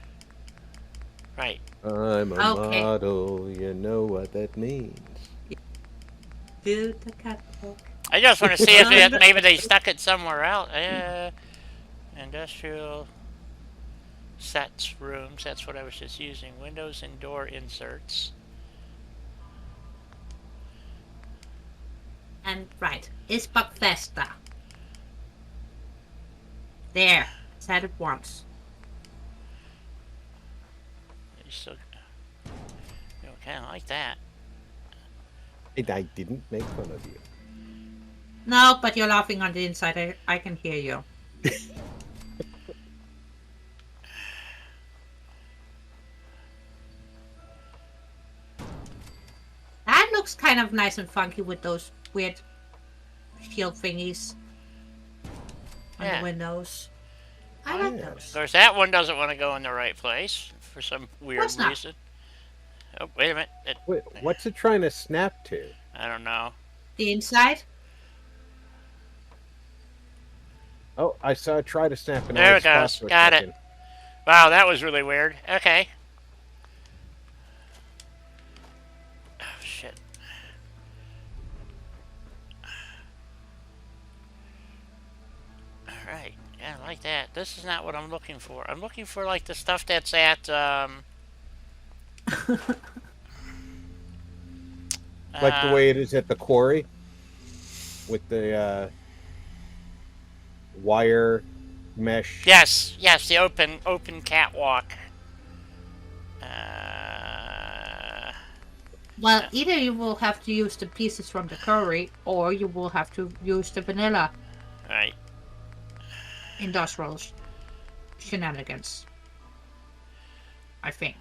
Right. I'm a Okay. model, you know what that means. Do the catwalk. I just want to see if maybe they stuck it somewhere else. Industrial sets, rooms. That's what I was just using. Windows and door inserts. And right, it's Buckfesta. There, said it once. You still, you kind of like that. I didn't make fun of you. No, but you're laughing on the inside. I can hear you. That looks kind of nice and funky with those weird shield thingies on Yeah. the windows. I like Yeah. Of those. course, that one doesn't want to go in the right place for some weird course not. reason. Oh, wait a minute. Wait, what's it trying to snap to? I don't know. The inside? Oh, I saw it try to snap an There odd it spot goes. for a Got it. second. Wow, that was really weird. Okay. Oh, shit. Alright. Yeah, I like that. This is not what I'm looking for. I'm looking for, like, the stuff that's at, Like the way it is at the quarry with the wire mesh. Yes, yes, the open catwalk. Well, either you will have to use the pieces from the curry, or you will have to use the vanilla Right. industrial shenanigans. I think.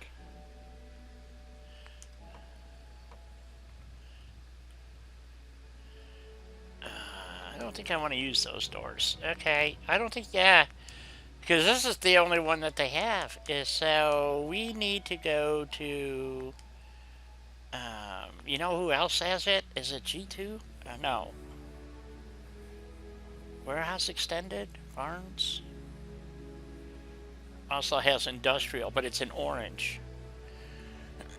I don't think I want to use those doors. Okay, I don't think, yeah. Because this is the only one that they have. So we need to go to... you know who else has it? Is it G2? No. Warehouse Extended? Barnes? Also has industrial, but it's in orange.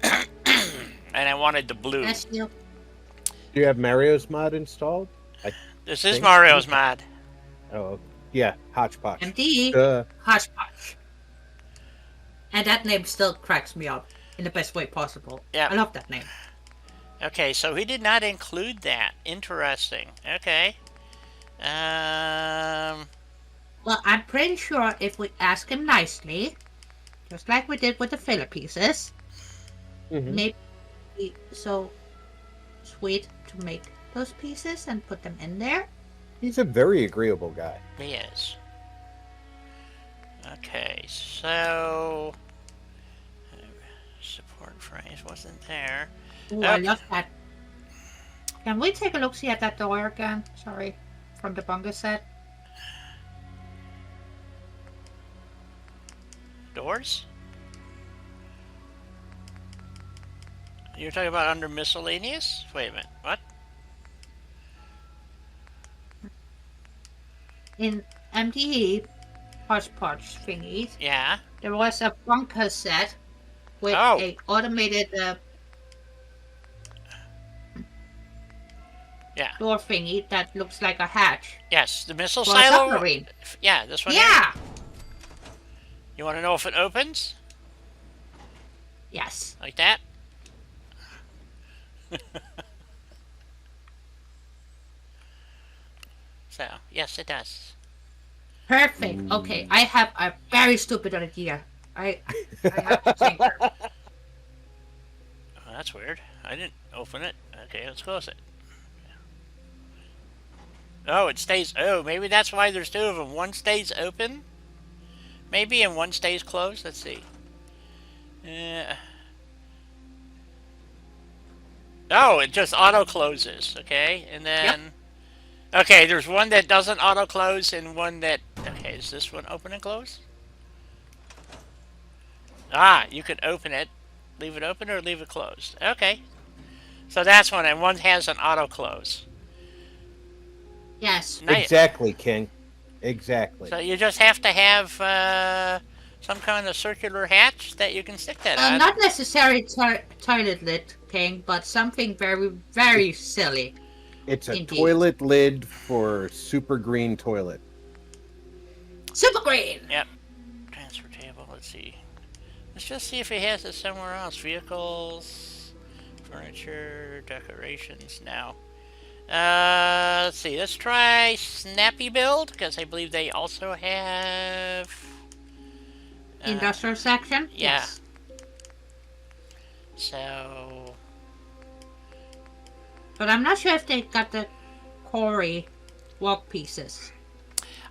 And I wanted the blue. Yes, you. Do you have Mario's mod installed? This is think- Mario's mod. Oh, yeah, Hodgepodge. MD Uh, Hodgepodge. And that name still cracks me up in the best way possible. Yeah. I love that name. Okay, so he did not include that. Interesting. Okay. Well, I'm pretty sure if we ask him nicely, just like we did with the filler pieces, mhm. maybe be so sweet to make those pieces and put them in there. He's a very agreeable guy. He is. Okay, so... support phrase wasn't there. Ooh, I love that. Can we take a look-see at that door again? Sorry, from the bunga set. Doors? You're talking about under miscellaneous? Wait a minute, what? In MTE hodgepodge thingies, Yeah. there was a bunker set with Oh. a automated Yeah. door thingy that looks like a hatch Yes, the missile for a silo. submarine. Yeah, this one. Here. Yeah. You want to know if it opens Yes. like that? So yes, it does. Perfect. Okay, I have a very stupid idea. I have to think. Oh, that's weird. I didn't open it. Okay, let's close it. Oh, it stays. Oh, maybe that's why there's two of them. One stays open, maybe, and one stays closed. Let's see. Oh, it just auto closes. Okay, and then. Okay, there's one that doesn't auto close and one that. Okay, is this one open and close? Ah, you can open it, leave it open, or leave it closed. Okay, so that's one, and one has an auto close. Yes. Nice. Exactly, King. Exactly. So you just have to have some kind of circular hatch that you can stick that on. Not necessarily toilet lid thing, but something very, very silly. It's a Indeed. toilet lid for super green toilet. Super green. Yep. Transfer table. Let's see. Let's just see if he has it somewhere else. Vehicles, furniture, decorations. Now, let's see. Let's try Snappy Build because I believe they also have Industrial section. yeah. Yes. So But I'm not sure if they got the quarry walk pieces.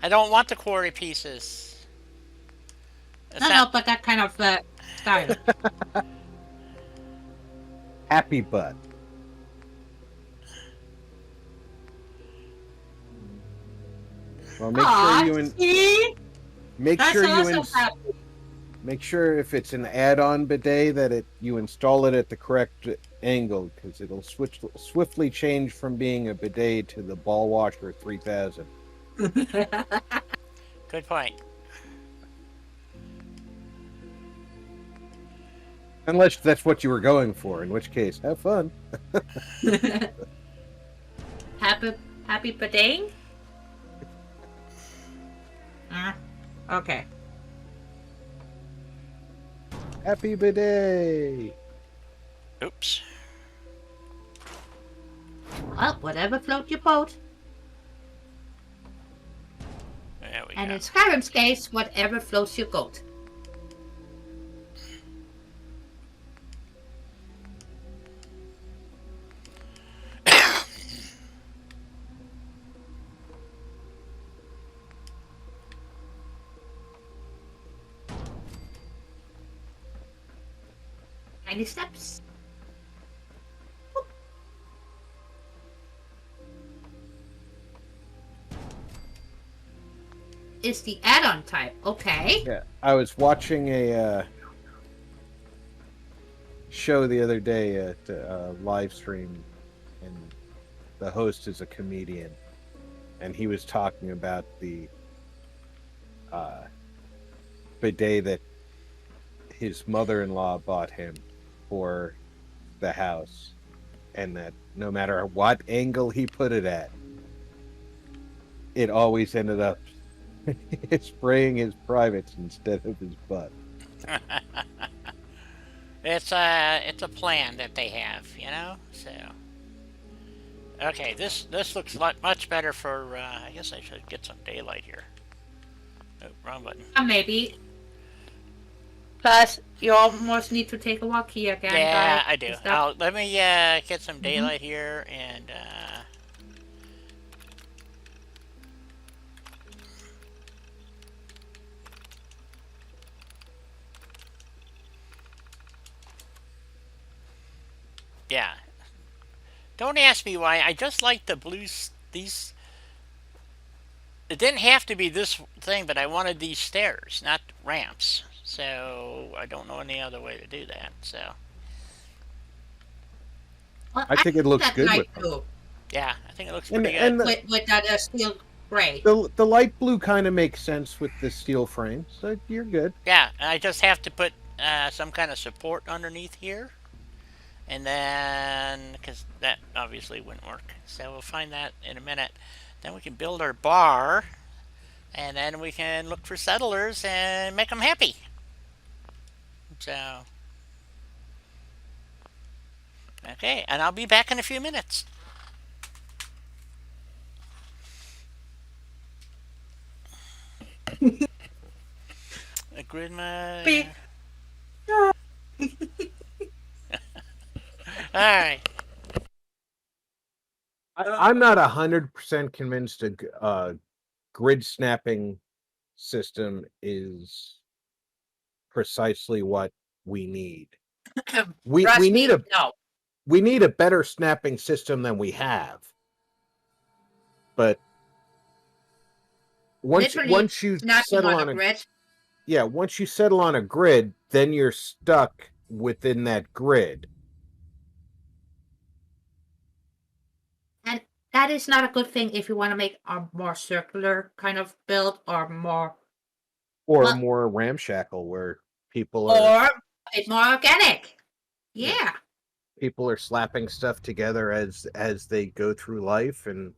I don't want the quarry pieces. That's No, but that kind of style. Happy butt. Well, make Aw, sure you see? make That's sure you also happy. make sure if it's an add-on bidet that you install it at the correct angle because it'll swiftly change from being a bidet to the ball washer 3000. Good point. Unless that's what you were going for, in which case, have fun. Happy bidding? Okay. Happy bidet! Oops. Well, whatever float your boat. There we And go. in Skyrim's case, whatever floats your goat. Tiny steps. Is the add-on type. Okay. Yeah, I was watching a show the other day at a live stream, and the host is a comedian, and he was talking about the bidet that his mother-in-law bought him for the house, and that no matter what angle he put it at, it always ended up spraying his privates instead of his butt. It's a plan that they have, you know. So, okay, this looks much better for. I guess I should get some daylight here. Oh, wrong button. Maybe. Plus, you almost need to take a walk here again. Yeah, guys. I do. Is that- Let me get some daylight here and. Yeah. Don't ask me why. I just like the blues. These. It didn't have to be this thing, but I wanted these stairs, not ramps. So I don't know any other way to do that. So Well, I think it looks that good light with them. blue yeah, I think it looks And, pretty and good. with that steel gray. the light blue kind of makes sense with the steel frame, so you're good. Yeah, I just have to put some kind of support underneath here. And then, because that obviously wouldn't work. So we'll find that in a minute. Then we can build our bar. And then we can look for settlers and make them happy. So, okay, and I'll be back in a few minutes. A grid my. Beep. All right. I'm not 100% convinced a grid snapping system is precisely what we need. We Trust need me, no. we need a better snapping system than we have. But once Literally you snapping settle on on a grid. yeah, once you settle on a grid, then you're stuck within that grid. And that is not a good thing if you want to make a more circular kind of build or more Or Well- more ramshackle where people are or it's more organic. Yeah. Yeah. people are slapping stuff together as they go through life, and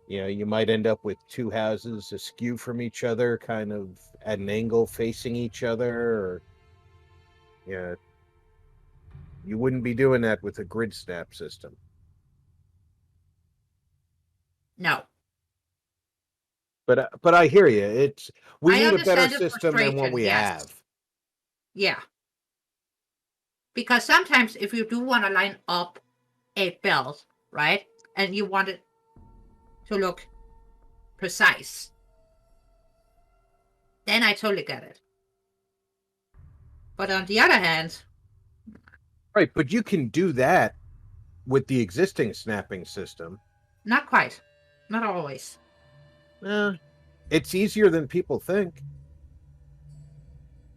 you might end up with two houses askew from each other, kind of at an angle facing each other, or you wouldn't be doing that with a grid snap system. No. But I hear you. We I need a better understand the system than what frustration, we yes. have. Yeah. Because sometimes if you do want to line up a build, right? And you want it to look precise, then I totally get it. But on the other hand, Right, but you can do that with the existing snapping system. not quite. Not always. It's easier than people think.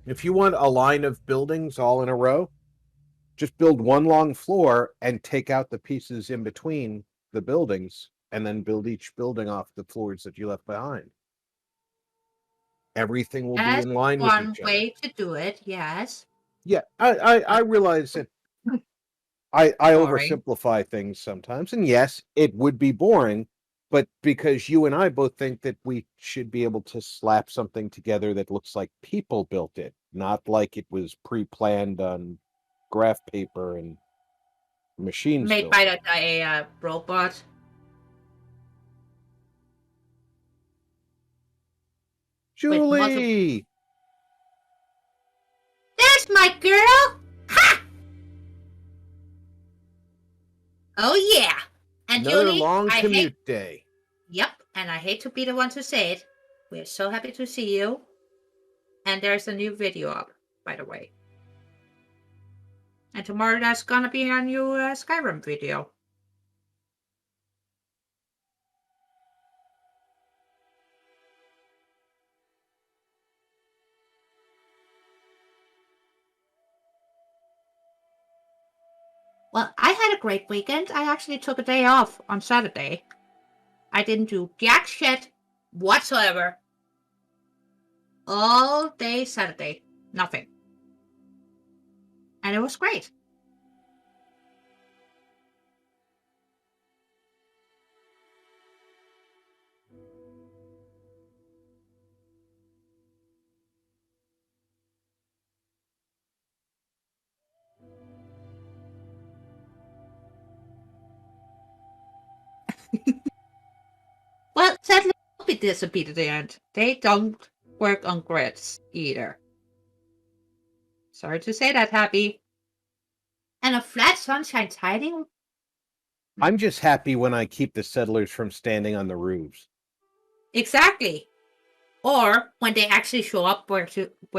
If you want a line of buildings all in a row, Just build one long floor and take out the pieces in between the buildings, and then build each building off the floors that you left behind. Everything will be That's in line with one each other. way to do it, yes. Yeah, I realize that I Boring. oversimplify things sometimes, and yes, it would be boring, but because you and I both think that we should be able to slap something together that looks like people built it, not like it was pre-planned on graph paper and machines Made built by it. a robot. With multiple. Julie! There's my girl! Ha! Oh yeah! And Another Julie, long I commute hate. day. Yep, and I hate to be the one to say it. We're so happy to see you. And there's a new video up, by the way. And tomorrow there's gonna be a new Skyrim video. Well, I had a great weekend. I actually took a day off on Saturday. I didn't do jack shit whatsoever. All day Saturday. Nothing. And it was great. Well, sadly, I'll be disappointed at the end. They don't work on grids either. Sorry to say that, Happy. And a flat sunshine tiding? I'm just happy when I keep the settlers from standing on the roofs. Exactly. Or when they actually show up where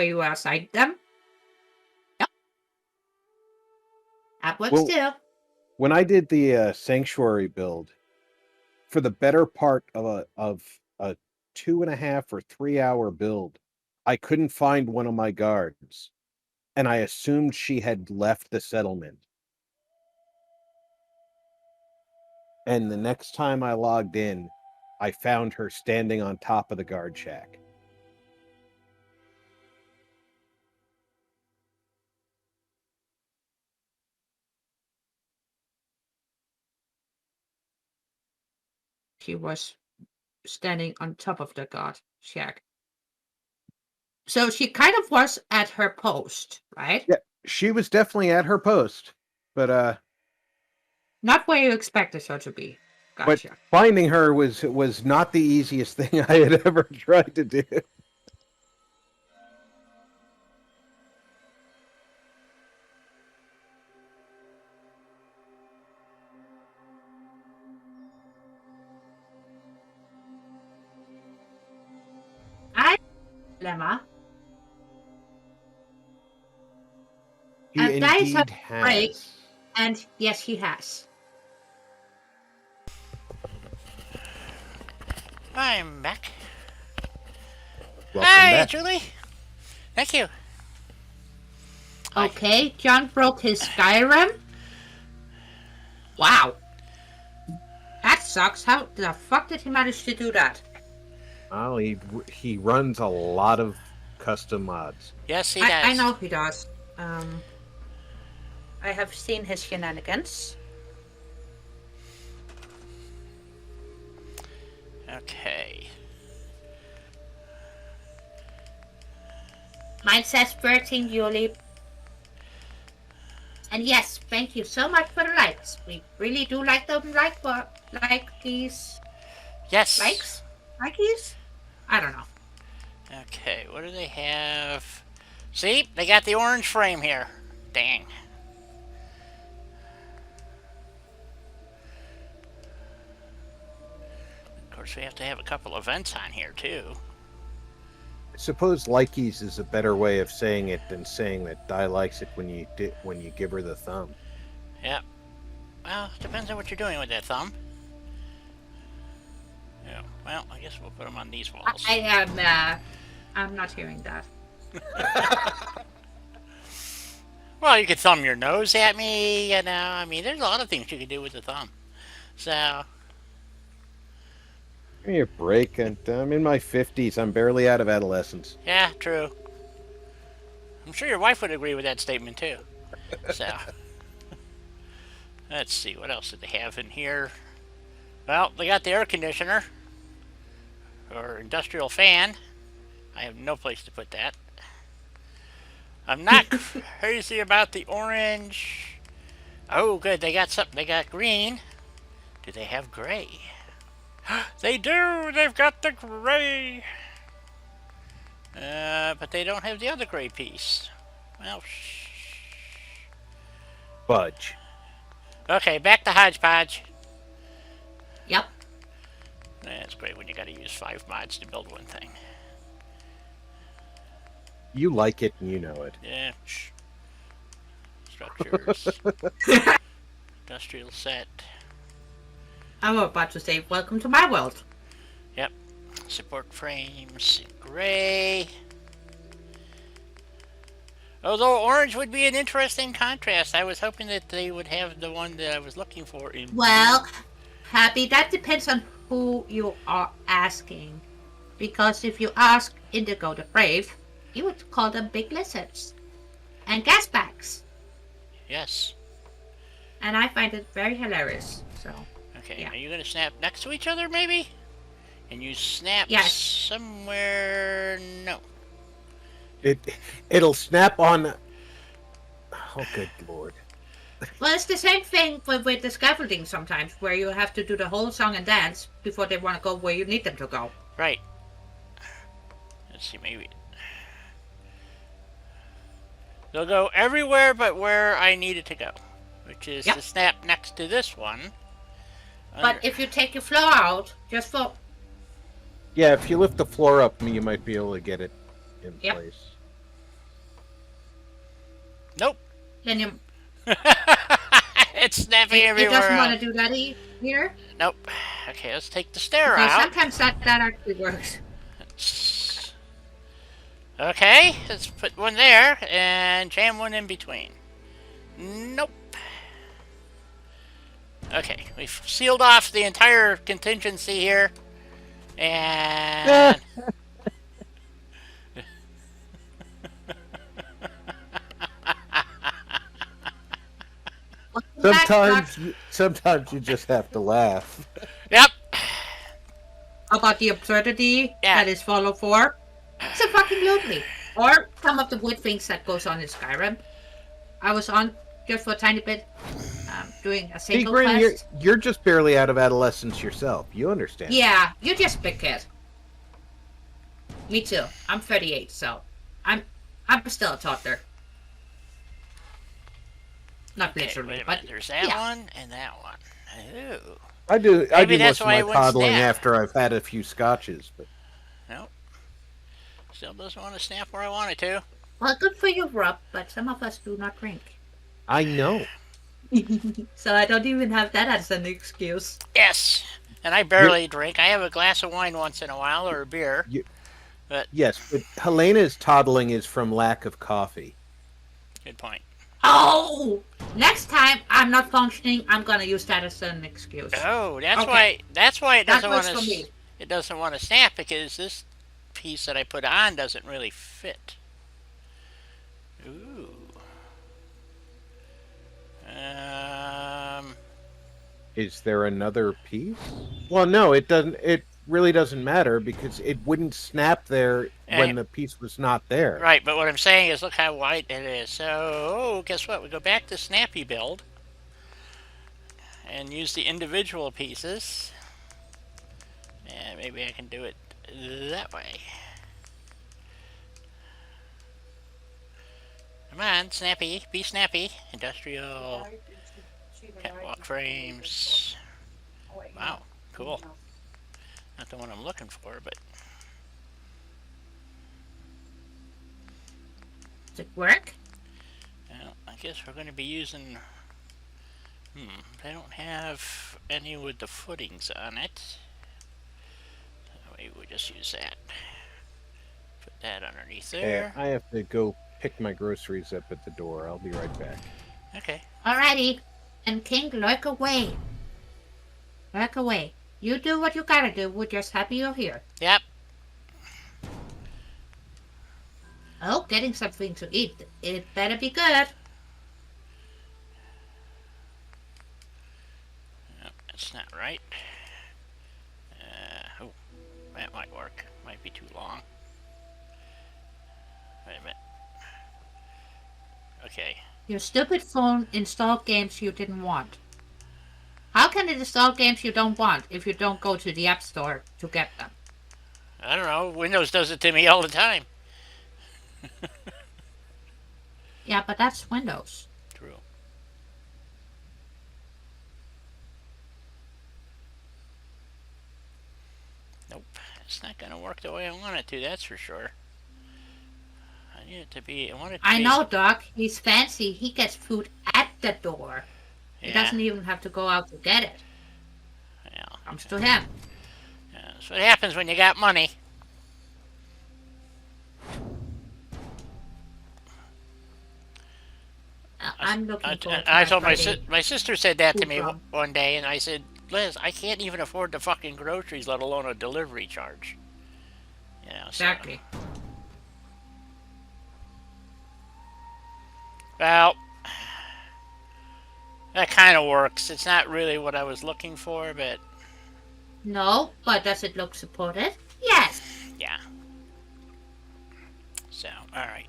you assigned them. Yep. That works Well, too. when I did the sanctuary build, for the better part of a 2.5 or 3 hour build, I couldn't find one of my guards, and I assumed she had left the settlement. And the next time I logged in, I found her standing on top of the guard shack. She was standing on top of the guard shack. So she kind of was at her post, right? Yeah, she was definitely at her post, but Not where you expected her to be. Gotcha. finding her was not the easiest thing I had ever tried to do. I Lemma. He And Dice indeed break, has. and yes, he has. I'm back. Welcome Hi, back. Julie. Thank you. Okay, John broke his Skyrim. Wow. That sucks. How the fuck did he manage to do that? Well, he runs a lot of custom mods. Yes, he does. I know he does. I have seen his shenanigans. Okay. Mine says 13, Julie. And yes, thank you so much for the likes. We really do like them. Like these Yes. likes? Likes? I don't know. Okay, what do they have? See, they got the orange frame here. Dang. Of course, we have to have a couple events on here, too. I suppose likies is a better way of saying it than saying that Di likes it when you give her the thumb. Yep. Well, depends on what you're doing with that thumb. Yeah. Well, I guess we'll put them on these walls. I am. I'm not hearing that. Well, you could thumb your nose at me, you know. I mean, there's a lot of things you could do with the thumb. So, Give me a break. And I'm in my 50s. I'm barely out of adolescence. yeah, true. I'm sure your wife would agree with that statement, too. So, let's see. What else did they have in here? Well, they got the air conditioner. Or industrial fan. I have no place to put that. I'm not crazy about the orange. Oh, good. They got something. They got green. Do they have gray? They do. They've got the gray. But they don't have the other gray piece. Well, Fudge. okay, back to hodgepodge. Yep. That's great when you got to use 5 mods to build one thing. You like it and you know it. Yeah. Structures. Industrial set. I'm about to say, welcome to my world. Yep. Support frames. Gray. Although orange would be an interesting contrast. I was hoping that they would have the one that I was looking for in Well, Happy, that depends on who you are asking. Because if you ask Indigo the Brave, you would call them big lizards. And gas bags. Yes. And I find it very hilarious. So, Okay, yeah. Are you going to snap next to each other, maybe? And you snap Yes. somewhere... No. It'll snap on. Oh, good lord! well, it's the same thing with the scaffolding sometimes, where you have to do the whole song and dance before they want to go where you need them to go. Right. Let's see, maybe... They'll go everywhere but where I need it to go. Which is Yep. to snap next to this one. But if you take your floor out, just for... Yeah, if you lift the floor up, you might be able to get it in Yep. place. Nope. Then you... It's snapping It everywhere doesn't want else. to do that here. Nope. Okay, let's take the stair Because out. sometimes that actually works. Okay, let's put one there and jam one in between. Nope. Okay, we've sealed off the entire contingency here. And... Sometimes you just have to laugh. Yep. About the absurdity Yeah. that is Fallout 4. So fucking lovely. Or some of the weird things that goes on in Skyrim. I was on just for a tiny bit, doing a See, single Grin, quest. you're just barely out of adolescence yourself. You understand. Yeah, you're just a big kid. Me too. I'm 38, so I'm still a toddler. Not Okay, literally, wait a but minute. There's that yeah. one and that one. Ooh. I do Maybe most that's of why my it wouldn't coddling snap. after I've had a few scotches, but Nope. Still doesn't want to snap where I want it to. Well, good for you, Rob, but some of us do not drink. I know. So I don't even have that as an excuse. Yes. And I barely drink. I have a glass of wine once in a while or a beer. Yes, but Helena's toddling is from lack of coffee. Good point. Oh! Next time I'm not functioning, I'm gonna use that as an excuse. Oh, that's Okay. why it That doesn't works want for to me. it doesn't want to snap because this piece that I put on doesn't really fit. Ooh. Is there another piece? Well, no, it doesn't. It really doesn't matter because it wouldn't snap there when the piece was not there. Right, but what I'm saying is look how white it is. So, guess what? We go back to Snappy build and use the individual pieces. And maybe I can do it that way. Come on, Snappy. Be snappy. Industrial. Catwalk frames. Wow, cool. Not the one I'm looking for, but... Does it work? Well, I guess we're going to be using... they don't have any with the footings on it. So maybe we'll just use that. Put that underneath there. I have to go pick my groceries up at the door. I'll be right back. Okay. Alrighty. And King, lurk away. Lurk away. You do what you gotta do. We're just happy you're here. Yep. Oh, getting something to eat. It better be good. No, that's not right. Oh, that might work. Might be too long. Wait a minute. Okay. Your stupid phone installed games you didn't want. How can it install games you don't want if you don't go to the App Store to get them? I don't know. Windows does it to me all the time. Yeah, but that's Windows. True. Nope. It's not going to work the way I want it to, that's for sure. I need it to be... I know, Doc. He's fancy. He gets food at the door. Yeah. He doesn't even have to go out to get it. Yeah. Comes to him. Yeah, that's what happens when you got money. I'm looking for. I told my sister said that to me one day, and I said, Liz, I can't even afford the fucking groceries, let alone a delivery charge. You know. Exactly. So. Well, that kind of works. It's not really what I was looking for, but... No, but does it look supported? Yes. Yeah. So, alright.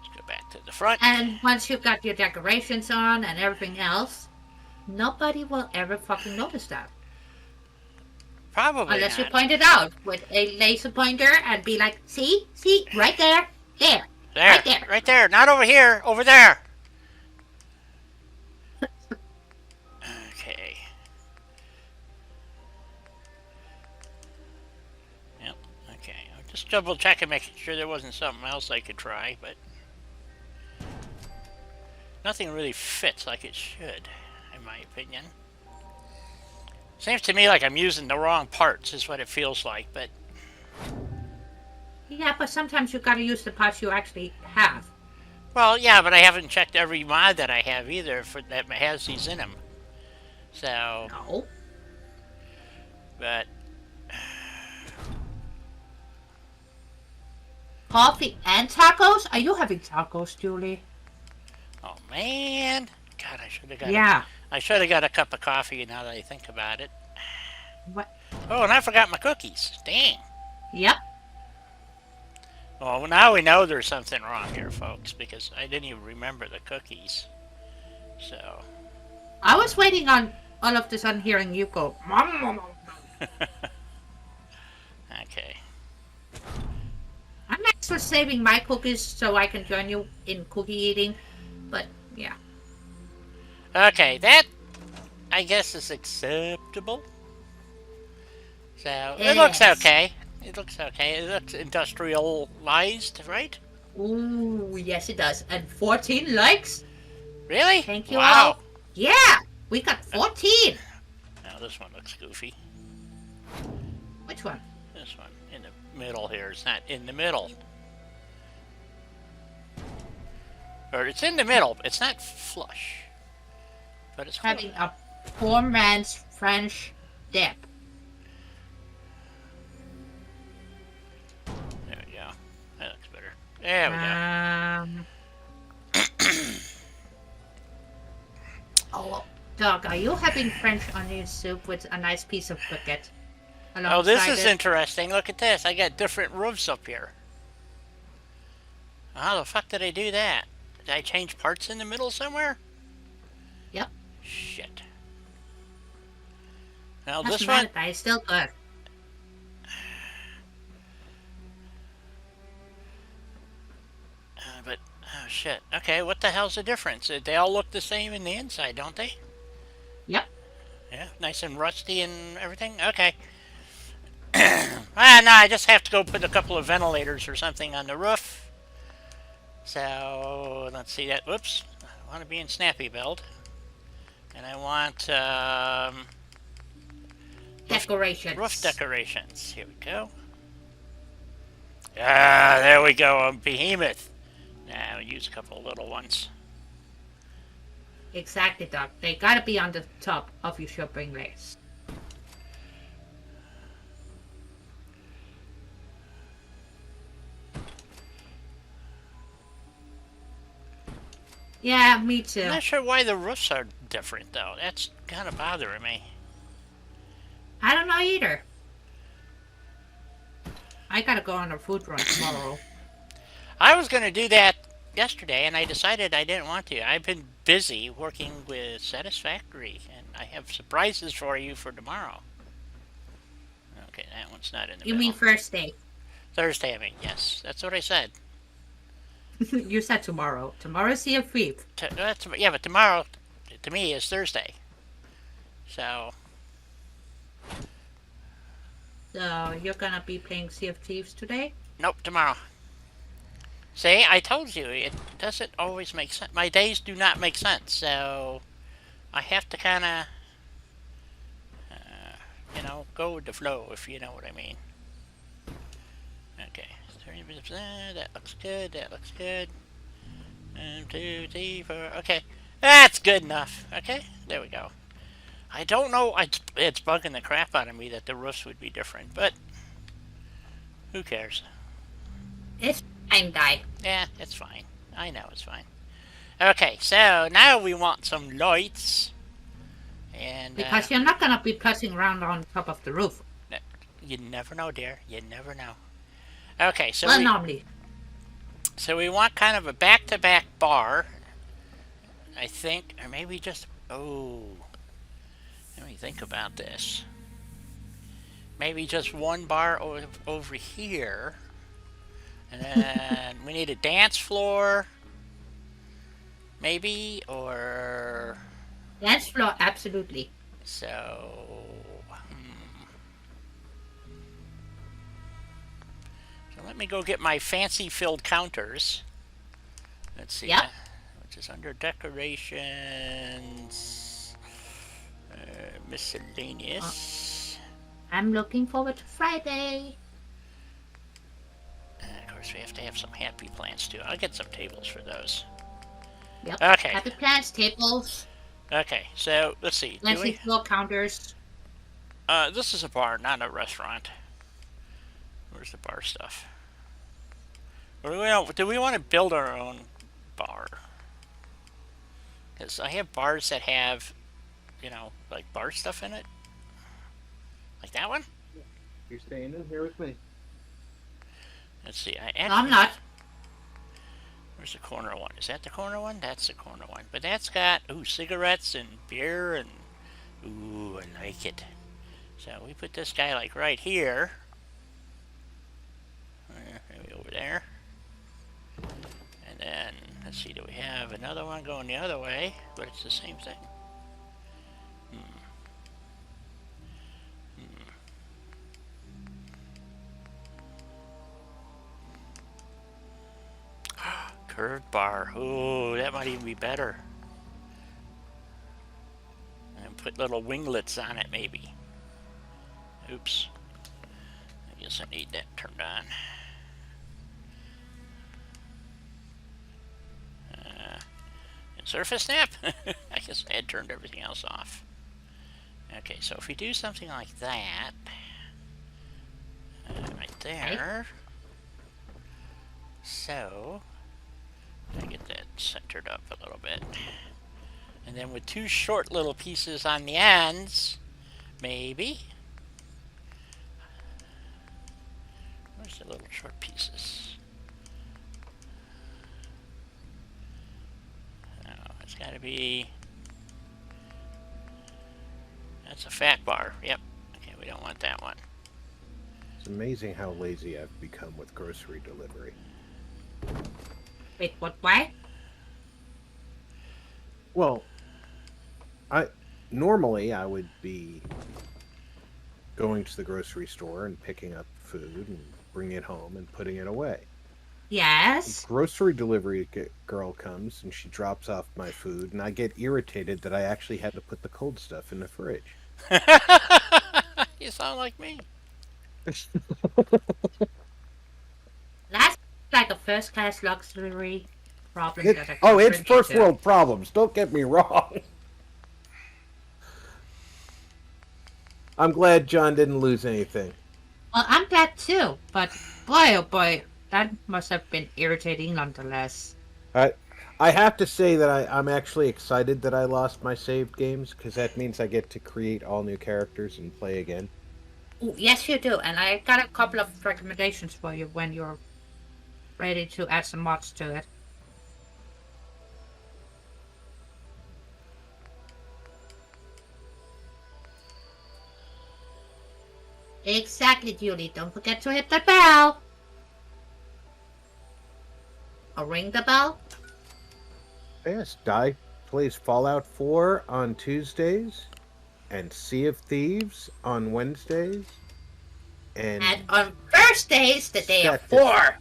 Let's go back to the front. And once you've got your decorations on and everything else, nobody will ever fucking notice that. Probably Unless not. you point it out with a laser pointer and be like, see, right there, there. There, right there. Right there. Not over here. Over there. Okay. Yep. Okay. I'm just double checking, making sure there wasn't something else I could try, but nothing really fits like it should, in my opinion. Seems to me like I'm using the wrong parts, is what it feels like, but... Yeah, but sometimes you gotta use the parts you actually have. Well, yeah, but I haven't checked every mod that I have either that has these in them. So... No. But... Coffee and tacos? Are you having tacos, Julie? Oh, man. God, I should have got I should have got a cup of coffee now that I think about it. What? Oh, and I forgot my cookies. Dang. Yep. Well, now we know there's something wrong here, folks, because I didn't even remember the cookies. So... I was waiting on all of a sudden hearing you go, Mom. Okay. I'm actually saving my cookies so I can join you in cookie eating, but yeah. Okay, that, I guess, is acceptable. So, it looks okay. It looks okay. It looks industrialized, right? Ooh, yes it does. And 14 likes? Really? Thank you wow. all. Yeah, we got 14. Now this one looks goofy. Which one? This one, in the middle here. It's not in the middle. Or it's in the middle, but it's not flush. But it's having a poor man's French dip. There we go. That looks better. There we go. Oh, Doug, are you having French onion soup with a nice piece of baguette? Oh, this is interesting. Look at this. I got different roofs up here. How the fuck did I do that? Did I change parts in the middle somewhere? Yep. Shit. Now That's this one... It's still good. But, oh shit. Okay, what the hell's the difference? They all look the same in the inside, don't they? Yep. Yeah, nice and rusty and everything? Okay. No, I just have to go put a couple of ventilators or something on the roof. So, let's see that. Whoops. I want to be in Snappy Build. And I want, decorations. Roof decorations. Here we go. Ah, there we go. A behemoth. I'll use a couple of little ones. Exactly, Doc. They gotta be on the top of your shopping list. Yeah, me too. I'm not sure why the roofs are different, though. That's kind of bothering me. I don't know either. I gotta go on a food run tomorrow. I was going to do that yesterday, and I decided I didn't want to. I've been busy working with Satisfactory, and I have surprises for you for tomorrow. Okay, that one's not in the You middle. mean Thursday? Thursday, I mean, yes. That's what I said. You said tomorrow. Tomorrow's the 5th. Yeah, but tomorrow, to me, is Thursday. So, So you're gonna be playing Sea of Thieves today? nope, tomorrow. See, I told you, it doesn't always make sense. My days do not make sense, so I have to kind of, go with the flow, if you know what I mean. Okay, 30%, that looks good, that looks good. 1, 2, 3, 4, okay. That's good enough, okay? There we go. I don't know, it's bugging the crap out of me that the roofs would be different, but who cares? It's fine, Guy. Yeah, it's fine. I know it's fine. Okay, so now we want some lights. And Because you're not gonna be pressing around on top of the roof. you never know, dear. You never know. Okay, so Well, normally. so we want kind of a back-to-back bar, I think, or maybe just let me think about this. Maybe just one bar over here. And then we need a dance floor, maybe, or... Dance floor, absolutely. So... So let me go get my fancy-filled counters. Let's see. Yep. Which is under decorations... miscellaneous. I'm looking forward to Friday. Of course, we have to have some happy plants, too. I'll get some tables for those. Yep. Okay. Happy plants, tables, Okay, so let's see. fancy floor counters. This is a bar, not a restaurant. Where's the bar stuff? Or do we want to build our own bar? Because I have bars that have, like bar stuff in it. Like that one? You're staying in here with me. Let's see. No, I'm not. Where's the corner one? Is that the corner one? That's the corner one. But that's got, cigarettes and beer and, I like it. So we put this guy like right here. Maybe over there. And then, let's see, do we have another one going the other way? But it's the same thing. Curved bar. Ooh, that might even be better. And put little winglets on it, maybe. Oops. I guess I need that turned on. And surface snap? I guess I had turned everything else off. Okay, so if we do something like that, right there. So, I get that centered up a little bit. And then with two short little pieces on the ends, maybe. Where's the little short pieces? Oh, it's got to be... That's a fat bar. Yep. Okay, we don't want that one. It's amazing how lazy I've become with grocery delivery. Wait, what? Why? Well, normally I would be going to the grocery store and picking up food and bringing it home and putting it away. Yes. Grocery delivery girl comes and she drops off my food, and I get irritated that I actually had to put the cold stuff in the fridge. You sound like me. That's like a first-class luxury. problem that I Oh, can't it's bring first into. world problems. Don't get me wrong. I'm glad John didn't lose anything. Well, I'm glad too, but boy, oh boy, that must have been irritating nonetheless. I have to say that I'm actually excited that I lost my saved games because that means I get to create all new characters and play again. Ooh, yes, you do, and I got a couple of recommendations for you when you're ready to add some mods to it. Exactly, Julie. Don't forget to hit the bell. Or ring the bell. Yes, Die plays Fallout 4 on Tuesdays and Sea of Thieves on Wednesdays. And And on Thursdays, the day of Thor.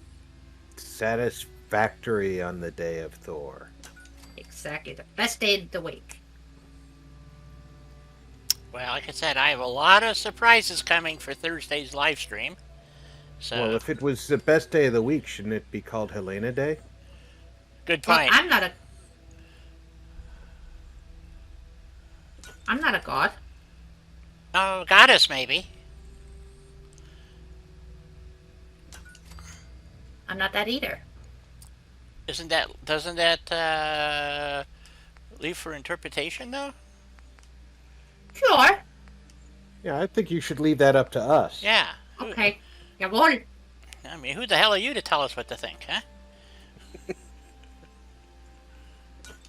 Satisfactory on the day of Thor. Exactly, the best day of the week. Well, like I said, I have a lot of surprises coming for Thursday's live stream. So, Well, if it was the best day of the week, shouldn't it be called Helena Day? good Well, point. I'm not a god. Oh, goddess, maybe. I'm not that either. Doesn't that leave for interpretation, though? Sure. Yeah, I think you should leave that up to us. Yeah. Okay. Jawohl. I mean, who the hell are you to tell us what to think, huh?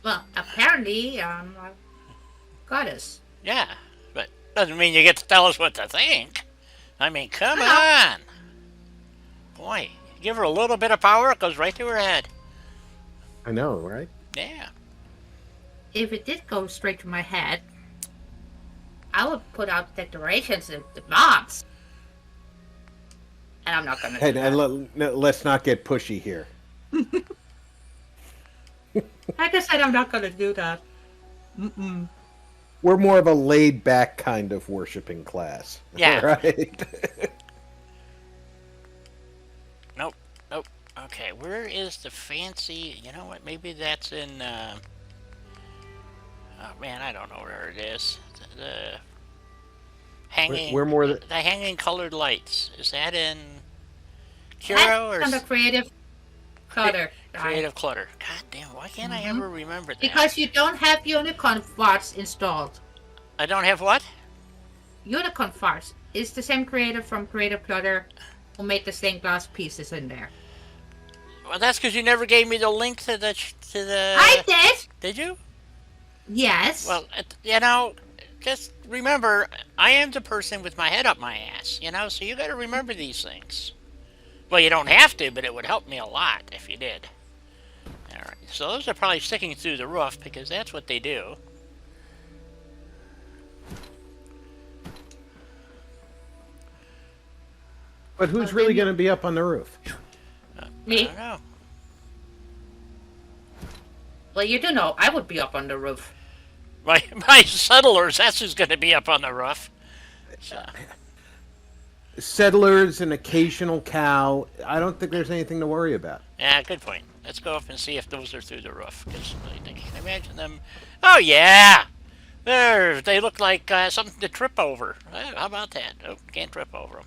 Well, apparently, I'm a goddess. Yeah, but doesn't mean you get to tell us what to think. I mean, come I on. Boy, give her a little bit of power, it goes right to her head. I know, right? Yeah. If it did go straight to my head, I would put out declarations of demands. And I'm not gonna do Hey, that. let's not get pushy here. Like I said, I'm not gonna do that. Mm-mm. We're more of a laid-back kind of worshiping class. Yeah. Right? Nope. Nope. Okay, where is the fancy... You know what, maybe that's in... Oh, man, I don't know where it is. The hanging... We're more... The hanging colored lights. Is that in... Kiro or... That's under creative clutter. Creative clutter. God damn, why can't I ever remember that? Because you don't have unicorn farts installed. I don't have what? Unicorn farts is the same creator from Creative Clutter who made the stained glass pieces in there. Well, that's because you never gave me the link to the... I did! Did you? Yes. Well, you know, just remember, I am the person with my head up my ass, you know, so you gotta remember these things. Well, you don't have to, but it would help me a lot if you did. Alright, so those are probably sticking through the roof, because that's what they do. But who's really going to be up on the roof? I Me? don't know. Well, you do know, I would be up on the roof. My settlers, that's who's gonna be up on the roof. So, Settlers, an occasional cow. I don't think there's anything to worry about. yeah, good point. Let's go up and see if those are through the roof, because I can imagine them... Oh, yeah! They look like something to trip over. How about that? Oh, can't trip over them.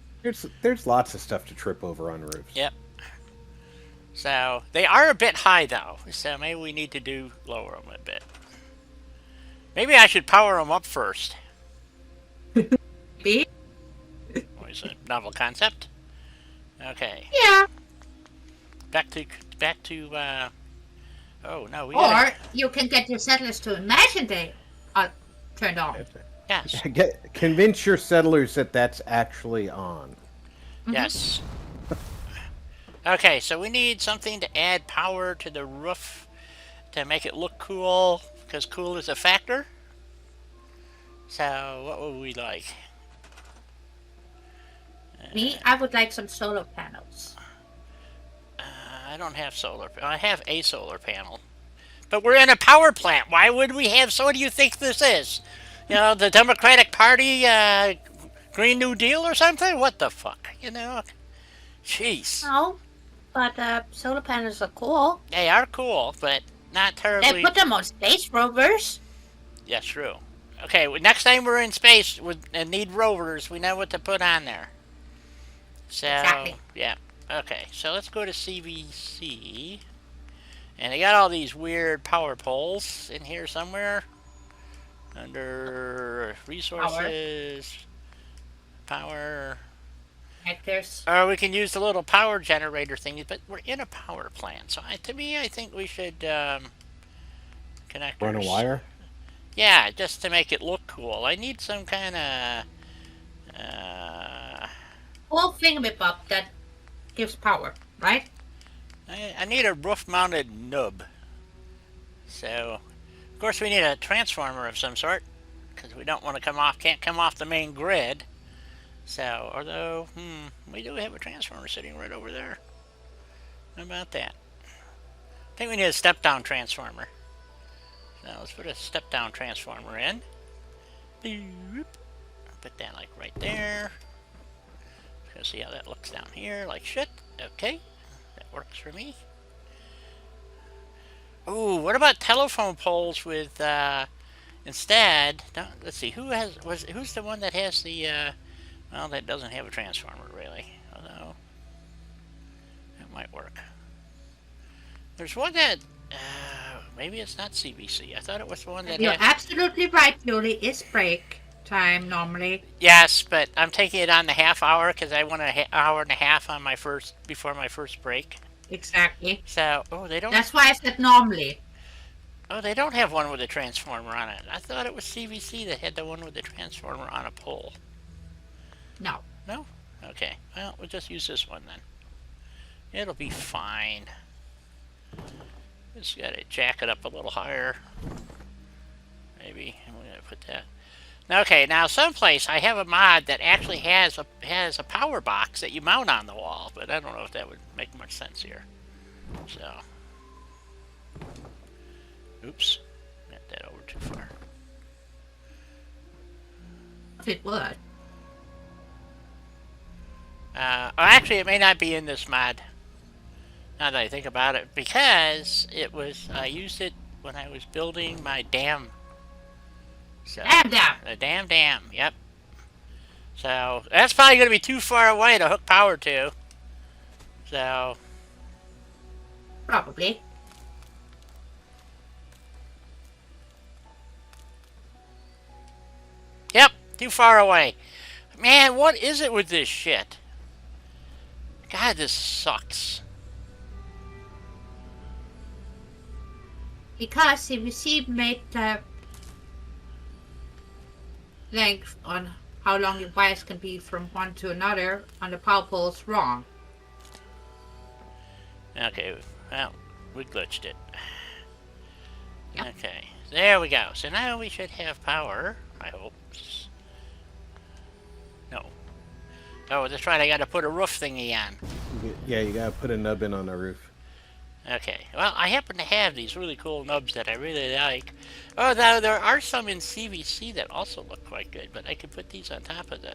There's lots of stuff to trip over on roofs. Yep. So, they are a bit high, though. So maybe we need to lower them a bit. Maybe I should power them up first. Me? What is a novel concept? Okay. Yeah. Back to, oh, no, we Or gotta... you can get your settlers to imagine they are turned on. Yes. Convince your settlers that that's actually on. Yes. Okay, so we need something to add power to the roof to make it look cool, because cool is a factor. So, what would we like? Me, I would like some solar panels. I don't have solar. I have a solar panel. But we're in a power plant. Why would we have... So what do you think this is? You know, the Democratic Party Green New Deal or something? What the fuck? You know? Jeez. No, but solar panels are cool. They are cool, but not They terribly... put them on space rovers. Yeah, true. Okay, next time we're in space and need rovers, we know what to put on there. So, Exactly. yeah. Okay, so let's go to CVC. And they got all these weird power poles in here somewhere. Under resources, power. Like there's Or we can use the little power generator thingies, but we're in a power plant. So to me, I think we should connect. Run a wire? Yeah, just to make it look cool. I need some kind of whole thingamabob that gives power, right? I need a roof-mounted nub. So, of course, we need a transformer of some sort because we don't want to can't come off the main grid. So, although, we do have a transformer sitting right over there. How about that? I think we need a step-down transformer. So let's put a step-down transformer in. Boop. Put that like right there. Let's see how that looks down here. Like shit. Okay, that works for me. Ooh, what about telephone poles with instead? Let's see, who's the one that has the well, that doesn't have a transformer really, although that might work. There's one that maybe it's not CBC. I thought it was the one that You're had... absolutely right, Julie. It's break time normally. Yes, but I'm taking it on the half hour because I want an hour and a half on before my first break. Exactly. So, they don't. That's why I said normally. Oh, they don't have one with a transformer on it. I thought it was CVC that had the one with the transformer on a pole. No. No? Okay. Well, we'll just use this one then. It'll be fine. Just gotta jack it up a little higher. Maybe. I'm gonna put that. Okay, now someplace I have a mod that actually has a power box that you mount on the wall, but I don't know if that would make much sense here. So, oops, got that over too far. If it would. Actually, it may not be in this mod. Now that I think about it, because I used it when I was building my dam. So, the dam, yep. So, that's probably going to be too far away to hook power to. So... Probably. Yep, too far away. Man, what is it with this shit? God, this sucks. Because if you see made the length on how long your wires can be from one to another on the power poles wrong. Okay, well, we glitched it. Yep. Okay, there we go. So now we should have power, I hope. No. Oh, that's right, I gotta put a roof thingy on. Yeah, you gotta put a nub in on the roof. Okay, well, I happen to have these really cool nubs that I really like. Oh, there are some in CVC that also look quite good, but I could put these on top of the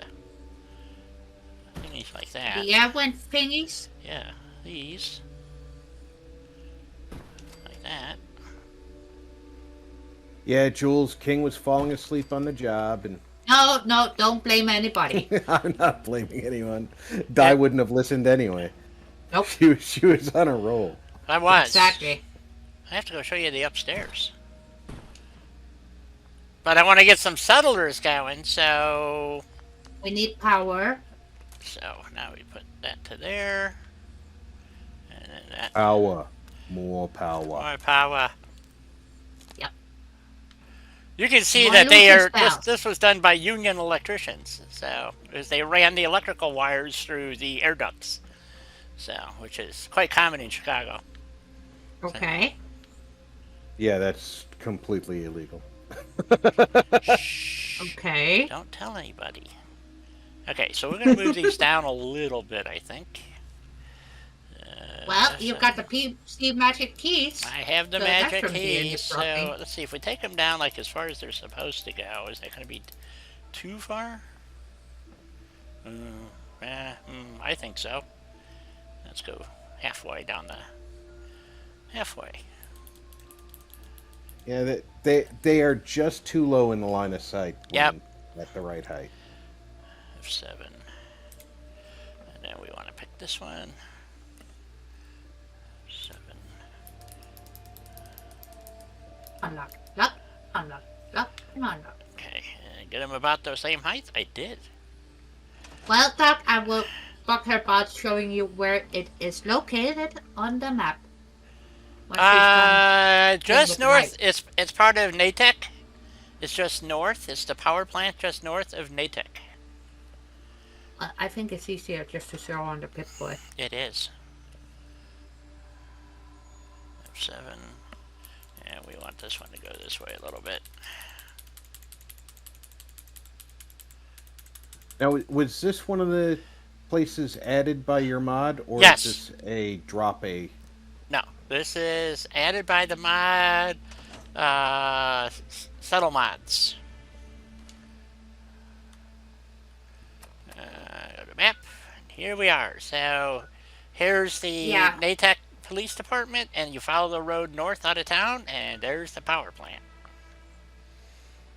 thingies like that. The Avent thingies? Yeah, these. Like that. Yeah, Jules, King was falling asleep on the job, and... No, don't blame anybody. I'm not blaming anyone. Di wouldn't have listened anyway. Nope. She was on a roll. I was. Exactly. I have to go show you the upstairs. But I want to get some settlers going, so... We need power. So, now we put that to there. And then that... Power. More power. More power. Yep. You can see More that they are... Lucas This was done by union electricians. So, as they ran the electrical wires through the air ducts. So, which is quite common in Chicago. Okay. Yeah, that's completely illegal. Shh. Okay. Don't tell anybody. Okay, so we're going to move these down a little bit, I think. Well, you've got the Steve magic keys. I have the So that magic shouldn't be keys, so disrupting. let's see. If we take them down like as far as they're supposed to go, is that going to be too far? I think so. Let's go halfway down the... halfway. Yeah, they are just too low in the line of sight. Yep. At the right height. F7. And then we want to pick this one. 7. Unlock, lock, unlock, lock, and unlock. Okay, and get them about the same height? I did. Well, Doc, I will talk her about showing you where it is located on the map. Once she's done Just with north. light. It's part of Natick. It's just north. It's the power plant just north of Natick. I think it's easier just to throw on the pit boy. It is. F7. And we want this one to go this way a little bit. Now, was this one of the places added by your mod, or Yes. is this a drop A? No, this is added by the mod, Settle Mods. Go to map. And here we are. So here's the Yeah. Natick Police Department, and you follow the road north out of town, and there's the power plant.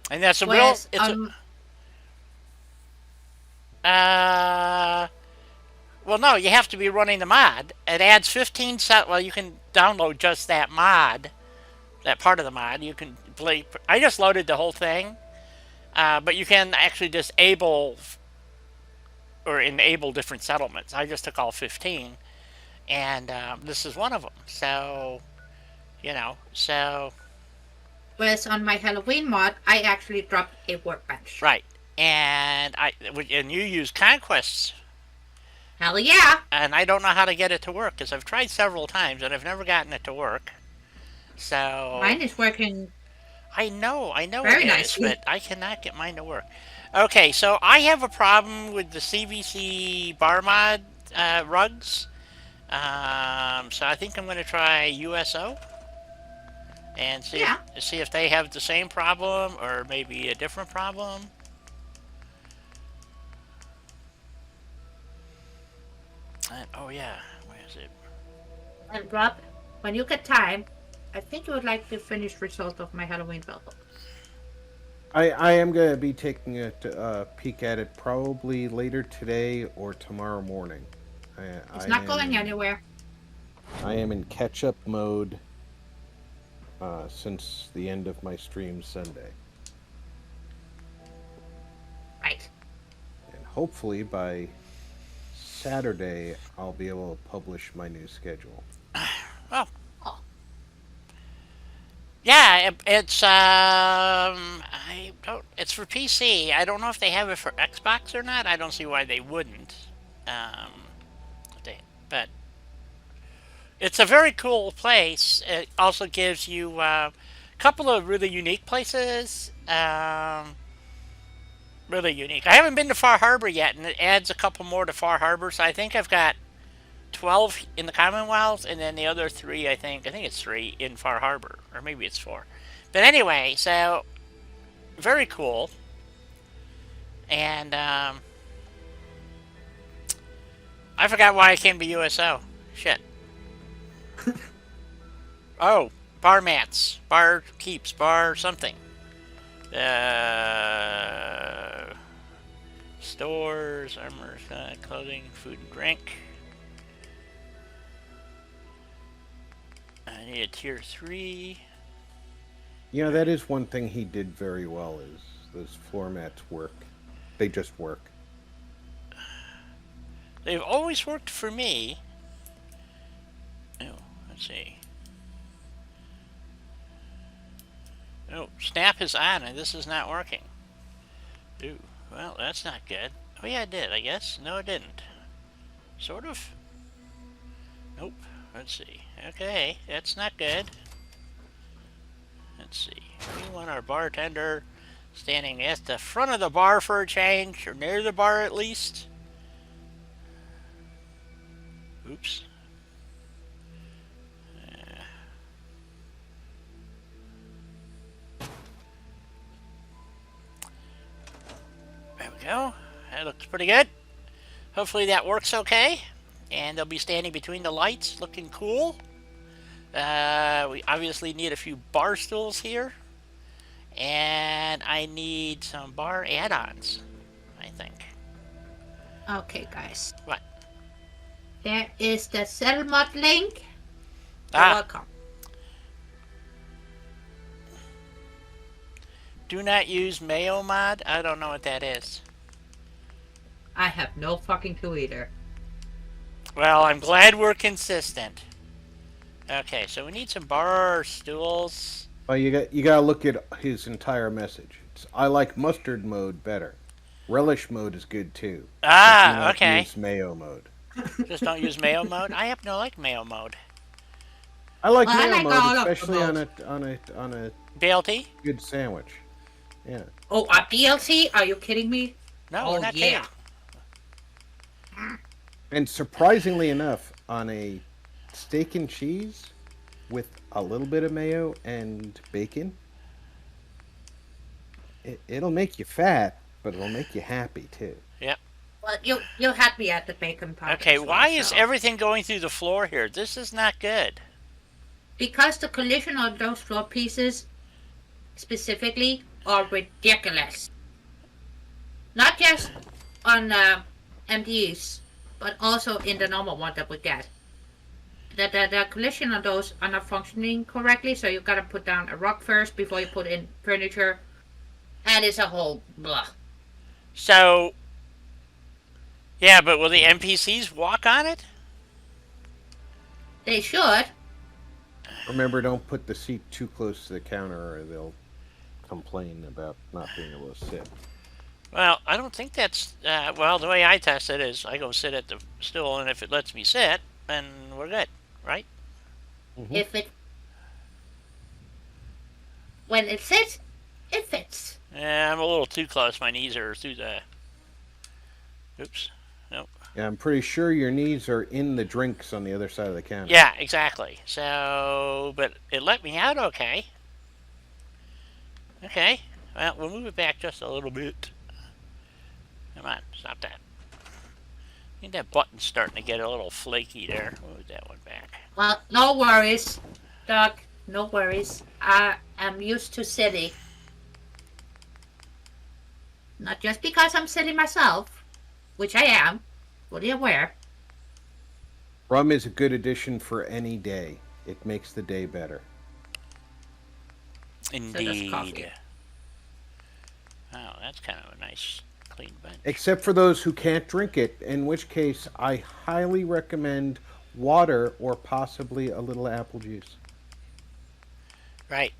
And that's a real. Whereas, It's well, no, you have to be running the mod. It adds 15 set. Well, you can download just that mod, that part of the mod. You can play. I just loaded the whole thing, but you can actually disable or enable different settlements. I just took all 15, and this is one of them. So, you know, so whereas on my Halloween mod, I actually dropped a workbench. right, and you use conquests. Hell yeah! And I don't know how to get it to work because I've tried several times and I've never gotten it to work. So Mine is working. I know Very it is, nicely. but I cannot get mine to work. Okay, so I have a problem with the CVC bar mod rugs. So I think I'm going to try USO and see if they have the same problem or maybe a different problem. Oh yeah, where is it? And Rob, when you get time, I think you would like the finished result of my Halloween build. I am going to be taking a peek at it probably later today or tomorrow morning. It's not going anywhere. I am in catch-up mode since the end of my stream Sunday. Right. And hopefully by Saturday, I'll be able to publish my new schedule. Oh. Yeah, it's it's for PC. I don't know if they have it for Xbox or not. I don't see why they wouldn't. But it's a very cool place. It also gives you a couple of really unique places. Really unique. I haven't been to Far Harbor yet, and it adds a couple more to Far Harbor. So I think I've got 12 in the Commonwealth, and then the other 3, I think it's 3 in Far Harbor, or maybe it's 4. But anyway, so very cool. And I forgot why I came to USO. Shit. Oh, bar mats, bar keeps, bar something. Stores, armor, clothing, food and drink. I need a tier 3. You know, that is one thing he did very well, is those floor mats work. They just work. They've always worked for me. Oh, let's see. Oh, snap is on and this is not working. Ooh, well, that's not good. Oh yeah, it did, I guess. No, it didn't. Sort of. Nope. Let's see. Okay, that's not good. Let's see. We want our bartender standing at the front of the bar for a change, or near the bar at least. Oops. There we go. That looks pretty good. Hopefully that works okay. and they'll be standing between the lights, looking cool. We obviously need a few bar stools here, and I need some bar add-ons, I think. Okay, guys. What? There is the sell mod link. You're Ah, welcome. do not use Mayo mod. I don't know what that is. I have no fucking clue either. Well, I'm glad we're consistent. Okay, so we need some bar stools. Oh, you gotta look at his entire message. I like mustard mode better. Relish mode is good too. But do Ah, not okay. use mayo mode. Just don't use Mayo mode. I happen to like Mayo mode. I like Well, I mayo like all mode, of the especially modes. on a BLT? good sandwich. Yeah. Oh, a DLC? Are you kidding me? No, Oh, we're not yeah. kidding. And surprisingly enough, on a steak and cheese with a little bit of mayo and bacon, it'll make you fat, but it'll make you happy too. Yep. Well, you had me at the bacon part. Okay, as well, why is so- everything going through the floor here? This is not good. Because the collision of those floor pieces, specifically, are ridiculous. Not just on MDs, but also in the normal one that we get. The collision of those are not functioning correctly, so you gotta put down a rock first before you put in furniture, and it's a whole blah. So, yeah, but will the NPCs walk on it? They should. Remember, don't put the seat too close to the counter or they'll complain about not being able to sit. Well, I don't think that's... well, the way I test it is I go sit at the stool, and if it lets me sit, then we're good, right? Mm-hmm. If it... When it sits, it fits. Yeah, I'm a little too close. My knees are through the... Oops. Nope. Yeah, I'm pretty sure your knees are in the drinks on the other side of the counter. Yeah, exactly. So, but it let me out okay. Okay. Well, we'll move it back just a little bit. Come on, stop that. I think that button's starting to get a little flaky there. Move that one back. Well, no worries, Doc. No worries. I am used to sitting. Not just because I'm sitting myself, which I am, fully aware. Rum is a good addition for any day. It makes the day better. Indeed. coffee. Oh, that's kind of a nice, clean bench. Except for those who can't drink it, in which case I highly recommend water or possibly a little apple juice. Right.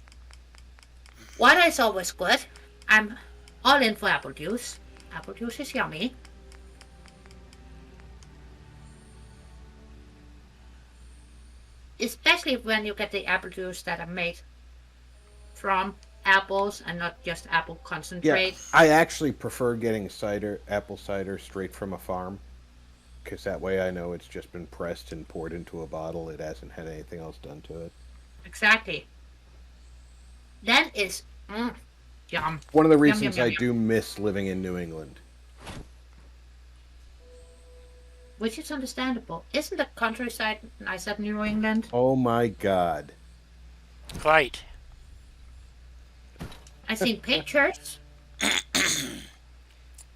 Water is always good. I'm all in for apple juice. Apple juice is yummy. Especially when you get the apple juice that are made from apples and not just apple Yeah, concentrate. I actually prefer getting apple cider straight from a farm. Because that way I know it's just been pressed and poured into a bottle. It hasn't had anything else done to it. Exactly. That is yum. One of the Yum, reasons yum, I yum, do miss living in New England. Which is understandable. Isn't the countryside nice up New England? Oh my god. Quite. I've seen pictures.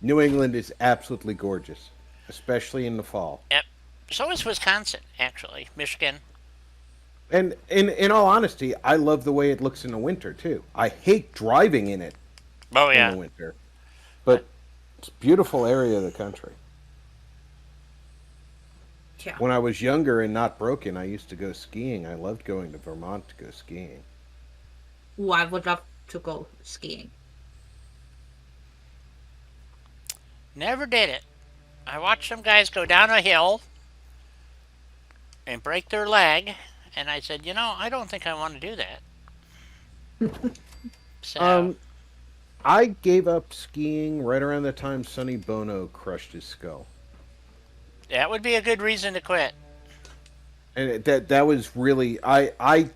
New England is absolutely gorgeous. Especially in the fall. Yep. So is Wisconsin, actually. Michigan. And in all honesty, I love the way it looks in the winter too. I hate driving in it Oh, in yeah. the winter. But it's a beautiful area of the country. Yeah. When I was younger and not broken, I used to go skiing. I loved going to Vermont to go skiing. Ooh, I would love to go skiing. Never did it. I watched some guys go down a hill and break their leg, and I said, you know, I don't think I want to do that. So, I gave up skiing right around the time Sonny Bono crushed his skull. that would be a good reason to quit. And that was really I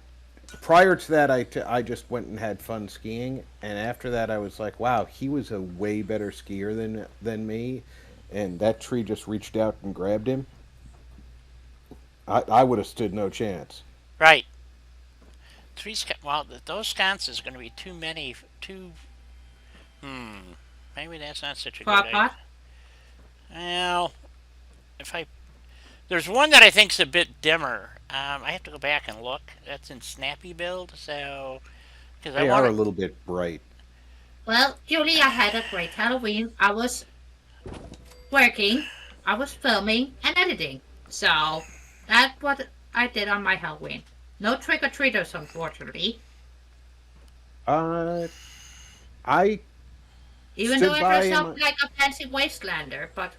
prior to that I just went and had fun skiing, and after that I was like, wow, he was a way better skier than me, and that tree just reached out and grabbed him. I would have stood no chance. Right. Well, those sconces are going to be too many. Maybe that's not such a For a good idea. pot? Well, if I there's one that I think's a bit dimmer. I have to go back and look. That's in Snappy Build, so because I They want are a little bit bright. Well, Julie, I had a great Halloween. I was working, I was filming and editing. So that's what I did on my Halloween. No trick-or-treaters, unfortunately. I Even stood though I by dressed in up my- like a fancy wastelander, but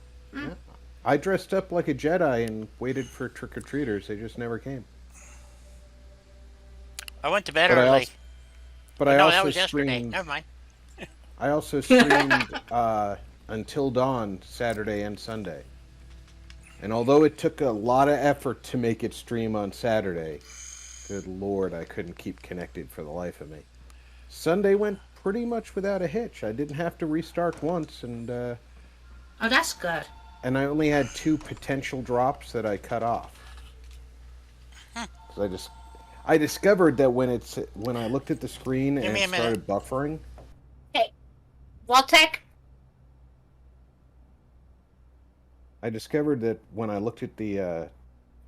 I dressed up like a Jedi and waited for trick or treaters. They just never came. I went to bed But I early. also, but Oh, I no, also that was yesterday. streamed. Never mind. I also streamed until dawn Saturday and Sunday. And although it took a lot of effort to make it stream on Saturday, good lord, I couldn't keep connected for the life of me. Sunday went pretty much without a hitch. I didn't have to restart once, and oh, that's good. I only had 2 potential drops that I cut off. 'Cause I discovered that when I looked at the screen Give and me it a minute. started buffering, Voltec, I discovered that when I looked at the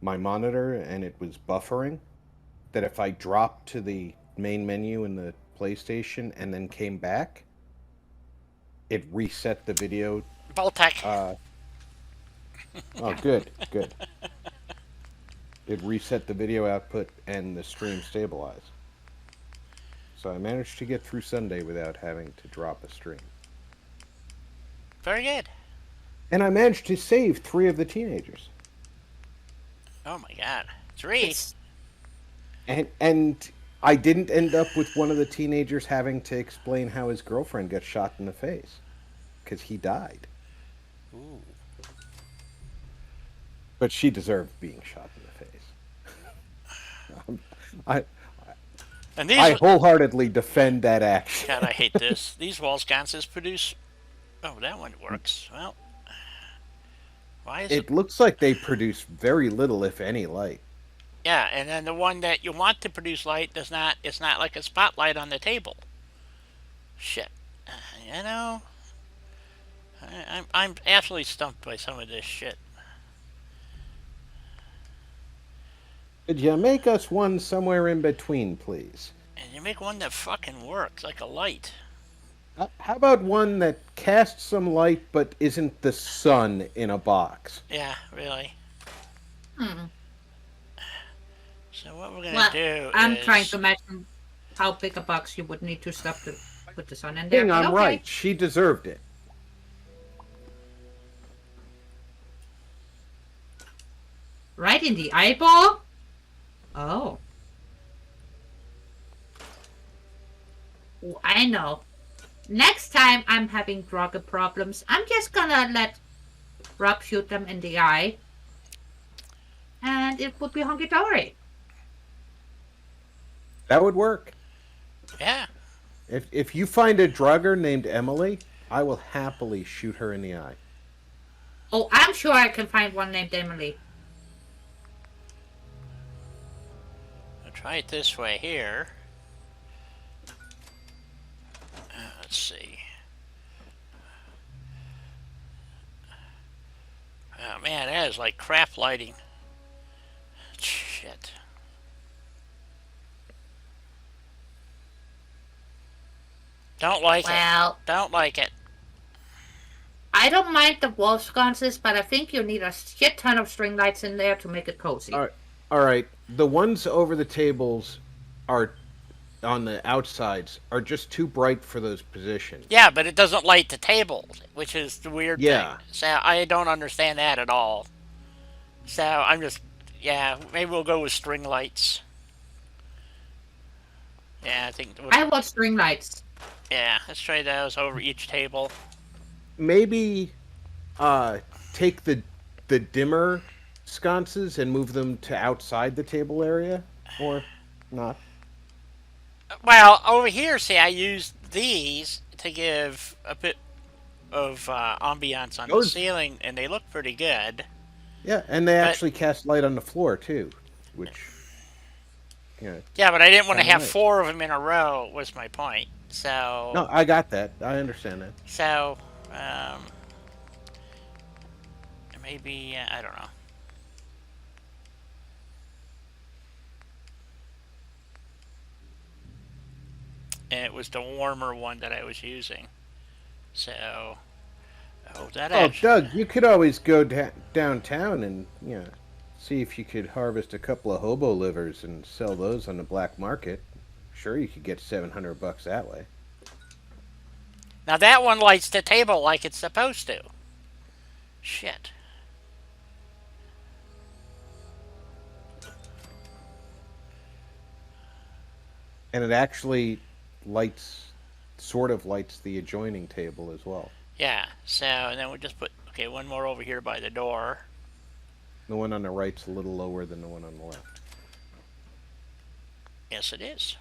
my monitor and it was buffering, that if I dropped to the main menu in the PlayStation and then came back, it reset the video. Voltec. Oh, good. It reset the video output and the stream stabilized. So I managed to get through Sunday without having to drop a stream. Very good. And I managed to save 3 of the teenagers. Oh my god. 3. it's And I didn't end up with one of the teenagers having to explain how his girlfriend got shot in the face. Because he died. Ooh. But she deserved being shot in the face. And these I wholeheartedly defend that action. God, I hate this. These wall sconces produce oh, that one works. Well, why is it It looks like they produce very little, if any, light. Yeah, and then the one that you want to produce light does not. It's not like a spotlight on the table. Shit, you know, I'm absolutely stumped by some of this shit. Could you make us one somewhere in between, please? And you make one that fucking works like a light. How about one that casts some light but isn't the sun in a box? Yeah, really. hmm. So what we're gonna Well, do I'm is trying to imagine how big a box you would need to stuff to put the sun in there. Ding, but I'm okay. right. She deserved it. Right in the eyeball? Oh. Oh, I know. Next time I'm having drug problems, I'm just gonna let Rob shoot them in the eye. And it would be hunky-dory. That would work. yeah. If you find a drugger named Emily, I will happily shoot her in the eye. Oh, I'm sure I can find one named Emily. I'll try it this way here. Let's see. Oh man, that is like crap lighting. Shit. Don't like it. Well, Don't like it. I don't mind the wall sconces, but I think you need a shit ton of string lights in there to make it cozy. All right. The ones over the tables are on the outsides are just too bright for those positions. Yeah, but it doesn't light the table, which is the weird Yeah. thing. So I don't understand that at all. So I'm just, yeah, maybe we'll go with string lights. Yeah, I think. I want string lights. Yeah, let's try those over each table. Maybe take the dimmer sconces and move them to outside the table area, or not. Well, over here, see, I used these to give a bit of ambiance on the Those- ceiling, and they look pretty good. Yeah, and they But- actually cast light on the floor too, which, you know. Yeah, but I didn't want to Kinda have nice. 4 of them in a row. Was my point. So. No, I got that. I understand that. So, maybe I don't know. And it was the warmer one that I was using. So, that Oh, actually. Doug, you could always go downtown and see if you could harvest a couple of hobo livers and sell those on the black market. Sure, you could get $700 that way. Now that one lights the table like it's supposed to. Shit. And it actually sort of lights the adjoining table as well. Yeah. So, and then we'll just put one more over here by the door. The one on the right's a little lower than the one on the left. Yes, it is.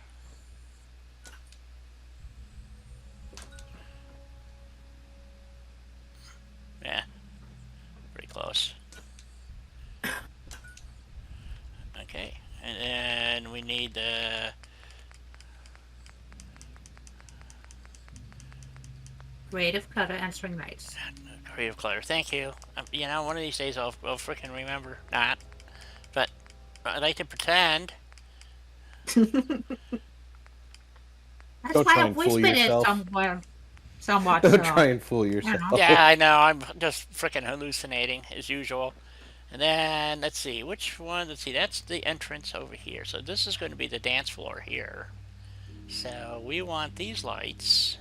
Yeah. Pretty close. Okay. And then we need the... Creative color answering lights. creative clutter. Thank you. One of these days I'll freaking remember. Not. But I like to pretend. That's Don't why try I and fool whispered it yourself. somewhat. Don't so, try and fool yourself. Yeah, I know. I'm just freaking hallucinating as usual. And then, let's see. Which one? Let's see. That's the entrance over here. So this is going to be the dance floor here. So we want these lights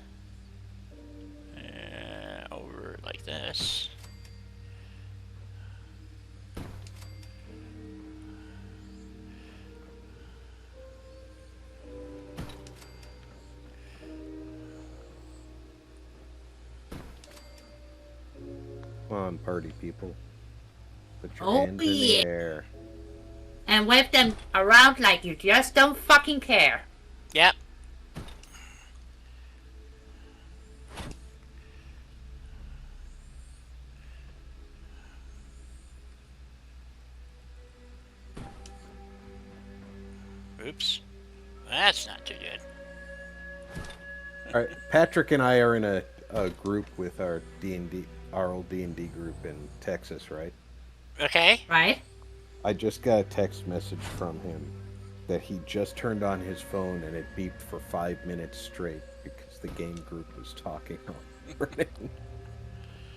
over like this. Come on, party people. Put your Oh, hands in the yeah. air. and wave them around like you just don't fucking care. Yep. Oops. That's not too good. All right, Patrick and I are in a group with our old D&D group in Texas, right? Okay. Right? I just got a text message from him that he just turned on his phone and it beeped for 5 minutes straight because the game group was talking over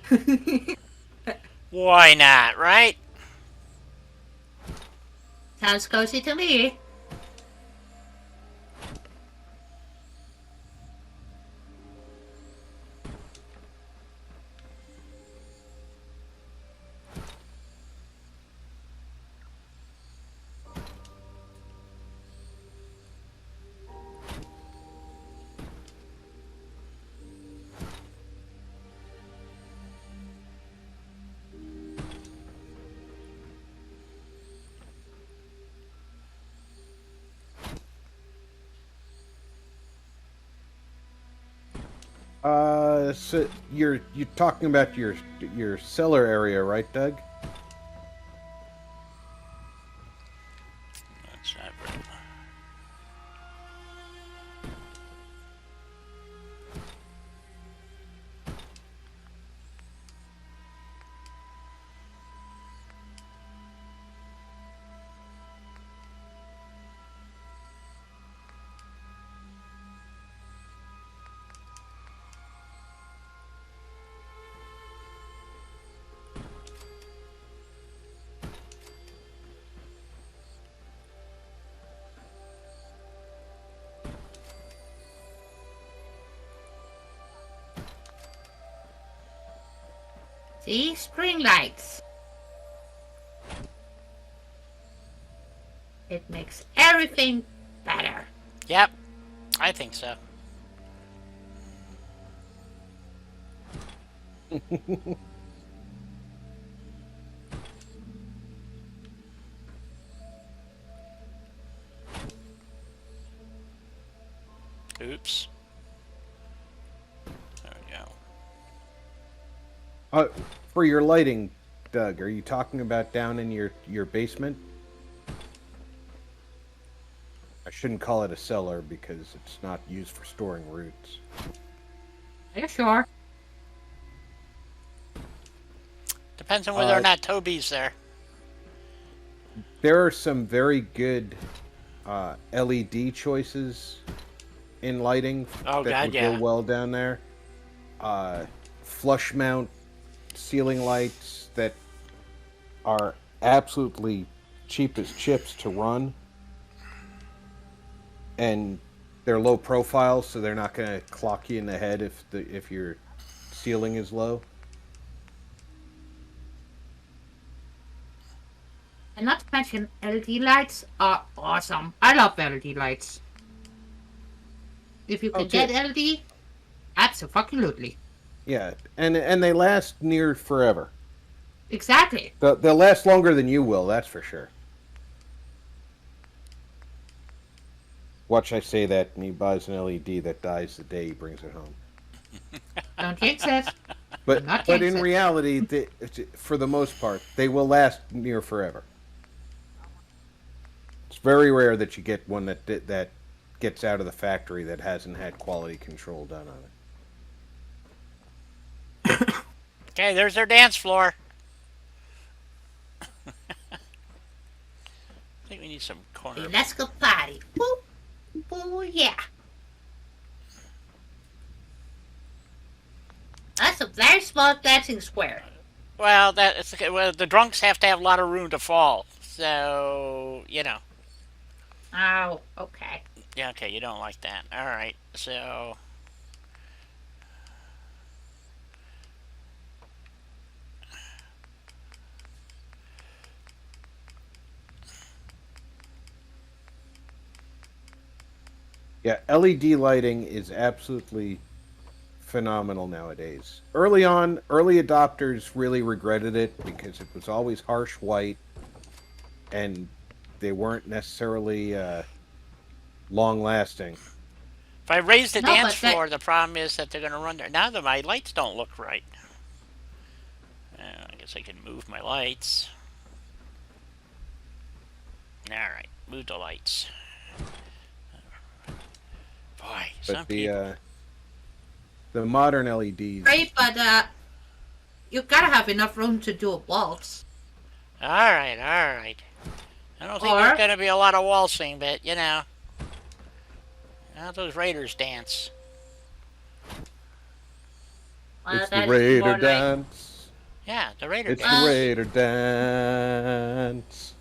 it. Why not, right? Sounds cozy to me. So you're talking about your cellar area, right, Doug? That's not very... See? String lights. It makes everything better. Yep. I think so. Oops. There we go. For your lighting, Doug, are you talking about down in your basement? I shouldn't call it a cellar because it's not used for storing roots. Are you sure? Depends on whether or not Toby's there. There are some very good LED choices in lighting Oh, that God, would yeah. go well down there. Flush mount ceiling lights that are absolutely cheap as chips to run. And they're low profile, so they're not going to clock you in the head if your ceiling is low. And not to mention, LED lights are awesome. I love LED lights. If you can Okay. get LED, absolutely. Yeah, and they last near forever. Exactly. They'll last longer than you will, that's for sure. Watch I say that, and he buys an LED that dies the day he brings it home. Don't jinx it. But Not in jinx it. reality, for the most part, they will last near forever. It's very rare that you get one that gets out of the factory that hasn't had quality control done on it. Okay, there's their dance floor. I think we need some corner. Let's go party. Woo, woo, yeah. That's a very small dancing square. Well, that's okay. Well, the drunks have to have a lot of room to fall. So, you know. Oh, okay. Yeah, okay, you don't like that. All right, so... Yeah, LED lighting is absolutely phenomenal nowadays. Early on, early adopters really regretted it because it was always harsh white and they weren't necessarily long lasting. If I raise the No, dance but that- floor, the problem is that they're going to run there. Now that my lights don't look right. I guess I can move my lights. Alright, move the lights. Boy, some But people... the modern LEDs. Great, but you gotta have enough room to do a waltz. Alright, alright. I don't think Or- there's going to be a lot of waltzing, but, you know. How those Raiders dance. Well, It's the that's Raider more like- dance. Yeah, the Raider It's dance. the Raider dance.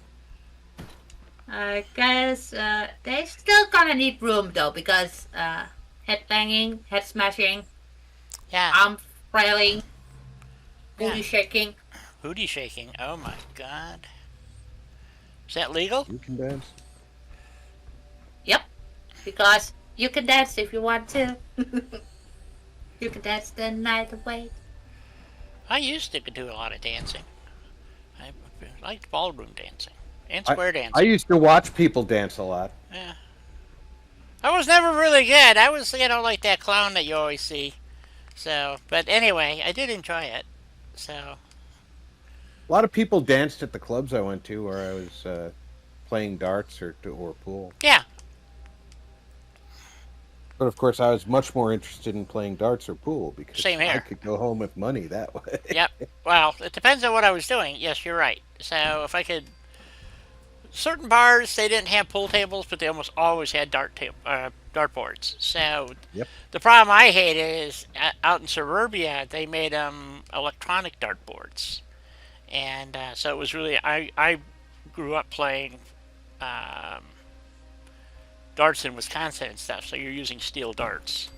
I guess they still gonna need room though because head banging, head smashing, Yeah, arm flailing, booty Yeah. shaking. booty shaking. Oh my god. Is that legal? You can dance. Yep, because you can dance if you want to. You can dance the night away. I used to do a lot of dancing. I liked ballroom dancing. And square dancing. I used to watch people dance a lot. Yeah. I was never really good. I was, you know, like that clown that you always see. So, but anyway, I did enjoy it. So, A lot of people danced at the clubs I went to where I was playing darts or pool. yeah. But of course, I was much more interested in playing darts or pool because Same here. I could go home with money that way. Yep. Well, it depends on what I was doing. Yes, you're right. So, if I could... Certain bars, they didn't have pool tables, but they almost always had dartboards. So, Yep. the problem I hated is out in suburbia, they made electronic dartboards. And so it was really... I grew up playing darts in Wisconsin and stuff, so you're using steel darts.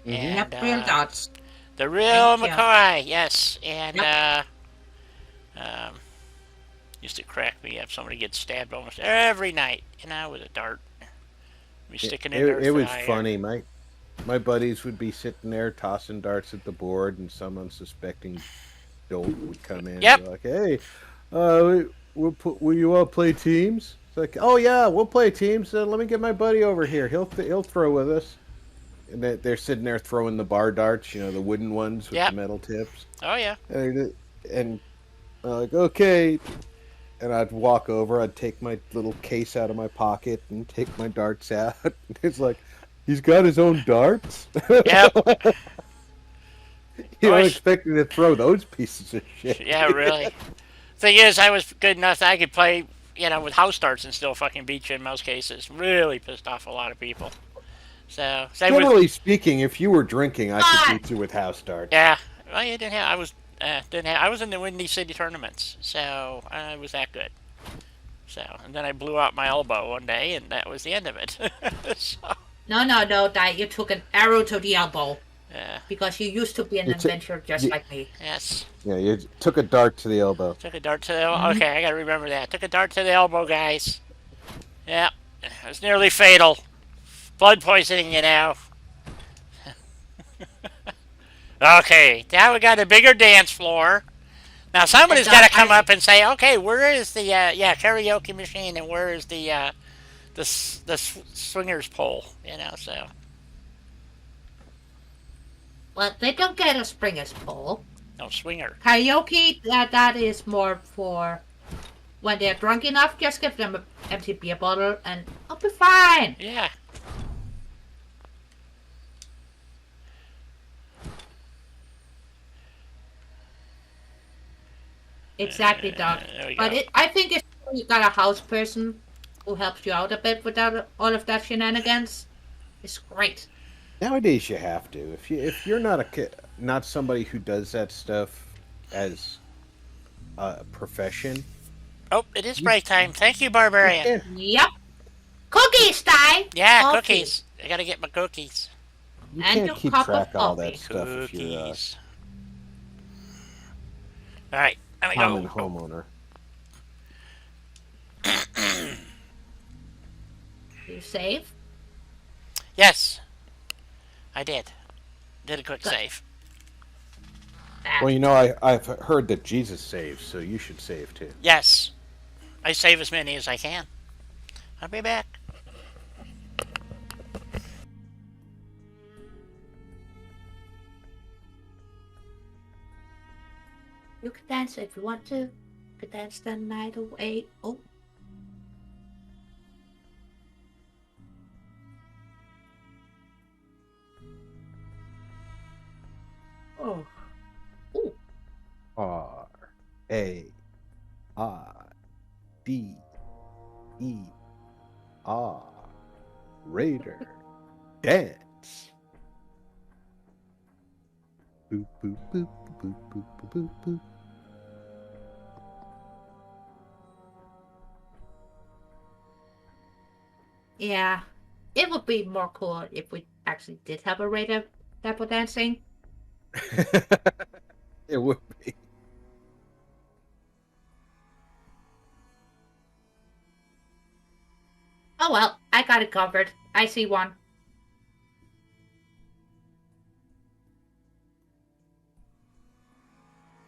And, Yep, real dots. the real Thank you. McCoy, yes. And Yep. used to crack me up. Somebody gets stabbed almost every night, you know, with a dart. We sticking in there. It was funny. My buddies would be sitting there tossing darts at the board, and some unsuspecting dolt would come in. Yep. And be like, hey, will you all play teams? It's like, oh yeah, we'll play teams. Let me get my buddy over here. He'll throw with us. And they're sitting there throwing the bar darts, you know, the wooden ones with Yep. the metal tips. Oh yeah. And Like, okay. And I'd walk over, I'd take my little case out of my pocket and take my darts out. It's like, he's got his own darts? Yep. You Oh, don't expect me to throw those pieces of shit. yeah, really. Thing is, I was good enough that I could play, with house darts and still fucking beat you in most cases. Really pissed off a lot of people. So, same with, Generally speaking, if you were drinking, I could God. beat you with house darts. yeah. Well, you didn't have. I was in the Windy City tournaments, so I was that good. So, and then I blew out my elbow one day, and that was the end of it. So, No, Dad. You took an arrow to the elbow yeah. because you used to be an You took- adventurer just you- like me. Yes. Yeah, you took a dart to the elbow. Took a dart to the elbow. Okay, I gotta remember that. Took a dart to the elbow, guys. Yeah. It was nearly fatal. Blood poisoning, Okay, now we got a bigger dance floor. Now somebody's got to come up and say, okay, where is the karaoke machine and where is the swingers pole? So. Well, they don't get a springer's pole. No swinger. Karaoke, that is more for when they're drunk enough. Just give them an empty beer bottle and I'll be fine. Yeah. Exactly, Doc. There we But go. I think if you got a house person who helps you out a bit without all of that shenanigans, it's great. Nowadays, you have to. If you're not somebody who does that stuff as a profession, Oh, it is break time. Thank you, Barbarian. you Yep. Cookies time. Yeah, Coffee. cookies. I gotta get my cookies. you And can't your keep cup track of of all coffee. that stuff if you're a Cookies. All right, let me common go. homeowner. You save? Yes, I did. Did a quick Good. save. Well, I've heard that Jesus saves, so you should save too. Yes, I save as many as I can. I'll be back. You can dance if you want to. You can dance the night away. Oh. Oh. Ooh. RAIDER. Raider. Dance. Boop boop boop boop boop boop boop boop. Yeah. It would be more cool if we actually did have a rate of tap dancing. It would be. Oh well, I got it covered. I see one.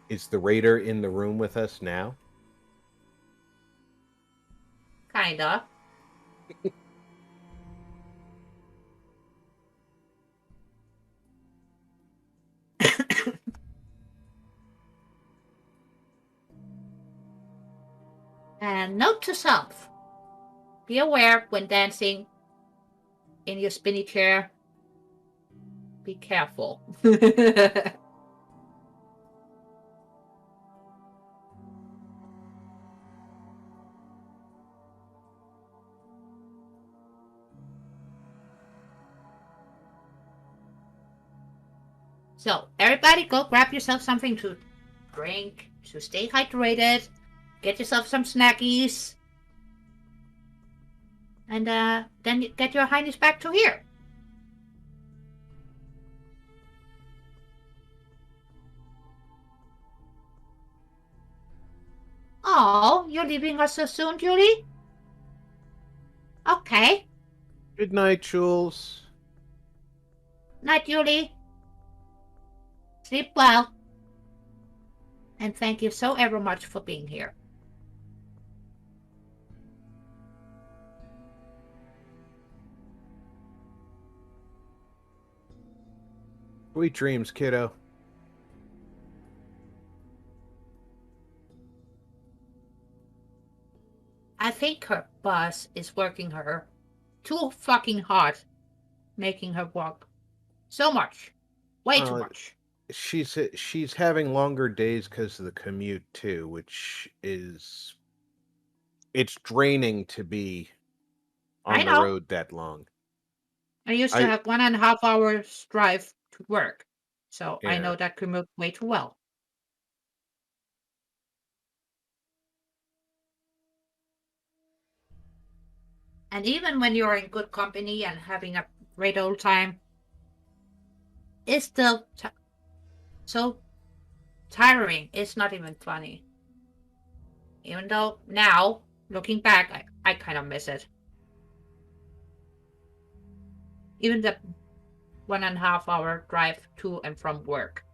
Is the Raider in the room with us now? Kinda. And note to self. Be aware when dancing in your spinny chair. Be careful. So, everybody go grab yourself something to drink, to stay hydrated. Get yourself some snackies. And then get your highness back to here. Oh, you're leaving us so soon, Julie? Okay. Good night, Jules. Night, Julie. Sleep well. And thank you so ever much for being here. Sweet dreams, kiddo. I think her boss is working her too fucking hard, making her work so much. Way too Uh, much. she's having longer days because of the commute too, which is it's draining to be I on the know. road that long. I used to I have 1.5 hours drive to work, so I yeah. know that commute way too well. And even when you're in good company and having a great old time, it's still so tiring. It's not even funny. Even though now, looking back, I kind of miss it. Even the 1.5 hour drive to and from work.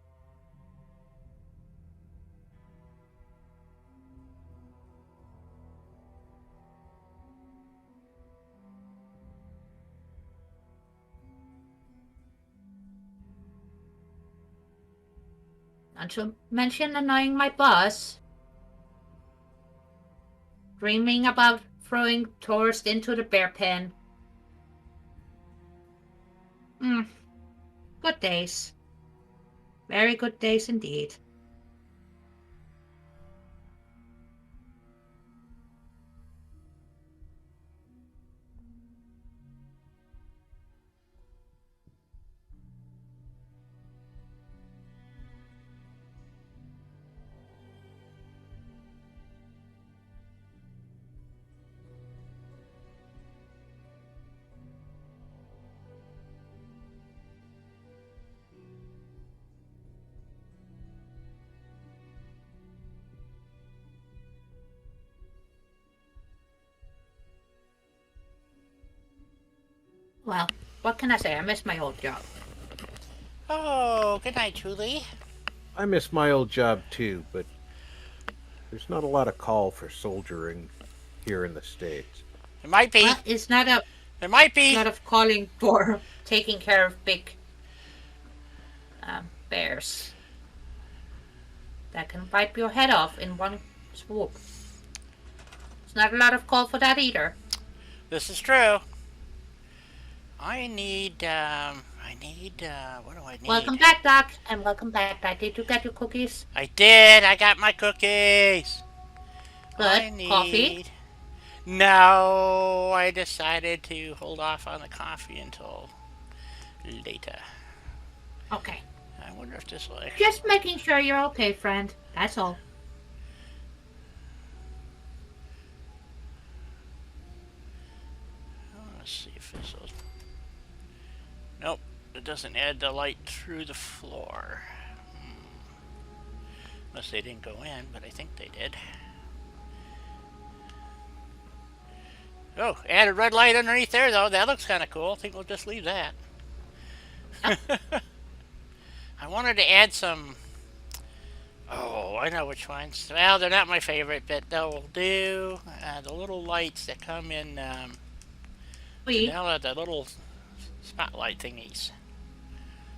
Not to mention annoying my boss, dreaming about throwing tourists into the bear pen. Mm, good days. Very good days indeed. Well, what can I say? I miss my old job. Oh, good night, Julie. I miss my old job too, but there's not a lot of call for soldiering here in the States. It might be. Well, it's not a There might be. lot of calling for taking care of big bears that can wipe your head off in one swoop. It's not a lot of call for that either. This is true. what do I need? Welcome back, Doc, and welcome back, Doc. Did you get your cookies? I did. I got my cookies. Good. I need... Coffee? No, I decided to hold off on the coffee until later. Okay. I wonder if this will... Just making sure you're okay, friend. That's all. Let's see if this will... Nope, it doesn't add the light through the floor. Unless they didn't go in, but I think they did. Oh, added red light underneath there, though. That looks kind of cool. I think we'll just leave that. Yep. I wanted to add some... Oh, I know which ones. Well, they're not my favorite, but they'll do. The little lights that come in vanilla, the little spotlight thingies.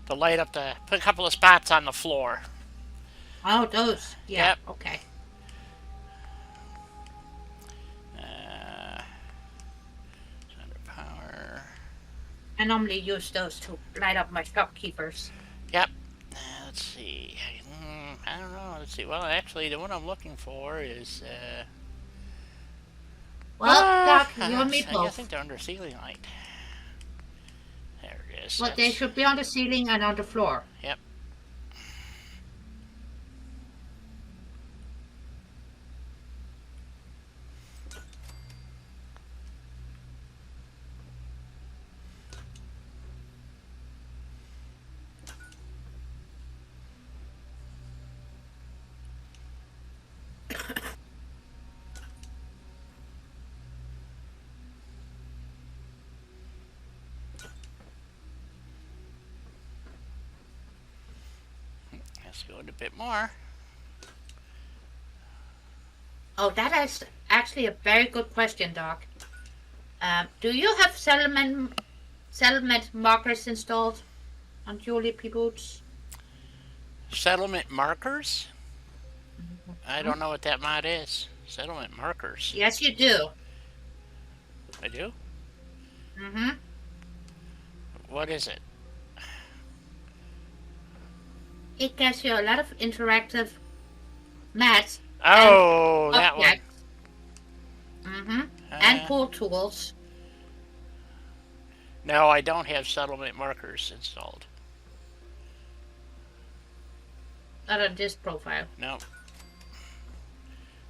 To light up the... Put a couple of spots on the floor. Oh, those. Yeah. Yep. Okay. Under power. I normally use those to light up my shopkeepers. Yep. Let's see. I don't know. Let's see. Well, actually, the one I'm looking for is... Well, Doc, you and me I both. think they're under ceiling light. There it is. Well, they should be on the ceiling and on the floor. Yep. Let's go a bit more. Oh, that is actually a very good question, Doc. Do you have settlement markers installed on Julie P. Boots? Settlement markers? I don't know what that mod is. Settlement markers. Yes, you do. I do? Mm-hmm. What is it? It gives you a lot of interactive maps Oh, and that one. objects. Mm-hmm. And pool tools. No, I don't have settlement markers installed. Not on this profile. No.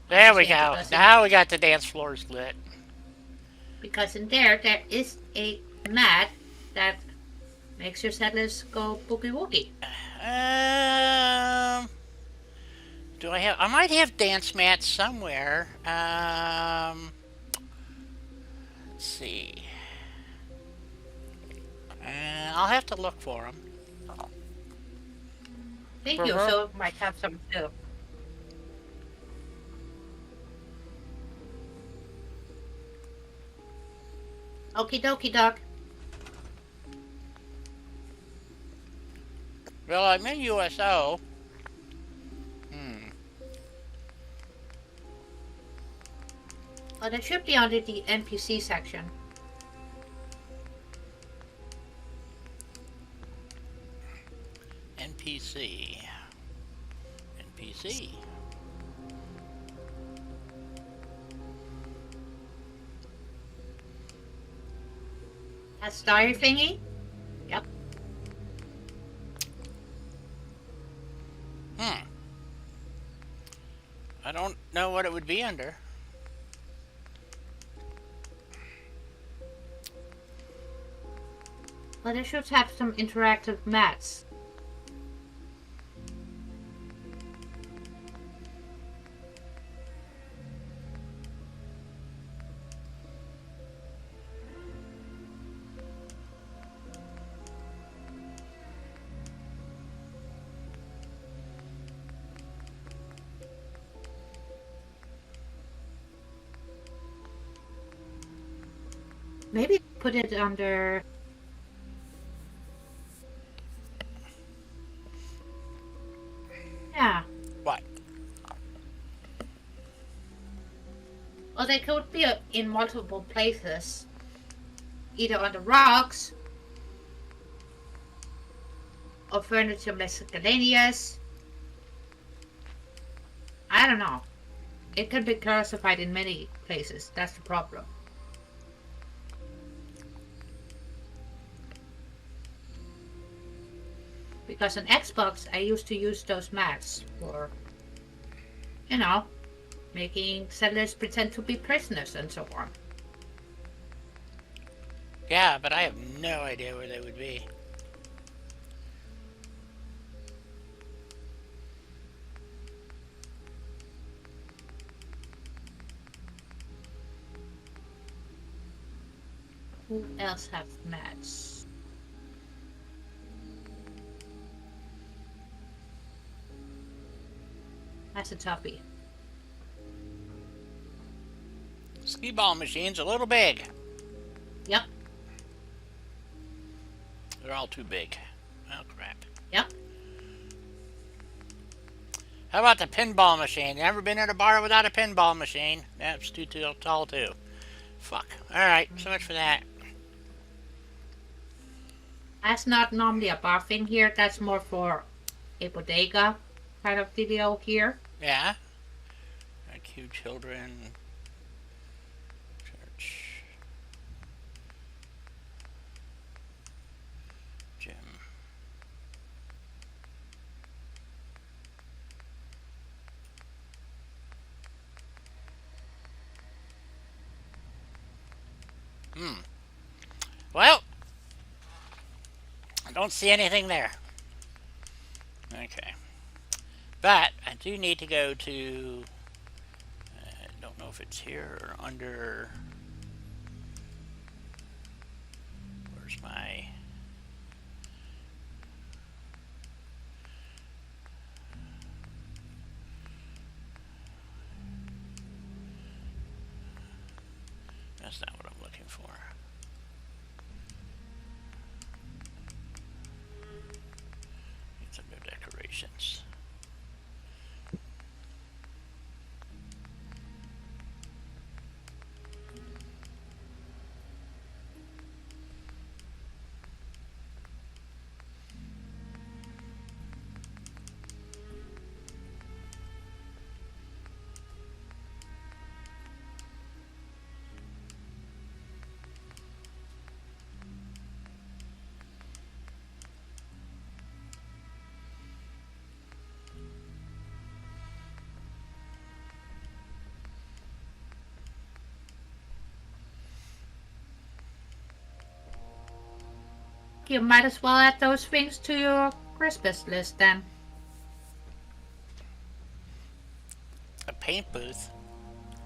There we Yeah, go. because Now we got the dance floors lit. Because in there is a mat that makes your settlers go boogie woogie. Do I have? I might have dance mats somewhere. Let's see. I'll have to look for them. Thank you, so might have some too. Okie dokie, Doc. Well, I'm in USO. Well, that should be under the NPC section. NPC. NPC. That starry thingy? Yep. I don't know what it would be under. Well, they should have some interactive mats. Maybe put it under... Yeah. What? Well, they could be in multiple places. Either on the rocks, or furniture miscellaneous. I don't know. It can be classified in many places. That's the problem. Because on Xbox, I used to use those mats for, you know, making settlers pretend to be prisoners and so on. Yeah, but I have no idea where they would be. Who else have mats? That's a toughie. Ski ball machine's a little big. Yep. They're all too big. Oh, crap. Yep. How about the pinball machine? You ever been at a bar without a pinball machine? That's too tall, too. Fuck. Alright, so much for that. That's not normally a bar thing here. That's more for a bodega kind of deal here. Yeah. IQ children. Church. Gym. Well, I don't see anything there. Okay. But I do need to go to, I don't know if it's here or under, where's my, that's not what I'm looking for. It's under decorations. you might as well add those things to your Christmas list then. A paint booth.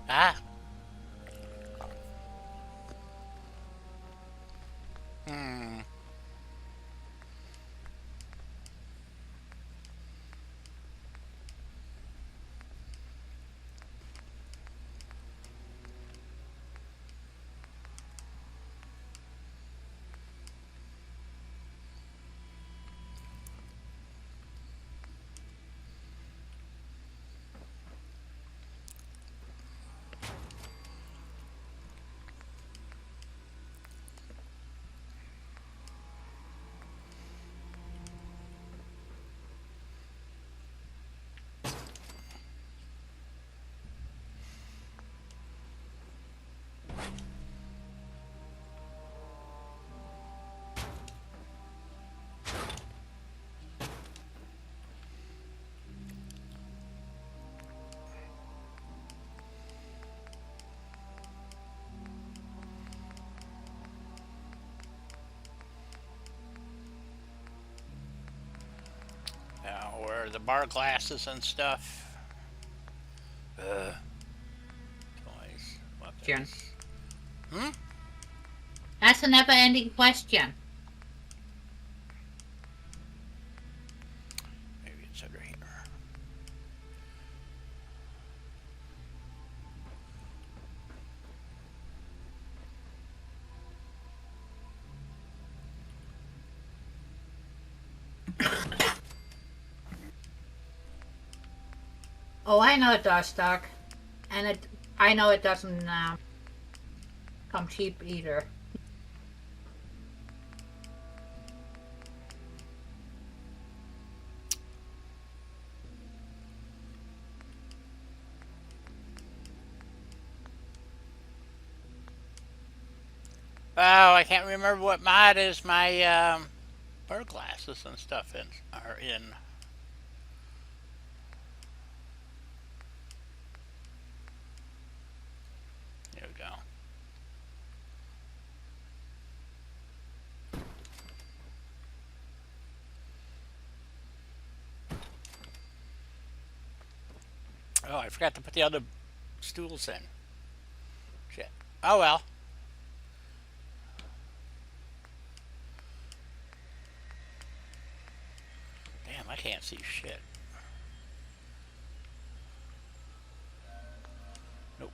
Ah. Hmm. Now, where are the bar glasses and stuff? Toys, weapons. Hmm? That's a never-ending question. Maybe it's under here. Oh, I know it does, Doc. And I know it doesn't come cheap either. Oh, I can't remember what mod is my bar glasses and stuff are in. There we go. Oh, I forgot to put the other stools in. Shit. Oh well. Damn, I can't see shit. Nope.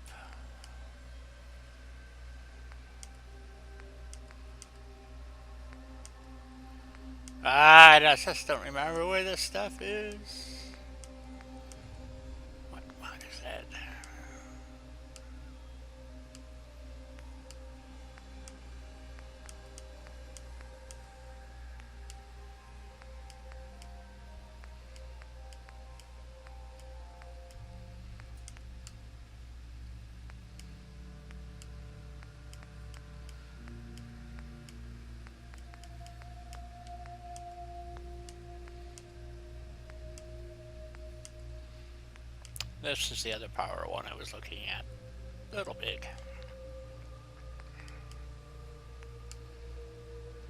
I just don't remember where this stuff is. What is that? This is the other power one I was looking at. Little big.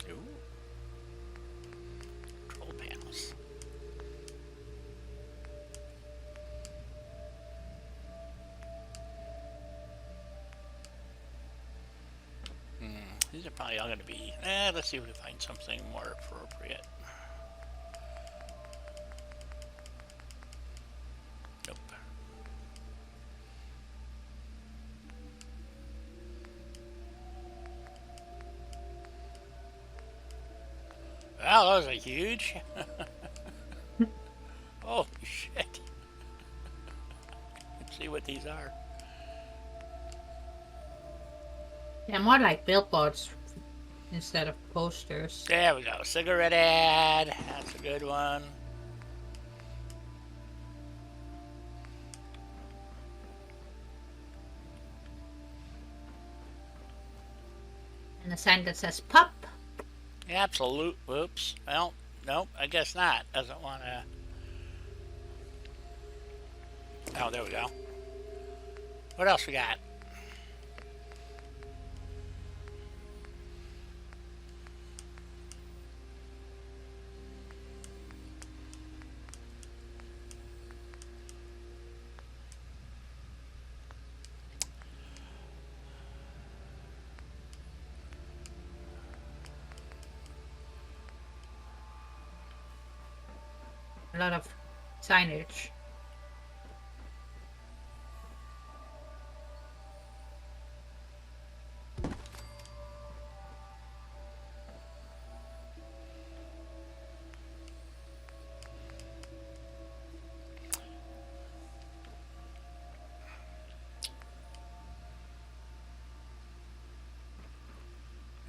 Ooh. Control panels. These are probably all going to be... let's see if we can find something more appropriate. Nope. Wow, those are huge. Holy shit. Let's see what these are. They're more like billboards instead of posters. There we go. Cigarette ad. That's a good one. And a sign that says pop. Absolute. Whoops. Well, nope. I guess not. Doesn't want to. Oh, there we go. What else we got? A lot of signage.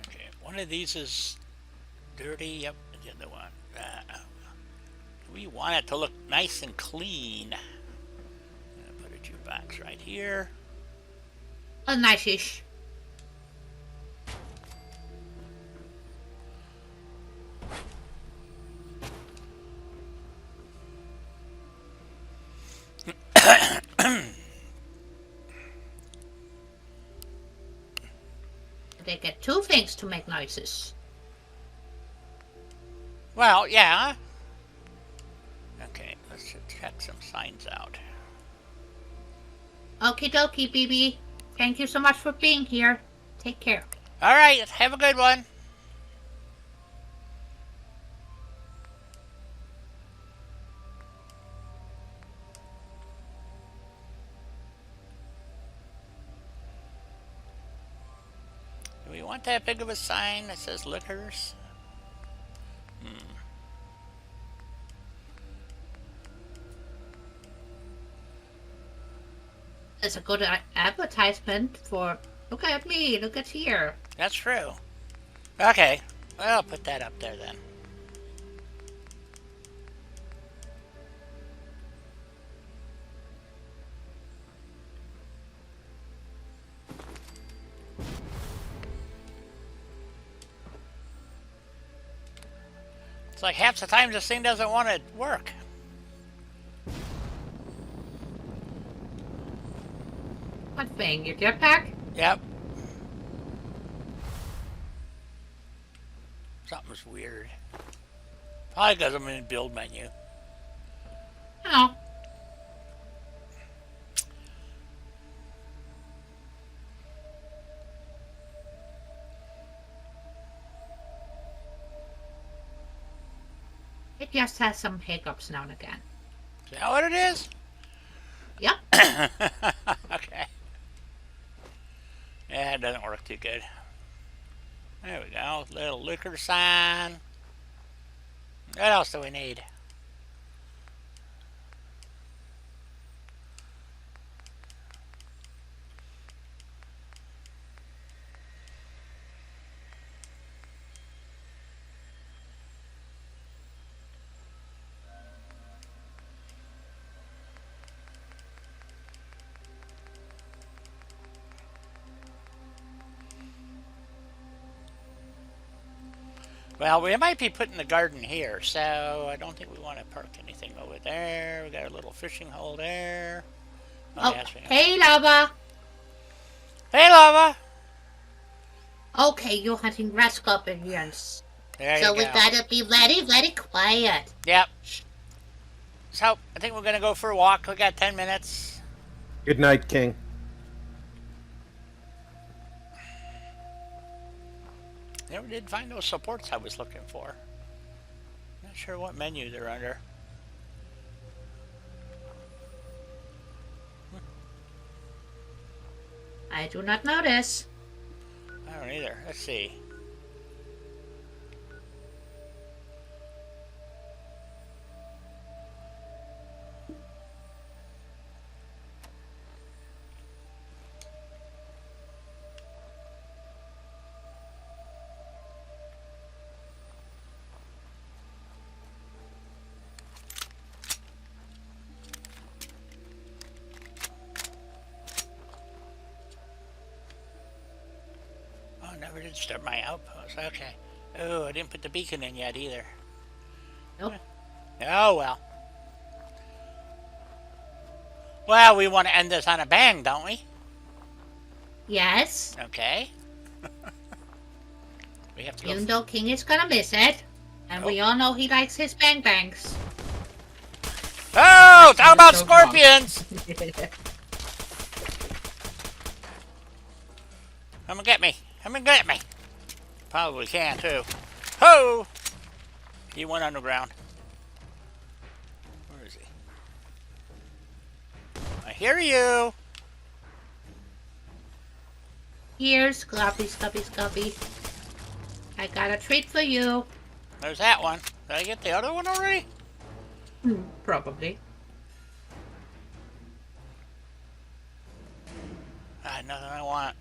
Okay, one of these is dirty. Yep, the other one. We want it to look nice and clean. I'm gonna put a jukebox right here. Oh, nice-ish. They get two things to make noises. Well, yeah. Okay, let's just check some signs out. Okie dokie, BB. Thank you so much for being here. Take care. All right, have a good one. Do we want that big of a sign that says liquors? It's a good advertisement for, look at me, look at here. That's true. Okay, well, I'll put that up there then. It's like half the time this thing doesn't want to work. What thing? Your jetpack? Yep. Something's weird. Probably because I'm in the build menu. Oh. It just has some hiccups now and again. Is that what it is? Yep. Okay. Yeah, it doesn't work too good. There we go. Little liquor sign. What else do we need? Well, we might be putting the garden here, so I don't think we want to park anything over there. We got a little fishing hole there. Oh, yes, we- hey, Lava. Hey, Lava! Okay, you're hunting rat scorpions. There So you we go. gotta be very, very quiet. Yep. So, I think we're going to go for a walk. We got 10 minutes. Good night, King. Never did find those supports I was looking for. Not sure what menu they're under. I do not notice. I don't either. Let's see. Oh, never did start my outpost. Okay. Oh, I didn't put the beacon in yet either. Nope. Oh, well. Well, we want to end this on a bang, don't we? Yes. Okay. We have to go. Even though King is gonna miss it. And we all know he likes his bang bangs. Oh, talk about So wrong. scorpions! Come and get me. Come and get me. Probably can too. Ho! He went underground. hear you. Here's Scubby, Scubby, Scubby. I got a treat for you. There's that one. Did I get the other one already? Probably. Nothing I want.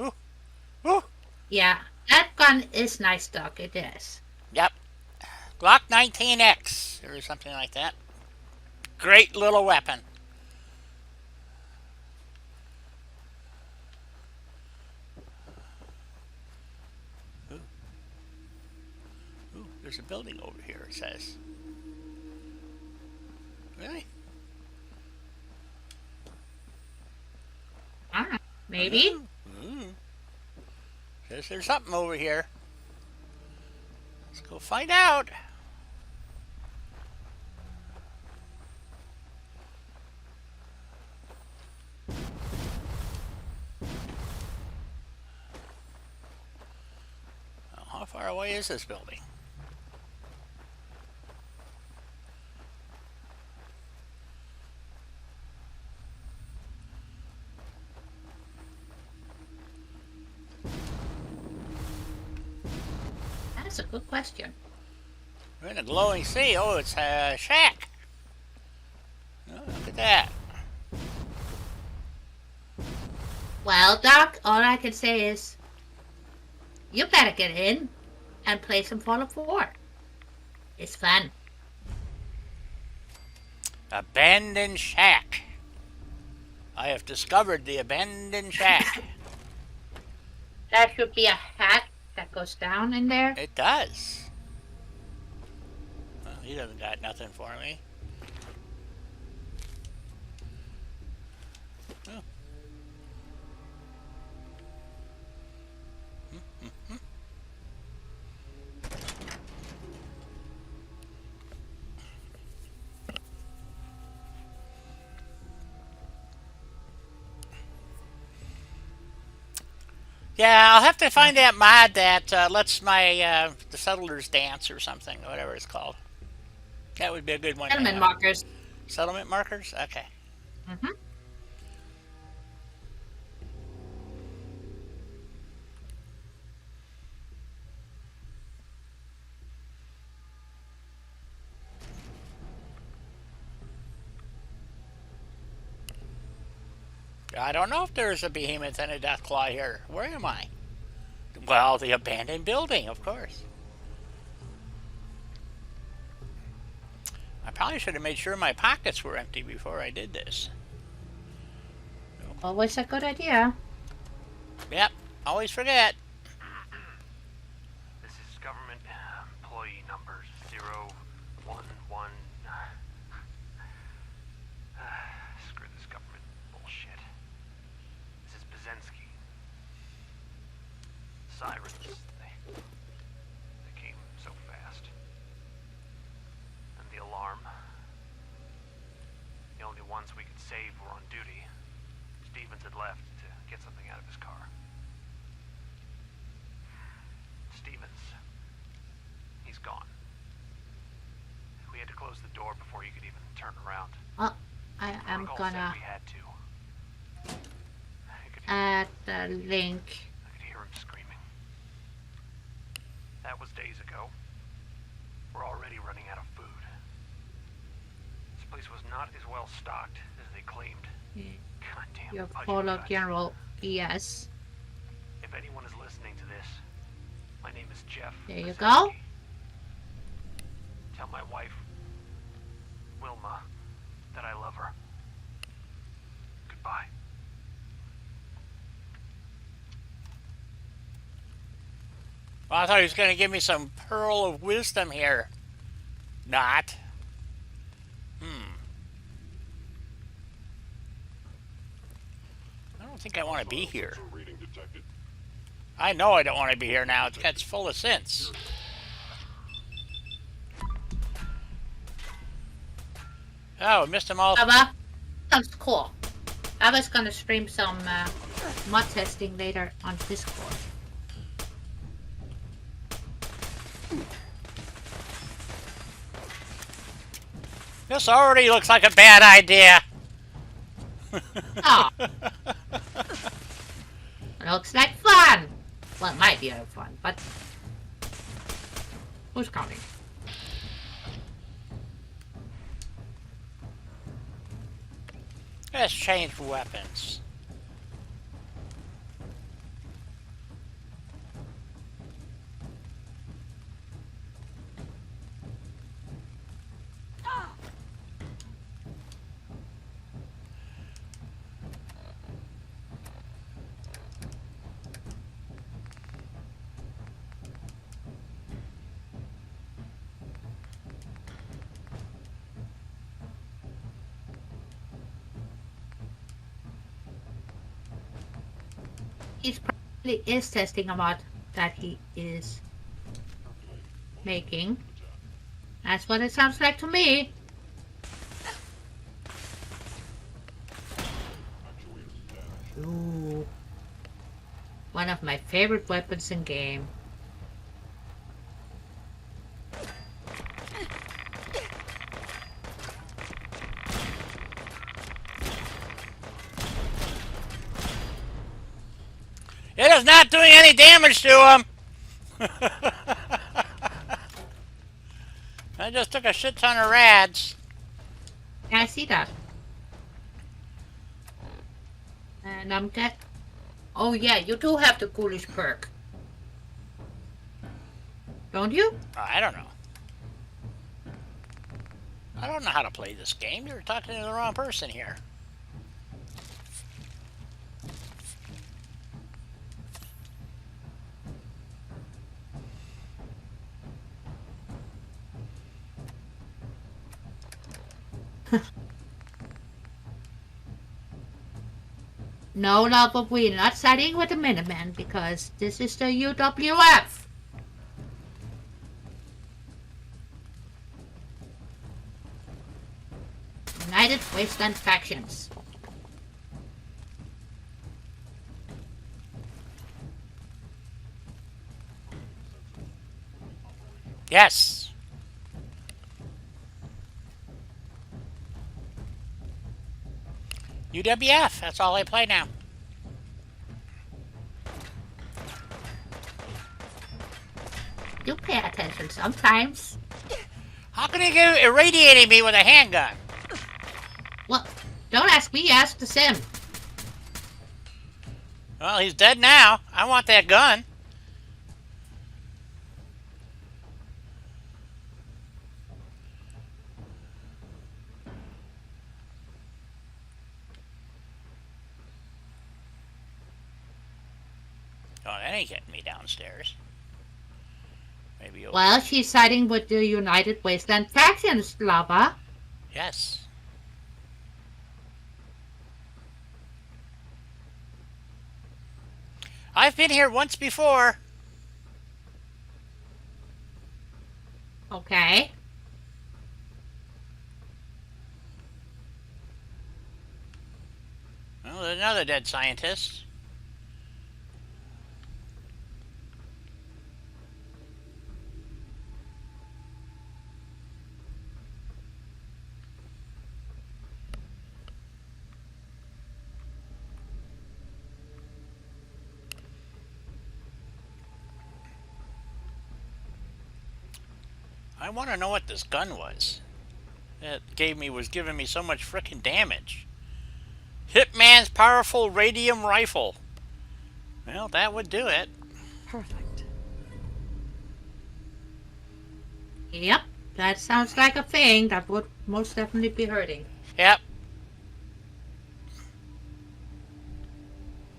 Ooh. Ooh. Yeah, that gun is nice, Doc. It is. Yep. Glock 19X or something like that. Great little weapon. Ooh. Ooh, there's a building over here, it says. Really? Maybe. Says there's something over here. Let's go find out. How far away is this building? That's a good question. We're in a glowing sea. Oh, it's a shack. Oh, look at that. Well, Doc, all I can say is you better get in and play some Fallout 4. It's fun. Abandoned shack. I have discovered the abandoned shack. There should be a hat that goes down in there. It does. Well, he doesn't got nothing for me. Oh. Yeah, I'll have to find that mod that lets my the settlers dance or something, whatever it's called. That would be a good one. Settlement markers. Settlement markers? Okay. Mm-hmm. I don't know if there's a behemoth and a deathclaw here. Where am I? Well, the abandoned building, of course. I probably should have made sure my pockets were empty before I did this. Always a good idea. Yep, always forget. This is government employee number 011. Screw this government bullshit. This is Bazensky. Sirens. They came so fast. And the alarm. The only ones we could save were on duty. Stevens had left to get something out of his car. Stevens. He's gone. We had to close the door before he could even turn around. I am Protocol said gonna we had to. I could add the link. hear him screaming. That was days ago. We're already running out of food. This place was not as well stocked as they claimed. Goddamn Your budget Polo cuts. General. Yes. If anyone is listening to this, my name is Jeff. There you Brzezinski. go. Tell my wife, Wilma, that I love her. Goodbye. Well, I thought he was going to give me some pearl of wisdom here. Not. I don't think I want to be here. I know I don't want to be here now. It's full of sense. Oh, I missed them all. Baba, that's cool. I was gonna stream some mod testing later on Discord. This already looks like a bad idea. Oh, looks like fun. Well, it might be fun, but who's counting? Let's change weapons. He probably is testing a mod that he is making. That's what it sounds like to me. Ooh. One of my favorite weapons in game. It is not doing any damage to him. I just took a shit ton of rads. Yeah, I see that. And I'm get. Oh yeah, you do have the ghoulish perk, don't you? I don't know. I don't know how to play this game. You're talking to the wrong person here. No, love, we're not siding with the Minutemen because this is the UWF. United Wasteland Factions. Yes. UWF, that's all I play now. You pay attention sometimes. How can he get irradiating me with a handgun? Well, don't ask me, ask the Sim. Well, he's dead now. I want that gun. Oh, that ain't getting me downstairs. Maybe over. Well, she's siding with the United Wasteland Factions, Lava. Yes. I've been here once before. Okay. Well, there's another dead scientist. I want to know what this gun was. It was giving me so much frickin' damage. Hitman's powerful radium rifle. Well, that would do it. Perfect. Yep, that sounds like a thing that would most definitely be hurting. Yep.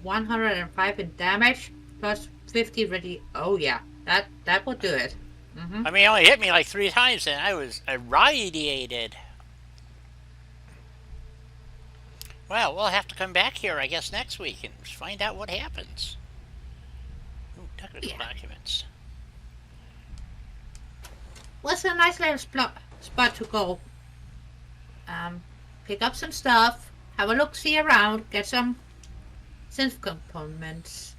105 in damage plus 50 ready. Oh yeah, that would do it. I mean, it only hit me like 3 times and I was irradiated. Well, we'll have to come back here, I guess, next week and find out what happens. Ooh, technical documents. What's a nice little spot to go? Pick up some stuff, have a look-see around, get some synth components.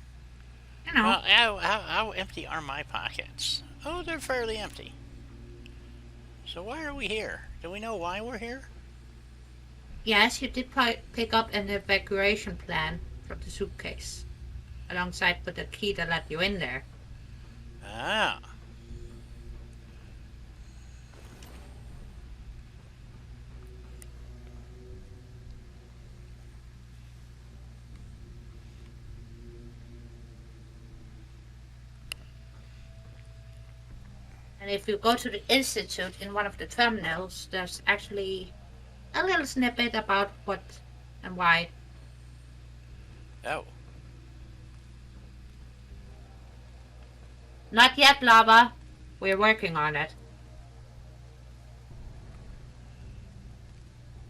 You know. Well, how empty are my pockets? Oh, they're fairly empty. So why are we here? Do we know why we're here? Yes, you did pick up an evacuation plan from the suitcase, alongside with the key that let you in there. Ah. And if you go to the Institute in one of the terminals, there's actually a little snippet about what and why. Oh. Not yet, Lava. We're working on it.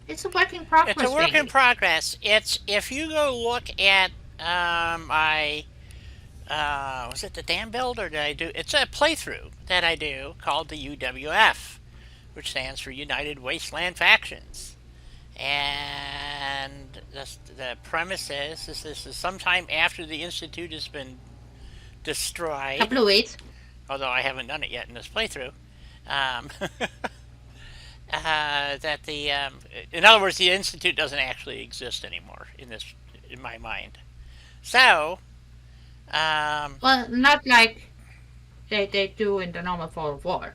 It's a work in progress. It's a work in thingy. progress. It's if you go look at my was it the dam build or did I do? It's a playthrough that I do called the UWF, which stands for United Wasteland Factions. And the premise is this is sometime after the Institute has been destroyed. Couple of weeks. Although I haven't done it yet in this playthrough. That the in other words, the Institute doesn't actually exist anymore in my mind. So, Well, not like they do in the normal FO4.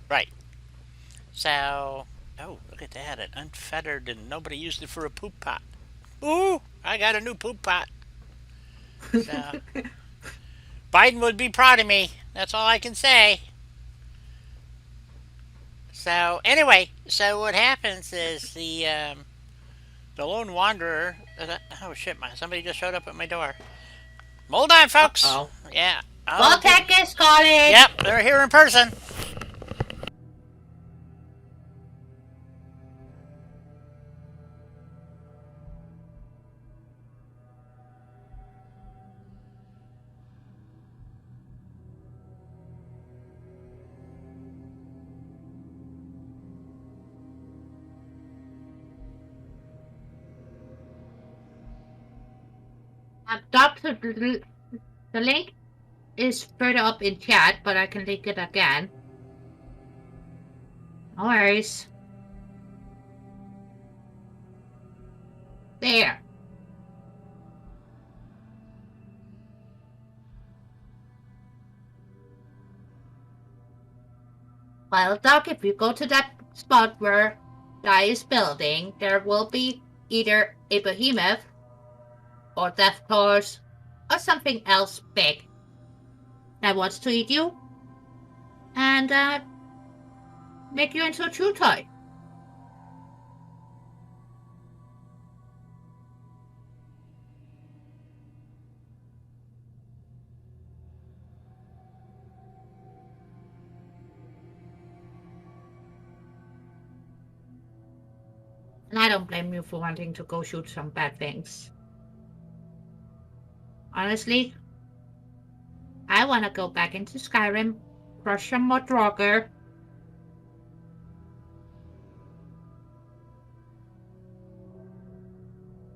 right. So, oh, look at that, an unfettered, and nobody used it for a poop pot. Ooh, I got a new poop pot. So, Biden would be proud of me. That's all I can say. So anyway, so what happens is the lone wanderer. Oh shit! Somebody just showed up at my door. Hold on, folks. Uh-oh. Yeah. Voltec is calling. Yep, they're here in person. Doctor, the link is further up in chat, but I can link it again. No worries. There. Well, Doc, if you go to that spot where Guy is building, there will be either a behemoth or death claws or something else big that wants to eat you and make you into a chew toy. And I don't blame you for wanting to go shoot some bad things. Honestly, I want to go back into Skyrim, crush some more Draugr.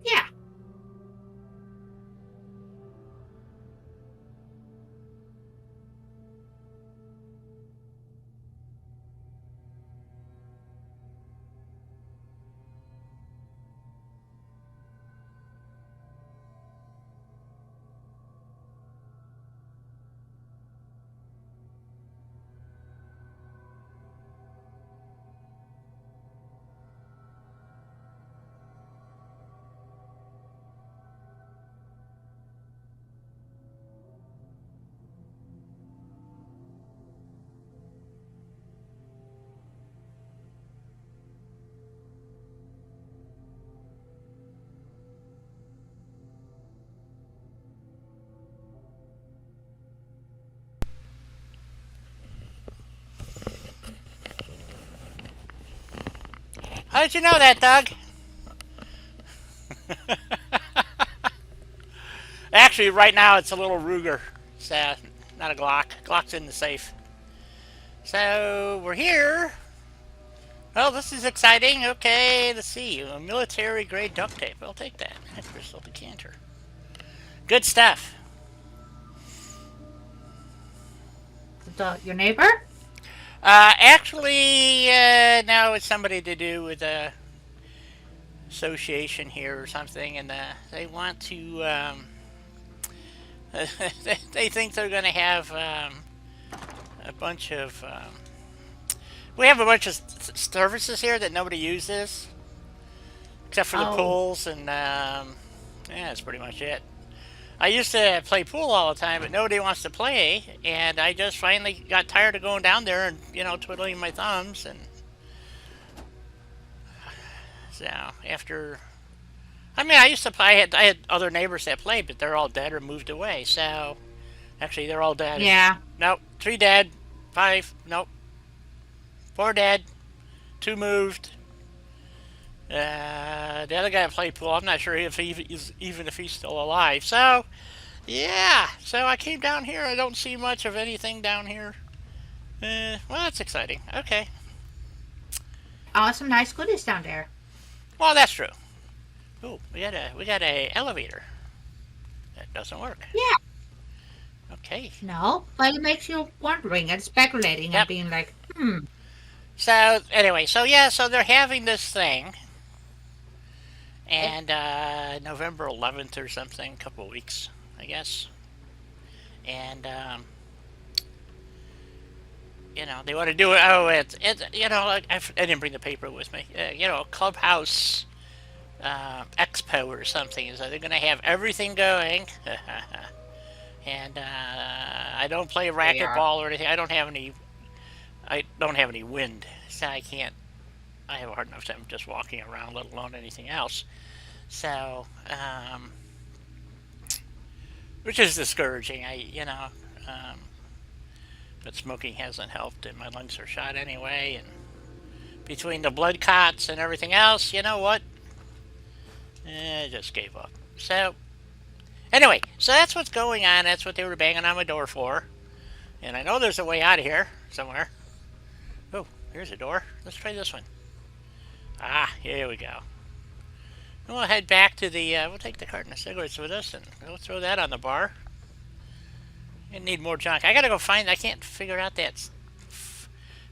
Yeah. How did you know that, Doug? Actually, right now it's a little Ruger. It's not a Glock. Glock's in the safe. So we're here. Well, this is exciting. Okay, let's see. A military-grade duct tape. I'll take that. A crystal decanter. Good stuff. Your neighbor? Actually, no, it's somebody to do with a association here or something, and they want to. They think they're going to have a bunch of. We have a bunch of services here that nobody uses, except for the Oh. pools, and yeah, that's pretty much it. I used to play pool all the time, but nobody wants to play, and I just finally got tired of going down there and, twiddling my thumbs, and so after, I mean, I used to play. I had other neighbors that played, but they're all dead or moved away. So actually, they're all dead. Yeah. Nope, 3 dead, 5. Nope, 4 dead, 2 moved. The other guy that played pool, I'm not sure if even if he's still alive. So, yeah. So I came down here. I don't see much of anything down here. Well, that's exciting. Okay. Oh, some nice goodies down there. Well, that's true. Ooh, we got a elevator. That doesn't work. Yeah. Okay. No, but it makes you wondering and speculating Yep. and being like, So anyway, so they're having this thing, and November 11th or something, a couple of weeks, I guess, and they want to do it. Oh, it's like, I didn't bring the paper with me. Clubhouse expo or something. So they're going to have everything going. And I don't play racquetball or anything. I don't have any wind, so I can't. I have a hard enough time just walking around, let alone anything else. So, which is discouraging. But smoking hasn't helped, and my lungs are shot anyway. And between the blood clots and everything else, you know what? I just gave up. So, anyway, so that's what's going on. That's what they were banging on my door for. And I know there's a way out of here somewhere. Oh, here's a door. Let's try this one. Ah, here we go. And we'll head back to the, we'll take the carton of cigarettes with us and we'll throw that on the bar. And need more junk. I gotta go find, I can't figure out that.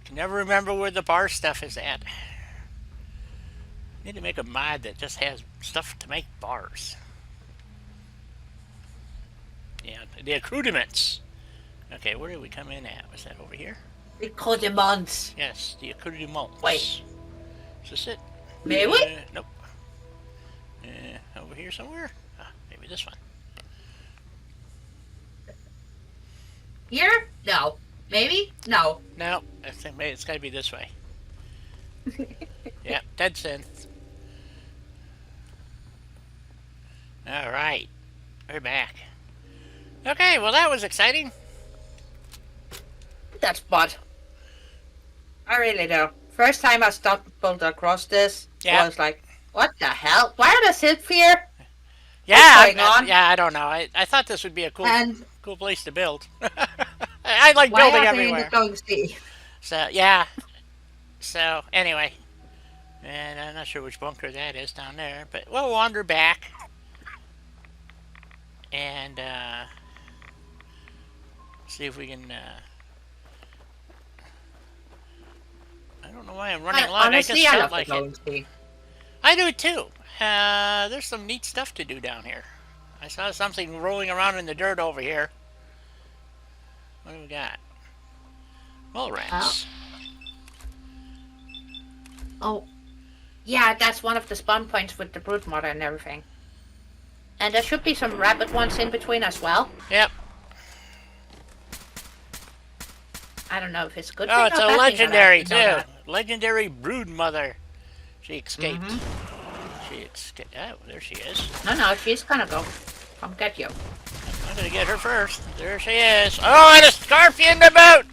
Can never remember where the bar stuff is at. Need to make a mod that just has stuff to make bars. Yeah, the accoutrements. Okay, where did we come in at? Was that over here? The condiments. Yes, the accoutrements. Wait. Is this it? Maybe? Nope. Over here somewhere? Maybe this one. Here? No. Maybe? No. No, I think maybe it's got to be this way. Yep, dead synth. All right, we're back. Okay, well that was exciting. That's bad. I really do. First time I stumbled across this, Yeah. I was like, what the hell? Why are there synth here? Yeah, going on? yeah, I don't know. I thought this would be a cool and place to build. I like why building are they in the everywhere. going sea? So yeah. So anyway, and I'm not sure which bunker that is down there, but we'll wander back and see if we can. I don't know why I'm running long. Honestly, I I just love felt like the it. going sea. I do too. There's some neat stuff to do down here. I saw something rolling around in the dirt over here. What do we got? Mole rats. Oh, yeah, that's one of the spawn points with the brood mother and everything. And there should be some rabbit ones in between as well. Yep. I don't know if it's good. Oh, thing it's or a bad thing that I legendary have to know too. that. Legendary brood mother. She escaped. She escaped. Oh, there she is. No, she's gonna go. Come get you. I'm gonna get her first. There she is. Oh, and a scorpion to boot!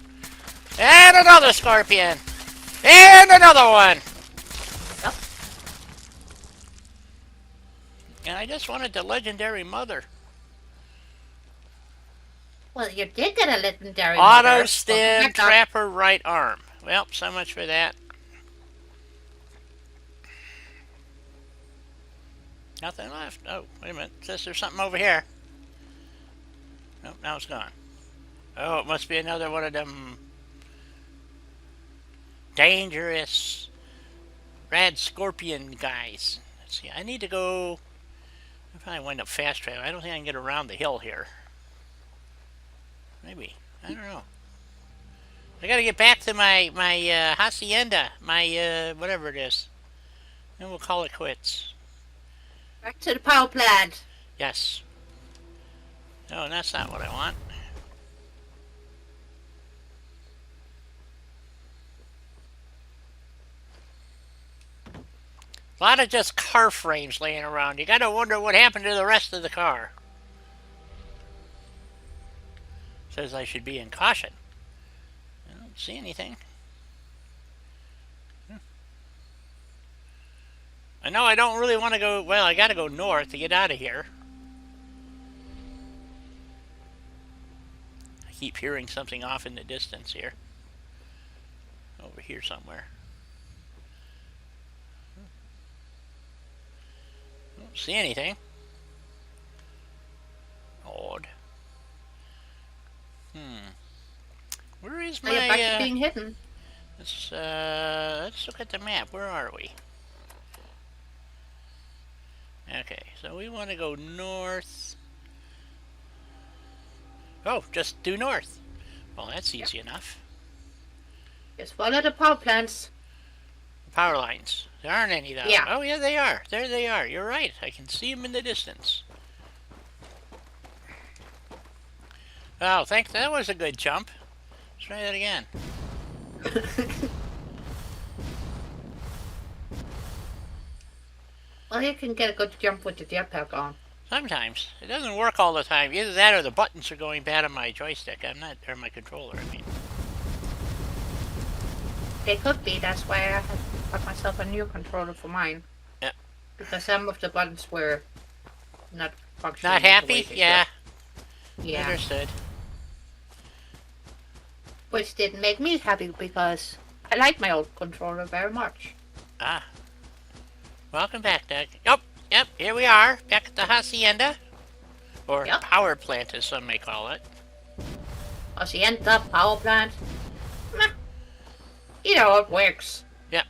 And another scorpion! And another one! Yep. And I just wanted the legendary mother. Well, you did get a legendary Auto mother. stim Well, trapper right arm. Well, so much for that. Nothing left. Oh, wait a minute. Says there's something over here. Nope, now it's gone. Oh, it must be another one of them dangerous red scorpion guys. Let's see, I need to go... I probably wind up fast travel. I don't think I can get around the hill here. Maybe. I don't know. I gotta get back to my hacienda. My, whatever it is. Then we'll call it quits. Back to the power plant. Yes. No, that's not what I want. A lot of just car frames laying around. You gotta wonder what happened to the rest of the car. Says I should be in caution. I don't see anything. I know I don't really want to go... Well, I gotta go north to get out of here. I keep hearing something off in the distance here. Over here somewhere. Don't see anything. Odd. Where is my... You're back to being hidden. Let's look at the map. Where are we? Okay, so we want to go north. Oh, just due north. Well, that's easy enough. Just follow the power plants. Power lines. There aren't any though. Yeah. Oh yeah, they are. There they are. You're right. I can see them in the distance. Oh, thanks. That was a good jump. Let's try that again. Well, you can get a good jump with the jetpack on. Sometimes. It doesn't work all the time. Either that or the buttons are going bad on my joystick. Or my controller, I mean. They could be. That's why I had got myself a new controller for mine. Yeah. Because some of the buttons were not functioning. Not happy? Yeah. Yeah. Understood. Which didn't make me happy because I like my old controller very much. Ah. Welcome back, Doug. Yep, here we are. Back at the hacienda. Or Yep. power plant, as some may call it. Hacienda, power plant. Meh. You know, it works. Yep.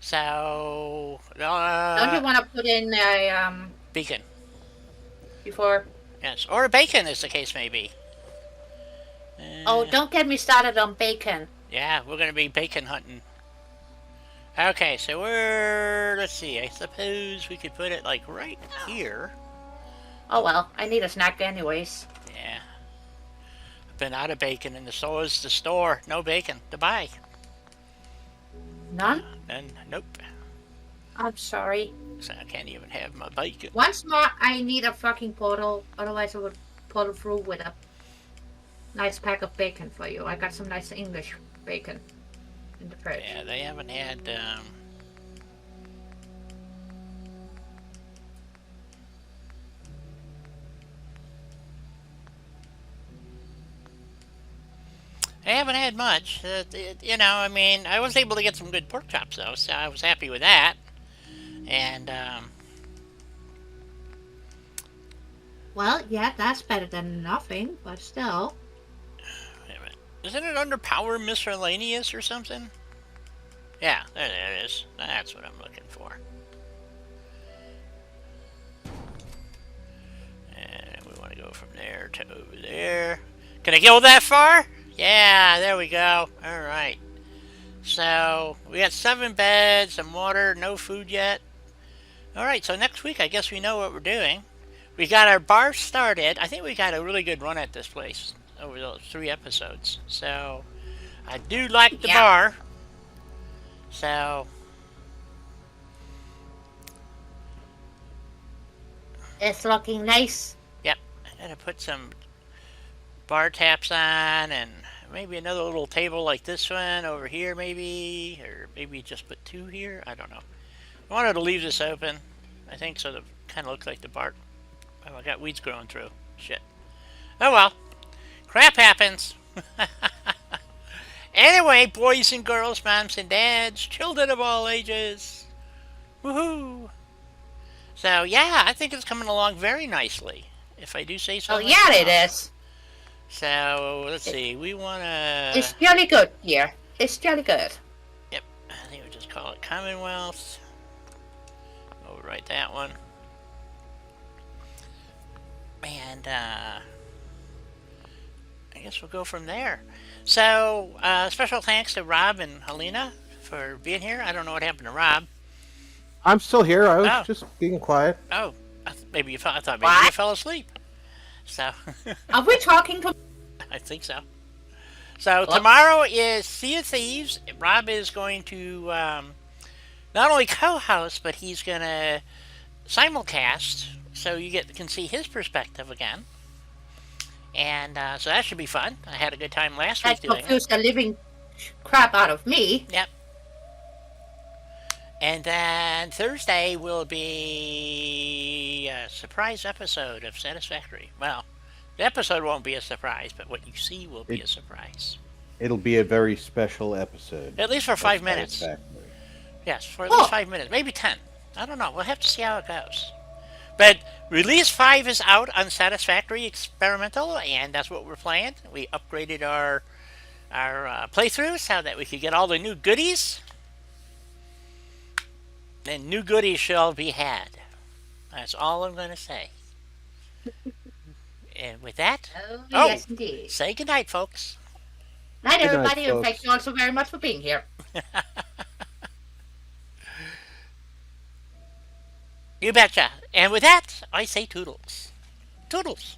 So... Don't you want to put in a, beacon. before... Yes, or a bacon, as the case may be. Oh, don't get me started on bacon. Yeah, we're going to be bacon hunting. Okay, so let's see, I suppose we could put it, like, right here. Oh well, I need a snack anyways. Yeah. I've been out of bacon, and so is the store. No bacon to buy. None? And nope. I'm sorry. So I can't even have my bacon. Once more, I need a fucking portal. Otherwise, I would portal through with a nice pack of bacon for you. I got some nice English bacon in the fridge. Yeah, they haven't had, I haven't had much. You know, I mean, I was able to get some good pork chops, though, so I was happy with that. And, Well, yeah, that's better than nothing, but still. wait a minute. Isn't it under Power Miscellaneous or something? Yeah, there it is. That's what I'm looking for. And we want to go from there to over there. Can I go that far? Yeah, there we go. Alright. So, we got 7 beds, some water, no food yet. Alright, so next week I guess we know what we're doing. We got our bar started. I think we got a really good run at this place over those 3 episodes. So, I do like the bar. So, It's looking nice. yep. I gotta put some bar taps on and maybe another little table like this one over here maybe. Or maybe just put 2 here. I don't know. I wanted to leave this open. I think so that kind of looks like the bar. Oh, I got weeds growing through. Shit. Oh well. Crap happens. Anyway, boys and girls, moms and dads, children of all ages. Woohoo! So, yeah, I think it's coming along very nicely, if I do say so Oh, myself. yeah, it is. So let's see. We wanna. It's jolly good here. It's jolly good. Yep. I think we just call it Commonwealth. Overwrite that one. And I guess we'll go from there. So special thanks to Rob and Helena for being here. I don't know what happened to Rob. I'm still here. I was Oh. just being quiet. Oh, I thought maybe What? you fell asleep. So Are we talking to? I think so. So What? tomorrow is Sea of Thieves. Rob is going to not only co-host, but he's going to simulcast, so you can see his perspective again. And so that should be fun. I had a good time last week That doing it. confused the living crap out of me. Yep. And then Thursday will be a surprise episode of Satisfactory. Well, the episode won't be a surprise, but what you see will be a surprise. It'll be a very special episode. At least for 5 minutes. Satisfactory. Yes, for at least 5 minutes. Maybe 10. I don't know. We'll have to see how it goes. But Release 5 is out on Satisfactory Experimental, and that's what we're playing. We upgraded our playthrough so that we could get all the new goodies. And new goodies shall be had. That's all I'm going to say. And with that, Oh, yes, indeed. say goodnight, folks. Night, Good night, everybody, and folks. thank you all so very much for being here. You betcha. And with that, I say toodles. Toodles.